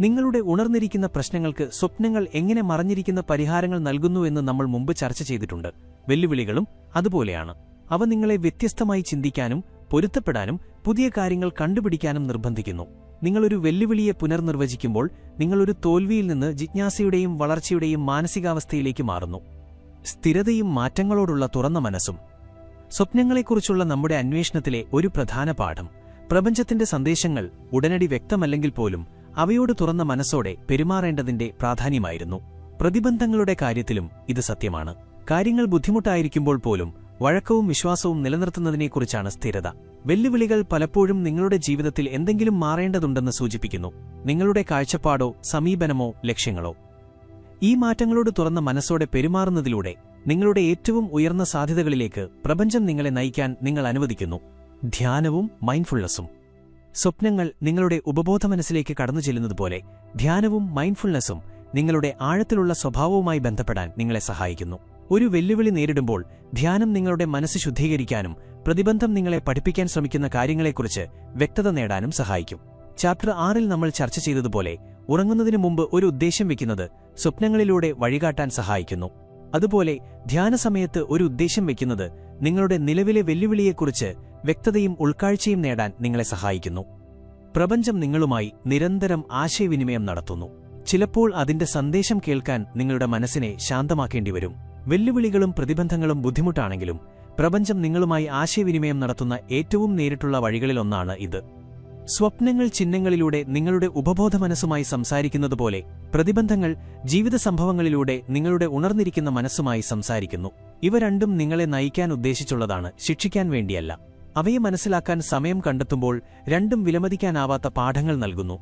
നിങ്ങളുടെ ഉണർന്നിരിക്കുന്ന പ്രശ്നങ്ങൾക്ക് സ്വപ്നങ്ങൾ എങ്ങനെ മറഞ്ഞിരിക്കുന്ന പരിഹാരങ്ങൾ നൽകുന്നുവെന്ന് നമ്മൾ മുമ്പ് ചർച്ച ചെയ്തിട്ടുണ്ട്. വെല്ലുവിളികളും അതുപോലെയാണ്. അവ നിങ്ങളെ വ്യത്യസ്തമായി ചിന്തിക്കാനും പൊരുത്തപ്പെടാനും പുതിയ കാര്യങ്ങൾ കണ്ടുപിടിക്കാനും നിർബന്ധിക്കുന്നു. നിങ്ങളൊരു വെല്ലുവിളിയെ പുനർനിർവചിക്കുമ്പോൾ നിങ്ങളൊരു തോൽവിയിൽ നിന്ന് ജിജ്ഞാസയുടെയും വളർച്ചയുടെയും മാനസികാവസ്ഥയിലേക്ക് മാറുന്നു. സ്ഥിരതയും മാറ്റങ്ങളോടുള്ള തുറന്ന മനസ്സും. സ്വപ്നങ്ങളെക്കുറിച്ചുള്ള നമ്മുടെ അന്വേഷണത്തിലെ ഒരു പ്രധാന പാഠം പ്രപഞ്ചത്തിന്റെ സന്ദേശങ്ങൾ ഉടനടി വ്യക്തമല്ലെങ്കിൽ പോലും അവയോട് തുറന്ന മനസ്സോടെ പെരുമാറേണ്ടതിന്റെ പ്രാധാന്യമായിരുന്നു. പ്രതിബന്ധങ്ങളുടെ കാര്യത്തിലും ഇത് സത്യമാണ്. കാര്യങ്ങൾ ബുദ്ധിമുട്ടായിരിക്കുമ്പോൾ പോലും വഴക്കവും വിശ്വാസവും നിലനിർത്തുന്നതിനെക്കുറിച്ചാണ് സ്ഥിരത. വെല്ലുവിളികൾ പലപ്പോഴും നിങ്ങളുടെ ജീവിതത്തിൽ എന്തെങ്കിലും മാറേണ്ടതുണ്ടെന്ന് സൂചിപ്പിക്കുന്നു. നിങ്ങളുടെ കാഴ്ചപ്പാടോ സമീപനമോ ലക്ഷ്യങ്ങളോ. ഈ മാറ്റങ്ങളോട് തുറന്ന മനസ്സോടെ പെരുമാറുന്നതിലൂടെ നിങ്ങളുടെ ഏറ്റവും ഉയർന്ന സാധ്യതകളിലേക്ക് പ്രപഞ്ചം നിങ്ങളെ നയിക്കാൻ നിങ്ങൾ അനുവദിക്കുന്നു. ധ്യാനവും മൈൻഡ്ഫുൾനെസ്സും. സ്വപ്നങ്ങൾ നിങ്ങളുടെ ഉപബോധമനസ്സിലേക്ക് കടന്നു ചെല്ലുന്നതുപോലെ ധ്യാനവും മൈൻഡ്ഫുൾനെസ്സും നിങ്ങളുടെ ആഴത്തിലുള്ള സ്വഭാവവുമായി ബന്ധപ്പെടാൻ നിങ്ങളെ സഹായിക്കുന്നു. ഒരു വെല്ലുവിളി നേരിടുമ്പോൾ ധ്യാനം നിങ്ങളുടെ മനസ്സ് ശുദ്ധീകരിക്കാനും പ്രതിബന്ധം നിങ്ങളെ പഠിപ്പിക്കാൻ ശ്രമിക്കുന്ന കാര്യങ്ങളെക്കുറിച്ച് വ്യക്തത നേടാനും സഹായിക്കും. ചാപ്റ്റർ 6 നമ്മൾ ചർച്ച ചെയ്തതുപോലെ ഉറങ്ങുന്നതിനു മുമ്പ് ഒരു ഉദ്ദേശം വയ്ക്കുന്നത് സ്വപ്നങ്ങളിലൂടെ വഴികാട്ടാൻ സഹായിക്കുന്നു. അതുപോലെ ധ്യാനസമയത്ത് ഒരു ഉദ്ദേശം വയ്ക്കുന്നത് നിങ്ങളുടെ നിലവിലെ വെല്ലുവിളിയെക്കുറിച്ച് വ്യക്തതയും ഉൾക്കാഴ്ചയും നേടാൻ നിങ്ങളെ സഹായിക്കുന്നു. പ്രപഞ്ചം നിങ്ങളുമായി നിരന്തരം ആശയവിനിമയം നടത്തുന്നു. ചിലപ്പോൾ അതിന്റെ സന്ദേശം കേൾക്കാൻ നിങ്ങളുടെ മനസ്സിനെ ശാന്തമാക്കേണ്ടിവരും. വെല്ലുവിളികളും പ്രതിബന്ധങ്ങളും ബുദ്ധിമുട്ടാണെങ്കിലും പ്രപഞ്ചം നിങ്ങളുമായി ആശയവിനിമയം നടത്തുന്ന ഏറ്റവും നേരിട്ടുള്ള വഴികളിലൊന്നാണ് ഇത്. സ്വപ്നങ്ങൾ ചിഹ്നങ്ങളിലൂടെ നിങ്ങളുടെ ഉപബോധമനസ്സുമായി സംസാരിക്കുന്നതുപോലെ പ്രതിബന്ധങ്ങൾ ജീവിത സംഭവങ്ങളിലൂടെ നിങ്ങളുടെ ഉണർന്നിരിക്കുന്ന മനസ്സുമായി സംസാരിക്കുന്നു. ഇവ രണ്ടും നിങ്ങളെ നയിക്കാൻ ഉദ്ദേശിച്ചുള്ളതാണ്, ശിക്ഷിക്കാൻ വേണ്ടിയല്ല. അവയെ മനസ്സിലാക്കാൻ സമയം കണ്ടെത്തുമ്പോൾ രണ്ടും വിലമതിക്കാനാവാത്ത പാഠങ്ങൾ നൽകുന്നു.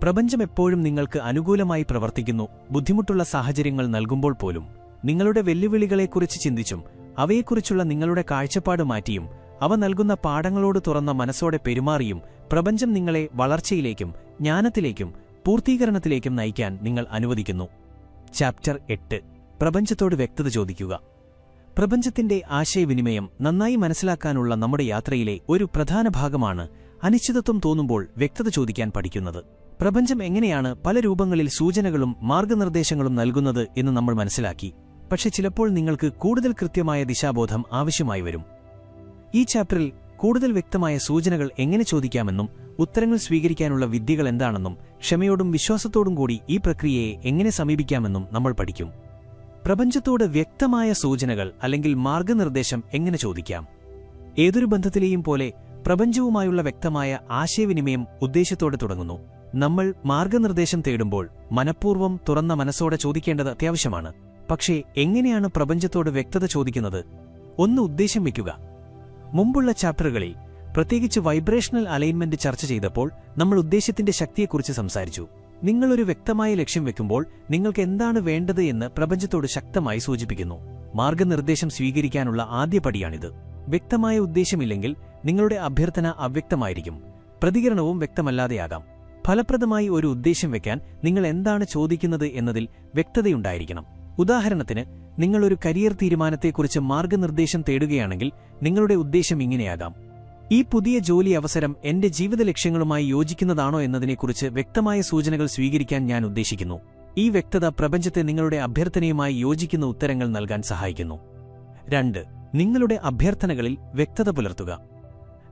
പ്രപഞ്ചം എപ്പോഴും നിങ്ങൾക്ക് അനുകൂലമായി പ്രവർത്തിക്കുന്നു. ബുദ്ധിമുട്ടുള്ള സാഹചര്യങ്ങൾ നൽകുമ്പോൾ പോലും നിങ്ങളുടെ വെല്ലുവിളികളെക്കുറിച്ച് ചിന്തിച്ചും അവയെക്കുറിച്ചുള്ള നിങ്ങളുടെ കാഴ്ചപ്പാട് മാറ്റിയും അവ നൽകുന്ന പാഠങ്ങളോട് തുറന്ന മനസ്സോടെ പെരുമാറിയും പ്രപഞ്ചം നിങ്ങളെ വളർച്ചയിലേക്കും ജ്ഞാനത്തിലേക്കും പൂർത്തീകരണത്തിലേക്കും നയിക്കാൻ നിങ്ങൾ അനുവദിക്കുന്നു. ചാപ്റ്റർ 8. പ്രപഞ്ചത്തോട് വ്യക്തത ചോദിക്കുക. പ്രപഞ്ചത്തിന്റെ ആശയവിനിമയം നന്നായി മനസ്സിലാക്കാനുള്ള നമ്മുടെ യാത്രയിലെ ഒരു പ്രധാന ഭാഗമാണ് അനിശ്ചിതത്വം തോന്നുമ്പോൾ വ്യക്തത ചോദിക്കാൻ പഠിക്കുന്നത്. പ്രപഞ്ചം എങ്ങനെയാണ് പല രൂപങ്ങളിൽ സൂചനകളും മാർഗനിർദ്ദേശങ്ങളും നൽകുന്നത് എന്ന് നമ്മൾ മനസ്സിലാക്കി. പക്ഷെ ചിലപ്പോൾ നിങ്ങൾക്ക് കൂടുതൽ കൃത്യമായ ദിശാബോധം ആവശ്യമായി വരും. ഈ ചാപ്റ്ററിൽ കൂടുതൽ വ്യക്തമായ സൂചനകൾ എങ്ങനെ ചോദിക്കാമെന്നും ഉത്തരങ്ങൾ സ്വീകരിക്കാനുള്ള വിദ്യകൾ എന്താണെന്നും ക്ഷമയോടും വിശ്വാസത്തോടും കൂടി ഈ പ്രക്രിയയെ എങ്ങനെ സമീപിക്കാമെന്നും നമ്മൾ പഠിക്കും. പ്രപഞ്ചത്തോട് വ്യക്തമായ സൂചനകൾ അല്ലെങ്കിൽ മാർഗനിർദ്ദേശം എങ്ങനെ ചോദിക്കാം? ഏതൊരു ബന്ധത്തിലെയും പോലെ പ്രപഞ്ചവുമായുള്ള വ്യക്തമായ ആശയവിനിമയം ഉദ്ദേശ്യത്തോടെ തുടങ്ങുന്നു. നമ്മൾ മാർഗനിർദ്ദേശം തേടുമ്പോൾ മനഃപൂർവ്വം തുറന്ന മനസ്സോടെ ചോദിക്കേണ്ടത് അത്യാവശ്യമാണ്. പക്ഷേ എങ്ങനെയാണ് പ്രപഞ്ചത്തോട് വ്യക്തത ചോദിക്കുന്നത്? ഒന്ന്, ഉദ്ദേശ്യം വയ്ക്കുക. മുമ്പുള്ള ചാപ്റ്ററുകളിൽ പ്രത്യേകിച്ച് വൈബ്രേഷണൽ അലൈൻമെന്റ് ചർച്ച ചെയ്തപ്പോൾ നമ്മൾ ഉദ്ദേശ്യത്തിന്റെ ശക്തിയെക്കുറിച്ച് സംസാരിച്ചു. നിങ്ങളൊരു വ്യക്തമായ ലക്ഷ്യം വെക്കുമ്പോൾ നിങ്ങൾക്ക് എന്താണ് വേണ്ടത് എന്ന് പ്രപഞ്ചത്തോട് ശക്തമായി സൂചിപ്പിക്കുന്നു. മാർഗനിർദ്ദേശം സ്വീകരിക്കാനുള്ള ആദ്യ പടിയാണിത്. വ്യക്തമായ ഉദ്ദേശ്യമില്ലെങ്കിൽ നിങ്ങളുടെ അഭ്യർത്ഥന അവ്യക്തമായിരിക്കും, പ്രതികരണവും വ്യക്തമല്ലാതെയാകാം. ഫലപ്രദമായി ഒരു ഉദ്ദേശ്യം വെക്കാൻ നിങ്ങൾ എന്താണ് ചോദിക്കുന്നത് എന്നതിൽ വ്യക്തതയുണ്ടായിരിക്കണം. ഉദാഹരണത്തിന്, നിങ്ങളൊരു കരിയർ തീരുമാനത്തെക്കുറിച്ച് മാർഗനിർദ്ദേശം തേടുകയാണെങ്കിൽ നിങ്ങളുടെ ഉദ്ദേശ്യം ഇങ്ങനെയാകാം: ഈ പുതിയ ജോലി അവസരം എന്റെ ജീവിത ലക്ഷ്യങ്ങളുമായി യോജിക്കുന്നതാണോ എന്നതിനെക്കുറിച്ച് വ്യക്തമായ സൂചനകൾ സ്വീകരിക്കാൻ ഞാൻ ഉദ്ദേശിക്കുന്നു. ഈ വ്യക്തത പ്രപഞ്ചത്തെ നിങ്ങളുടെ അഭ്യർത്ഥനയുമായി യോജിക്കുന്ന ഉത്തരങ്ങൾ നൽകാൻ സഹായിക്കുന്നു. 2. നിങ്ങളുടെ അഭ്യർത്ഥനകളിൽ വ്യക്തത പുലർത്തുക.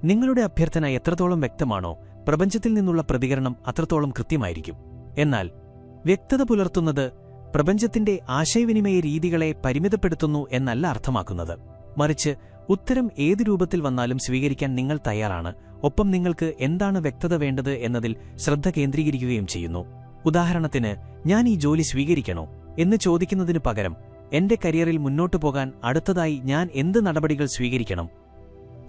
നിങ്ങളുടെ അഭ്യർത്ഥന എത്രത്തോളം വ്യക്തമാണോ പ്രപഞ്ചത്തിൽ നിന്നുള്ള പ്രതികരണം അത്രത്തോളം കൃത്യമായിരിക്കും. എന്നാൽ വ്യക്തത പുലർത്തുന്നത് പ്രപഞ്ചത്തിന്റെ ആശയവിനിമയ രീതികളെ പരിമിതപ്പെടുത്തുന്നു എന്നല്ല അർത്ഥമാക്കുന്നത്. മറിച്ച് ഉത്തരം ഏതു രൂപത്തിൽ വന്നാലും സ്വീകരിക്കാൻ നിങ്ങൾ തയ്യാറാണ്. ഒപ്പം നിങ്ങൾക്ക് എന്താണ് വ്യക്തത വേണ്ടത് എന്നതിൽ ശ്രദ്ധ കേന്ദ്രീകരിക്കുകയും ചെയ്യുന്നു. ഉദാഹരണത്തിന്, ഞാൻ ഈ ജോലി സ്വീകരിക്കണോ എന്ന് ചോദിക്കുന്നതിനു പകരം എന്റെ കരിയറിൽ മുന്നോട്ടു പോകാൻ അടുത്തതായി ഞാൻ എന്ത് നടപടികൾ സ്വീകരിക്കണം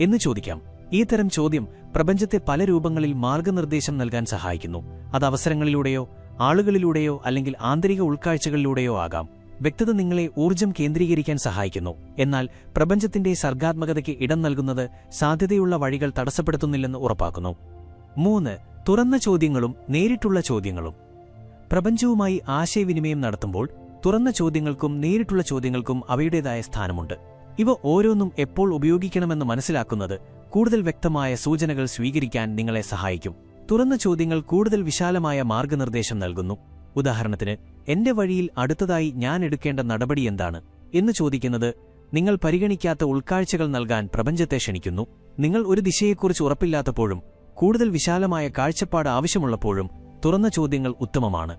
എന്ന് ചോദിക്കാം. ഈ തരം ചോദ്യം പ്രപഞ്ചത്തെ പല രൂപങ്ങളിൽ മാർഗനിർദ്ദേശം നൽകാൻ സഹായിക്കുന്നു. അത് അവസരങ്ങളിലൂടെയോ ആളുകളിലൂടെയോ അല്ലെങ്കിൽ ആന്തരിക ഉൾക്കാഴ്ചകളിലൂടെയോ ആകാം. വ്യക്തത നിങ്ങളെ ഊർജ്ജം കേന്ദ്രീകരിക്കാൻ സഹായിക്കുന്നു. എന്നാൽ പ്രപഞ്ചത്തിന്റെ സർഗാത്മകതയ്ക്ക് ഇടം നൽകുന്നത് സാധ്യതയുള്ള വഴികൾ തടസ്സപ്പെടുത്തുന്നില്ലെന്ന് ഉറപ്പാക്കുന്നു. 3. തുറന്ന ചോദ്യങ്ങളും നേരിട്ടുള്ള ചോദ്യങ്ങളും. പ്രപഞ്ചവുമായി ആശയവിനിമയം നടത്തുമ്പോൾ തുറന്ന ചോദ്യങ്ങൾക്കും നേരിട്ടുള്ള ചോദ്യങ്ങൾക്കും അവയുടേതായ സ്ഥാനമുണ്ട്. ഇവ ഓരോന്നും എപ്പോൾ ഉപയോഗിക്കണമെന്ന് മനസ്സിലാക്കുന്നത് കൂടുതൽ വ്യക്തമായ സൂചനകൾ സ്വീകരിക്കാൻ നിങ്ങളെ സഹായിക്കും. തുറന്ന ചോദ്യങ്ങൾ കൂടുതൽ വിശാലമായ മാർഗനിർദ്ദേശം നൽകുന്നു. ഉദാഹരണത്തിന്, എന്റെ വഴിയിൽ അടുത്തതായി ഞാൻ എടുക്കേണ്ട നടപടി എന്താണ് എന്ന് ചോദിക്കുന്നത് നിങ്ങൾ പരിഗണിക്കാത്ത ഉൾക്കാഴ്ചകൾ നൽകാൻ പ്രപഞ്ചത്തെ ക്ഷണിക്കുന്നു. നിങ്ങൾ ഒരു ദിശയെക്കുറിച്ച് ഉറപ്പില്ലാത്തപ്പോഴും കൂടുതൽ വിശാലമായ കാഴ്ചപ്പാട് ആവശ്യമുള്ളപ്പോഴും തുറന്ന ചോദ്യങ്ങൾ ഉത്തമമാണ്.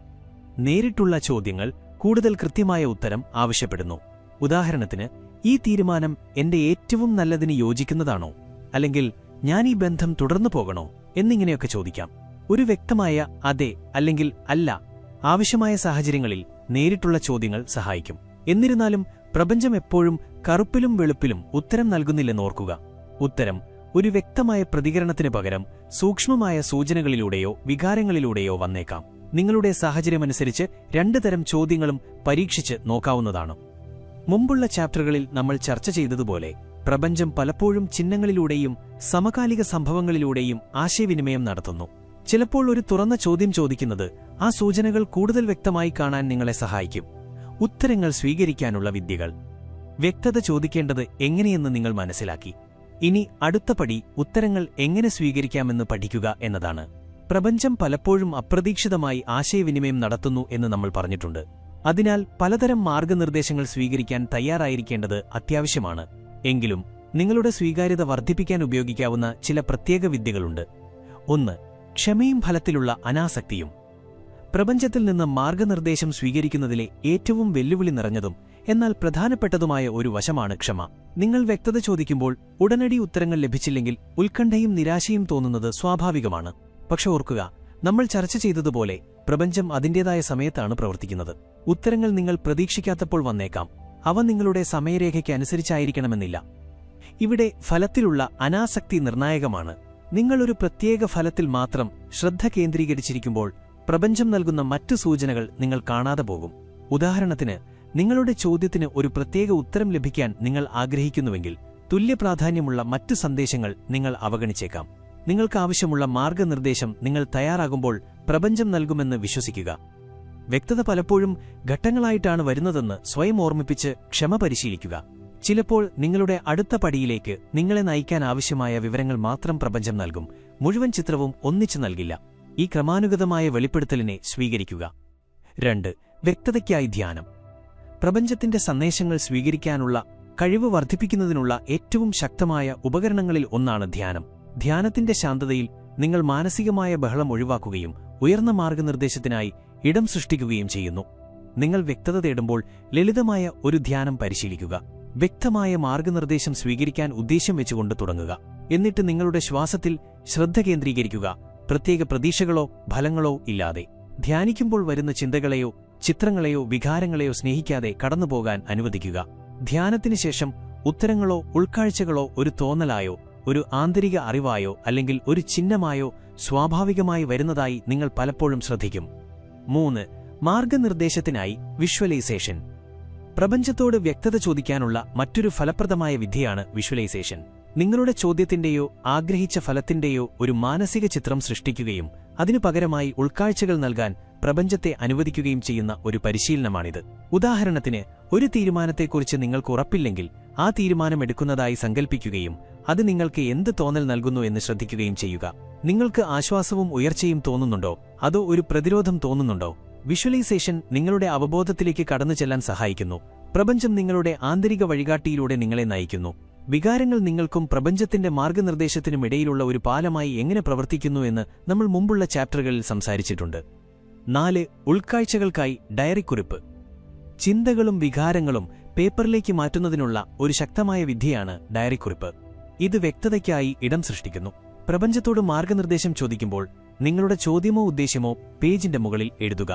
നേരിട്ടുള്ള ചോദ്യങ്ങൾ കൂടുതൽ കൃത്യമായ ഉത്തരം ആവശ്യപ്പെടുന്നു. ഉദാഹരണത്തിന്, ഈ തീരുമാനം എന്റെ ഏറ്റവും നല്ലതിന് യോജിക്കുന്നതാണോ, അല്ലെങ്കിൽ ഞാൻ ഈ ബന്ധം തുടർന്നു പോകണോ എന്നിങ്ങനെയൊക്കെ ചോദിക്കാം. ഒരു വ്യക്തമായ അതെ അല്ലെങ്കിൽ അല്ല ആവശ്യമായ സാഹചര്യങ്ങളിൽ നേരിട്ടുള്ള ചോദ്യങ്ങൾ സഹായിക്കും. എന്നിരുന്നാലും പ്രപഞ്ചം എപ്പോഴും കറുപ്പിലും വെളുപ്പിലും ഉത്തരം നൽകുന്നില്ലെന്നോർക്കുക. ഉത്തരം ഒരു വ്യക്തമായ പ്രതികരണത്തിന് പകരം സൂക്ഷ്മമായ സൂചനകളിലൂടെയോ വികാരങ്ങളിലൂടെയോ വന്നേക്കാം. നിങ്ങളുടെ സാഹചര്യമനുസരിച്ച് 2 തരം ചോദ്യങ്ങളും പരീക്ഷിച്ച് നോക്കാവുന്നതാണ്. മുമ്പുള്ള ചാപ്റ്ററുകളിൽ നമ്മൾ ചർച്ച ചെയ്തതുപോലെ പ്രപഞ്ചം പലപ്പോഴും ചിഹ്നങ്ങളിലൂടെയും സമകാലിക സംഭവങ്ങളിലൂടെയും ആശയവിനിമയം നടത്തുന്നു. ചിലപ്പോൾ ഒരു തുറന്ന ചോദ്യം ചോദിക്കുന്നത് ആ സൂചനകൾ കൂടുതൽ വ്യക്തമായി കാണാൻ നിങ്ങളെ സഹായിക്കും. ഉത്തരങ്ങൾ സ്വീകരിക്കാനുള്ള വിദ്യകൾ. വ്യക്തത ചോദിക്കേണ്ടത് എങ്ങനെയെന്ന് നിങ്ങൾ മനസ്സിലാക്കി. ഇനി അടുത്ത പടി ഉത്തരങ്ങൾ എങ്ങനെ സ്വീകരിക്കാമെന്ന് പഠിക്കുക എന്നതാണ്. പ്രപഞ്ചം പലപ്പോഴും അപ്രതീക്ഷിതമായി ആശയവിനിമയം നടത്തുന്നു എന്ന് നമ്മൾ പറഞ്ഞിട്ടുണ്ട്. അതിനാൽ പലതരം മാർഗനിർദ്ദേശങ്ങൾ സ്വീകരിക്കാൻ തയ്യാറായിരിക്കേണ്ടത് അത്യാവശ്യമാണ്. എങ്കിലും നിങ്ങളുടെ സ്വീകാര്യത വർദ്ധിപ്പിക്കാൻ ഉപയോഗിക്കാവുന്ന ചില പ്രത്യേക വിദ്യകളുണ്ട്. 1. ക്ഷമയും ഫലത്തിലുള്ള അനാസക്തിയും. പ്രപഞ്ചത്തിൽ നിന്ന് മാർഗനിർദ്ദേശം സ്വീകരിക്കുന്നതിലെ ഏറ്റവും വെല്ലുവിളി നിറഞ്ഞതും എന്നാൽ പ്രധാനപ്പെട്ടതുമായ ഒരു വശമാണ് ക്ഷമ. നിങ്ങൾ വ്യക്തത ചോദിക്കുമ്പോൾ ഉടനടി ഉത്തരങ്ങൾ ലഭിച്ചില്ലെങ്കിൽ ഉത്കണ്ഠയും നിരാശയും തോന്നുന്നത് സ്വാഭാവികമാണ്. പക്ഷെ ഓർക്കുക, നമ്മൾ ചർച്ച ചെയ്തതുപോലെ പ്രപഞ്ചം അതിന്റേതായ സമയത്താണ് പ്രവർത്തിക്കുന്നത്. ഉത്തരങ്ങൾ നിങ്ങൾ പ്രതീക്ഷിക്കാത്തപ്പോൾ വന്നേക്കാം. അവ നിങ്ങളുടെ സമയരേഖയ്ക്ക് അനുസരിച്ചായിരിക്കണമെന്നില്ല. ഇവിടെ ഫലത്തിലുള്ള അനാസക്തി നിർണായകമാണ്. നിങ്ങളൊരു പ്രത്യേക ഫലത്തിൽ മാത്രം ശ്രദ്ധ കേന്ദ്രീകരിച്ചിരിക്കുമ്പോൾ പ്രപഞ്ചം നൽകുന്ന മറ്റു സൂചനകൾ നിങ്ങൾ കാണാതെ പോകും. ഉദാഹരണത്തിന്, നിങ്ങളുടെ ചോദ്യത്തിന് ഒരു പ്രത്യേക ഉത്തരം ലഭിക്കാൻ നിങ്ങൾ ആഗ്രഹിക്കുന്നുവെങ്കിൽ തുല്യപ്രാധാന്യമുള്ള മറ്റു സന്ദേശങ്ങൾ നിങ്ങൾ അവഗണിച്ചേക്കാം. നിങ്ങൾക്കാവശ്യമുള്ള മാർഗനിർദ്ദേശം നിങ്ങൾ തയ്യാറാകുമ്പോൾ പ്രപഞ്ചം നൽകുമെന്ന് വിശ്വസിക്കുക. വ്യക്തത പലപ്പോഴും ഘട്ടങ്ങളായിട്ടാണ് വരുന്നതെന്ന് സ്വയം ഓർമ്മിപ്പിച്ച് ക്ഷമ പരിശീലിക്കുക. ചിലപ്പോൾ നിങ്ങളുടെ അടുത്ത പടിയിലേക്ക് നിങ്ങളെ നയിക്കാൻ ആവശ്യമായ വിവരങ്ങൾ മാത്രം പ്രപഞ്ചം നൽകും, മുഴുവൻ ചിത്രവും ഒന്നിച്ചു നൽകില്ല. ഈ ക്രമാനുഗതമായ വെളിപ്പെടുത്തലിനെ സ്വീകരിക്കുക. 2. വ്യക്തതയ്ക്കായി ധ്യാനം. പ്രപഞ്ചത്തിന്റെ സന്ദേശങ്ങൾ സ്വീകരിക്കാനുള്ള കഴിവ് വർദ്ധിപ്പിക്കുന്നതിനുള്ള ഏറ്റവും ശക്തമായ ഉപകരണങ്ങളിൽ ഒന്നാണ് ധ്യാനം. ധ്യാനത്തിന്റെ ശാന്തതയിൽ നിങ്ങൾ മാനസികമായ ബഹളം ഒഴിവാക്കുകയും ഉയർന്ന മാർഗനിർദ്ദേശത്തിനായി ഇടം സൃഷ്ടിക്കുകയും ചെയ്യുന്നു. നിങ്ങൾ വ്യക്തത തേടുമ്പോൾ ലളിതമായ ഒരു ധ്യാനം പരിശീലിക്കുക. വ്യക്തമായ മാർഗനിർദ്ദേശം സ്വീകരിക്കാൻ ഉദ്ദേശ്യം വെച്ചുകൊണ്ട് തുടങ്ങുക. എന്നിട്ട് നിങ്ങളുടെ ശ്വാസത്തിൽ ശ്രദ്ധ കേന്ദ്രീകരിക്കുക, പ്രത്യേക പ്രതീക്ഷകളോ ഫലങ്ങളോ ഇല്ലാതെ. ധ്യാനിക്കുമ്പോൾ വരുന്ന ചിന്തകളെയോ ചിത്രങ്ങളെയോ വികാരങ്ങളെയോ സ്നേഹിക്കാതെ കടന്നുപോകാൻ അനുവദിക്കുക. ധ്യാനത്തിനു ശേഷം ഉത്തരങ്ങളോ ഉൾക്കാഴ്ചകളോ ഒരു തോന്നലായോ ഒരു ആന്തരിക അറിവായോ അല്ലെങ്കിൽ ഒരു ചിഹ്നമായോ സ്വാഭാവികമായി വരുന്നതായി നിങ്ങൾ പലപ്പോഴും ശ്രദ്ധിക്കും. 3. മാർഗനിർദ്ദേശത്തിനായി വിഷ്വലൈസേഷൻ. പ്രപഞ്ചത്തോട് വ്യക്തത ചോദിക്കാനുള്ള മറ്റൊരു ഫലപ്രദമായ വിദ്യയാണ് വിഷ്വലൈസേഷൻ. നിങ്ങളുടെ ചോദ്യത്തിന്റെയോ ആഗ്രഹിച്ച ഫലത്തിന്റെയോ ഒരു മാനസിക ചിത്രം സൃഷ്ടിക്കുകയും അതിനു പകരമായി ഉൾക്കാഴ്ചകൾ നൽകാൻ പ്രപഞ്ചത്തെ അനുവദിക്കുകയും ചെയ്യുന്ന ഒരു പരിശീലനമാണിത്. ഉദാഹരണത്തിന്, ഒരു തീരുമാനത്തെക്കുറിച്ച് നിങ്ങൾക്ക് ഉറപ്പില്ലെങ്കിൽ ആ തീരുമാനമെടുക്കുന്നതായി സങ്കൽപ്പിക്കുകയും അത് നിങ്ങൾക്ക് എന്ത് തോന്നൽ നൽകുന്നു എന്ന് ശ്രദ്ധിക്കുകയും ചെയ്യുക. നിങ്ങൾക്ക് ആശ്വാസവും ഉയർച്ചയും തോന്നുന്നുണ്ടോ, അതോ ഒരു പ്രതിരോധം തോന്നുന്നുണ്ടോ? വിഷ്വലൈസേഷൻ നിങ്ങളുടെ അവബോധത്തിലേക്ക് കടന്നു ചെല്ലാൻ സഹായിക്കുന്നു. പ്രപഞ്ചം നിങ്ങളുടെ ആന്തരിക വഴികാട്ടിയിലൂടെ നിങ്ങളെ നയിക്കുന്നു. വികാരങ്ങൾ നിങ്ങൾക്കും പ്രപഞ്ചത്തിന്റെ മാർഗനിർദ്ദേശത്തിനുമിടയിലുള്ള ഒരു പാലമായി എങ്ങനെ പ്രവർത്തിക്കുന്നു എന്ന് നമ്മൾ മുമ്പുള്ള ചാപ്റ്ററുകളിൽ സംസാരിച്ചിട്ടുണ്ട്. 4. ഉൾക്കാഴ്ചകൾക്കായി ഡയറിക്കുറിപ്പ്. ചിന്തകളും വികാരങ്ങളും പേപ്പറിലേക്ക് മാറ്റുന്നതിനുള്ള ഒരു ശക്തമായ വിദ്യയാണ് ഡയറിക്കുറിപ്പ്. ഇത് വ്യക്തതയ്ക്കായി ഇടം സൃഷ്ടിക്കുന്നു. പ്രപഞ്ചത്തോട് മാർഗനിർദ്ദേശം ചോദിക്കുമ്പോൾ നിങ്ങളുടെ ചോദ്യമോ ഉദ്ദേശ്യമോ പേജിന്റെ മുകളിൽ എഴുതുക.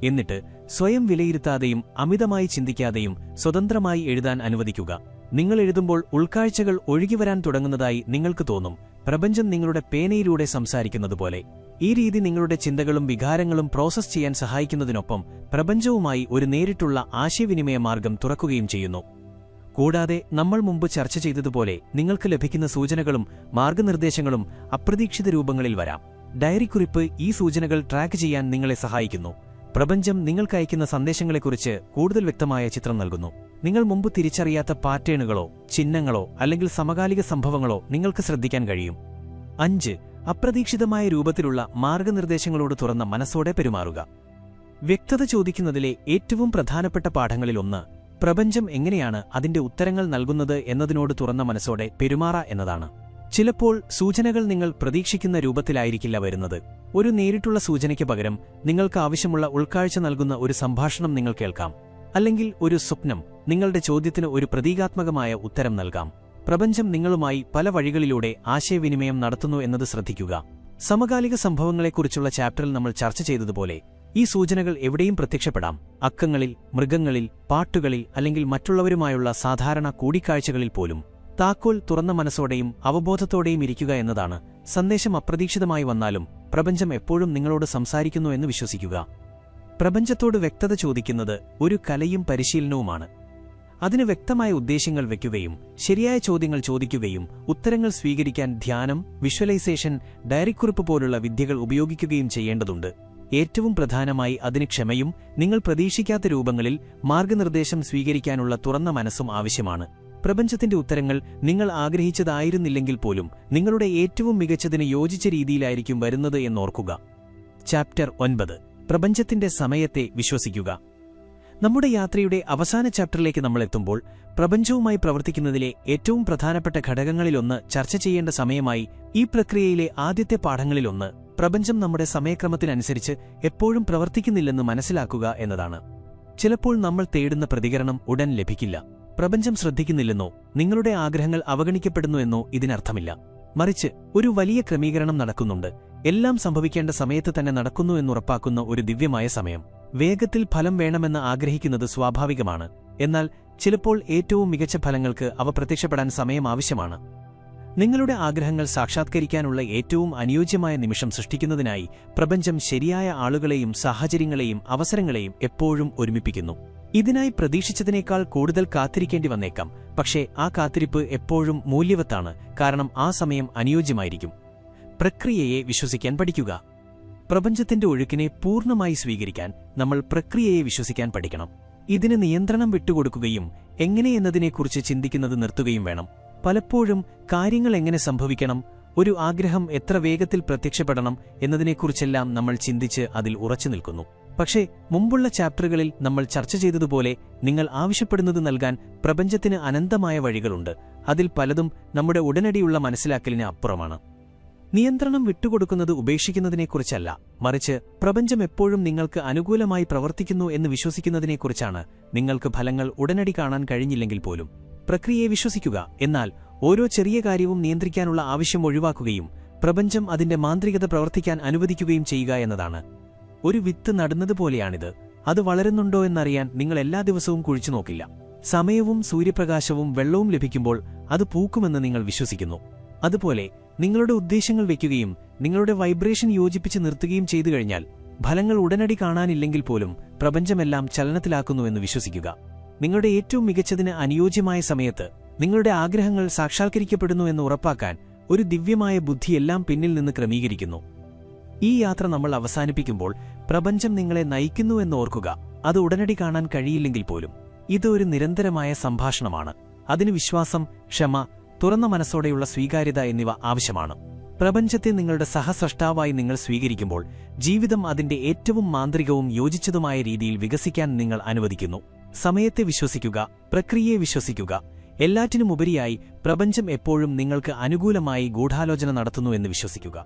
എന്നിട്ട് സ്വയം വിലയിരുത്താതെയും അമിതമായി ചിന്തിക്കാതെയും സ്വതന്ത്രമായി എഴുതാൻ അനുവദിക്കുക. നിങ്ങൾ എഴുതുമ്പോൾ ഉൾക്കാഴ്ചകൾ ഒഴുകിവരാൻ തുടങ്ങുന്നതായി നിങ്ങൾക്ക് തോന്നും, പ്രപഞ്ചം നിങ്ങളുടെ പേനയിലൂടെ സംസാരിക്കുന്നതുപോലെ. ഈ രീതി നിങ്ങളുടെ ചിന്തകളും വികാരങ്ങളും പ്രോസസ് ചെയ്യാൻ സഹായിക്കുന്നതിനൊപ്പം പ്രപഞ്ചവുമായി ഒരു നേരിട്ടുള്ള ആശയവിനിമയ മാർഗം തുറക്കുകയും ചെയ്യുന്നു. കൂടാതെ നമ്മൾ മുമ്പ് ചർച്ച ചെയ്തതുപോലെ നിങ്ങൾക്ക് ലഭിക്കുന്ന സൂചനകളും മാർഗനിർദ്ദേശങ്ങളും അപ്രതീക്ഷിത രൂപങ്ങളിൽ വരാം. ഡയറിക്കുറിപ്പ് ഈ സൂചനകൾ ട്രാക്ക് ചെയ്യാൻ നിങ്ങളെ സഹായിക്കുന്നു. പ്രപഞ്ചം നിങ്ങൾക്കയക്കുന്ന സന്ദേശങ്ങളെക്കുറിച്ച് കൂടുതൽ വ്യക്തമായ ചിത്രം നൽകുന്നു. നിങ്ങൾ മുമ്പ് തിരിച്ചറിയാത്ത പാറ്റേണുകളോ ചിഹ്നങ്ങളോ അല്ലെങ്കിൽ സമകാലിക സംഭവങ്ങളോ നിങ്ങൾക്ക് ശ്രദ്ധിക്കാൻ കഴിയും. 5. അപ്രതീക്ഷിതമായ രൂപത്തിലുള്ള മാർഗനിർദ്ദേശങ്ങളോട് തുറന്ന മനസ്സോടെ പെരുമാറുക. വ്യക്തത ചോദിക്കുന്നതിലെ ഏറ്റവും പ്രധാനപ്പെട്ട പാഠങ്ങളിലൊന്ന് പ്രപഞ്ചം എങ്ങനെയാണ് അതിന്റെ ഉത്തരങ്ങൾ നൽകുന്നത് എന്നതിനോട് തുറന്ന മനസ്സോടെ പെരുമാറ എന്നതാണ്. ചിലപ്പോൾ സൂചനകൾ നിങ്ങൾ പ്രതീക്ഷിക്കുന്ന രൂപത്തിലായിരിക്കില്ല വരുന്നത്. ഒരു നേരിട്ടുള്ള സൂചനയ്ക്ക് പകരം നിങ്ങൾക്ക് ആവശ്യമുള്ള ഉൾക്കാഴ്ച നൽകുന്ന ഒരു സംഭാഷണം നിങ്ങൾ കേൾക്കാം. അല്ലെങ്കിൽ ഒരു സ്വപ്നം നിങ്ങളുടെ ചോദ്യത്തിന് ഒരു പ്രതീകാത്മകമായ ഉത്തരം നൽകാം. പ്രപഞ്ചം നിങ്ങളുമായി പല വഴികളിലൂടെ ആശയവിനിമയം നടത്തുന്നു എന്നത് ശ്രദ്ധിക്കുക. സമകാലിക സംഭവങ്ങളെക്കുറിച്ചുള്ള ചാപ്റ്ററിൽ നമ്മൾ ചർച്ച ചെയ്തതുപോലെ ഈ സൂചനകൾ എവിടെയും പ്രത്യക്ഷപ്പെടാം. അക്കങ്ങളിൽ, മൃഗങ്ങളിൽ, പാട്ടുകളിൽ അല്ലെങ്കിൽ മറ്റുള്ളവരുമായുള്ള സാധാരണ കൂടിക്കാഴ്ചകളിൽ പോലും. താക്കോൽ തുറന്ന മനസ്സോടെയും അവബോധത്തോടെയും ഇരിക്കുക എന്നതാണ്. സന്ദേശം അപ്രതീക്ഷിതമായി വന്നാലും പ്രപഞ്ചം എപ്പോഴും നിങ്ങളോട് സംസാരിക്കുന്നു എന്ന് വിശ്വസിക്കുക. പ്രപഞ്ചത്തോട് വ്യക്തത ചോദിക്കുന്നത് ഒരു കലയും പരിശീലനവുമാണ്. അതിന് വ്യക്തമായ ഉദ്ദേശ്യങ്ങൾ വയ്ക്കുകയും ശരിയായ ചോദ്യങ്ങൾ ചോദിക്കുകയും ഉത്തരങ്ങൾ സ്വീകരിക്കാൻ ധ്യാനം, വിഷ്വലൈസേഷൻ, ഡയറിക്കുറിപ്പ് പോലുള്ള വിദ്യകൾ ഉപയോഗിക്കുകയും ചെയ്യേണ്ടതുണ്ട്. ഏറ്റവും പ്രധാനമായി അതിന് ക്ഷമയും നിങ്ങൾ പ്രതീക്ഷിക്കാത്ത രൂപങ്ങളിൽ മാർഗനിർദ്ദേശം സ്വീകരിക്കാനുള്ള തുറന്ന മനസ്സും ആവശ്യമാണ്. പ്രപഞ്ചത്തിന്റെ ഉത്തരങ്ങൾ നിങ്ങൾ ആഗ്രഹിച്ചതായിരുന്നില്ലെങ്കിൽ പോലും നിങ്ങളുടെ ഏറ്റവും മികച്ചതിന് യോജിച്ച രീതിയിലായിരിക്കും വരുന്നത് എന്നോർക്കുക. ചാപ്റ്റർ 9. പ്രപഞ്ചത്തിന്റെ സമയത്തെ വിശ്വസിക്കുക. നമ്മുടെ യാത്രയുടെ അവസാന ചാപ്റ്ററിലേക്ക് നമ്മൾ എത്തുമ്പോൾ പ്രപഞ്ചവുമായി പ്രവർത്തിക്കുന്നതിലെ ഏറ്റവും പ്രധാനപ്പെട്ട ഘടകങ്ങളിലൊന്ന് ചർച്ച ചെയ്യേണ്ട സമയമായി. ഈ പ്രക്രിയയിലെ ആദ്യത്തെ പാഠങ്ങളിലൊന്ന് പ്രപഞ്ചം നമ്മുടെ സമയക്രമത്തിനനുസരിച്ച് എപ്പോഴും പ്രവർത്തിക്കുന്നില്ലെന്ന് മനസ്സിലാക്കുക എന്നതാണ്. ചിലപ്പോൾ നമ്മൾ തേടുന്ന പ്രതികരണം ഉടൻ ലഭിക്കില്ല. പ്രപഞ്ചം ശ്രദ്ധിക്കുന്നില്ലെന്നോ നിങ്ങളുടെ ആഗ്രഹങ്ങൾ അവഗണിക്കപ്പെടുന്നു എന്നോ ഇതിനർത്ഥമില്ല. മറിച്ച് ഒരു വലിയ ക്രമീകരണം നടക്കുന്നുണ്ട്. എല്ലാം സംഭവിക്കേണ്ട സമയത്ത് തന്നെ നടക്കുന്നു എന്നുറപ്പാക്കുന്ന ഒരു ദിവ്യമായ സമയം. വേഗത്തിൽ ഫലം വേണമെന്ന് ആഗ്രഹിക്കുന്നത് സ്വാഭാവികമാണ്. എന്നാൽ ചിലപ്പോൾ ഏറ്റവും മികച്ച ഫലങ്ങൾക്ക് അവ പ്രത്യക്ഷപ്പെടാൻ സമയം ആവശ്യമാണ്. നിങ്ങളുടെ ആഗ്രഹങ്ങൾ സാക്ഷാത്കരിക്കാനുള്ള ഏറ്റവും അനുയോജ്യമായ നിമിഷം സൃഷ്ടിക്കുന്നതിനായി പ്രപഞ്ചം ശരിയായ ആളുകളെയും സാഹചര്യങ്ങളെയും അവസരങ്ങളെയും എപ്പോഴും ഒരുമിപ്പിക്കുന്നു. ഇതിനായി പ്രതീക്ഷിച്ചതിനേക്കാൾ കൂടുതൽ കാത്തിരിക്കേണ്ടി വന്നേക്കാം. പക്ഷേ ആ കാത്തിരിപ്പ് എപ്പോഴും മൂല്യവത്താണ്, കാരണം ആ സമയം അനുയോജ്യമായിരിക്കും. പ്രക്രിയയെ വിശ്വസിക്കാൻ പഠിക്കുക. പ്രപഞ്ചത്തിന്റെ ഒഴുക്കിനെ പൂർണ്ണമായി സ്വീകരിക്കാൻ നമ്മൾ പ്രക്രിയയെ വിശ്വസിക്കാൻ പഠിക്കണം. ഇതിന് നിയന്ത്രണം വിട്ടുകൊടുക്കുകയും എങ്ങനെയെന്നതിനെക്കുറിച്ച് ചിന്തിക്കുന്നത് നിർത്തുകയും വേണം. പലപ്പോഴും കാര്യങ്ങൾ എങ്ങനെ സംഭവിക്കണം, ഒരു ആഗ്രഹം എത്ര വേഗത്തിൽ പ്രത്യക്ഷപ്പെടണം എന്നതിനെക്കുറിച്ചെല്ലാം നമ്മൾ ചിന്തിച്ച് അതിൽ ഉറച്ചു നിൽക്കുന്നു. പക്ഷേ മുമ്പുള്ള ചാപ്റ്ററുകളിൽ നമ്മൾ ചർച്ച ചെയ്തതുപോലെ നിങ്ങൾ ആവശ്യപ്പെടുന്നത് നൽകാൻ പ്രപഞ്ചത്തിന് അനന്തമായ വഴികളുണ്ട്. അതിൽ പലതും നമ്മുടെ ഉടനടിയുള്ള മനസ്സിലാക്കലിന് അപ്പുറമാണ്. നിയന്ത്രണം വിട്ടുകൊടുക്കുന്നത് ഉപേക്ഷിക്കുന്നതിനെക്കുറിച്ചല്ല, മറിച്ച് പ്രപഞ്ചം എപ്പോഴും നിങ്ങൾക്ക് അനുകൂലമായി പ്രവർത്തിക്കുന്നു എന്ന് വിശ്വസിക്കുന്നതിനെക്കുറിച്ചാണ്. നിങ്ങൾക്ക് ഫലങ്ങൾ ഉടനടി കാണാൻ കഴിഞ്ഞില്ലെങ്കിൽ പോലും പ്രക്രിയയെ വിശ്വസിക്കുക. എന്നാൽ ഓരോ ചെറിയ കാര്യവും നിയന്ത്രിക്കാനുള്ള ആവശ്യം ഒഴിവാക്കുകയും പ്രപഞ്ചം അതിന്റെ മാന്ത്രികത പ്രവർത്തിക്കാൻ അനുവദിക്കുകയും ചെയ്യുക എന്നതാണ്. ഒരു വിത്ത് നടുന്നതുപോലെയാണിത്. അത് വളരുന്നുണ്ടോ എന്നറിയാൻ നിങ്ങൾ എല്ലാ ദിവസവും കുഴിച്ചു നോക്കില്ല. സമയവും സൂര്യപ്രകാശവും വെള്ളവും ലഭിക്കുമ്പോൾ അത് പൂക്കുമെന്ന് നിങ്ങൾ വിശ്വസിക്കുന്നു. അതുപോലെ നിങ്ങളുടെ ഉദ്ദേശങ്ങൾ വയ്ക്കുകയും നിങ്ങളുടെ വൈബ്രേഷൻ യോജിപ്പിച്ച് നിർത്തുകയും ചെയ്തു കഴിഞ്ഞാൽ ഫലങ്ങൾ ഉടനടി കാണാനില്ലെങ്കിൽ പോലും പ്രപഞ്ചമെല്ലാം ചലനത്തിലാക്കുന്നുവെന്ന് വിശ്വസിക്കുക. നിങ്ങളുടെ ഏറ്റവും മികച്ചതിന് അനുയോജ്യമായ സമയത്ത് നിങ്ങളുടെ ആഗ്രഹങ്ങൾ സാക്ഷാത്കരിക്കപ്പെടുന്നു എന്ന് ഉറപ്പാക്കാൻ ഒരു ദിവ്യമായ ബുദ്ധി എല്ലാം പിന്നിൽ നിന്ന് ക്രമീകരിക്കുന്നു. ഈ യാത്ര നമ്മൾ അവസാനിപ്പിക്കുമ്പോൾ പ്രപഞ്ചം നിങ്ങളെ നയിക്കുന്നുവെന്ന് ഓർക്കുക. അത് ഉടനടി കാണാൻ കഴിയില്ലെങ്കിൽ പോലും ഇത് ഒരു നിരന്തരമായ സംഭാഷണമാണ്. അതിന് വിശ്വാസം, ക്ഷമ, തുറന്ന മനസ്സോടെയുള്ള സ്വീകാര്യത എന്നിവ ആവശ്യമാണ്. പ്രപഞ്ചത്തെ നിങ്ങളുടെ സഹസ്രഷ്ടാവായി നിങ്ങൾ സ്വീകരിക്കുമ്പോൾ ജീവിതം അതിന്റെ ഏറ്റവും മാന്ത്രികവും യോജിച്ചതുമായ രീതിയിൽ വികസിക്കാൻ നിങ്ങൾ അനുവദിക്കുന്നു. സമയത്തെ വിശ്വസിക്കുക, പ്രക്രിയയെ വിശ്വസിക്കുക. എല്ലാറ്റിനുമുപരിയായി പ്രപഞ്ചം എപ്പോഴും നിങ്ങൾക്ക് അനുകൂലമായി ഗൂഢാലോചന നടത്തുന്നു എന്ന് വിശ്വസിക്കുക.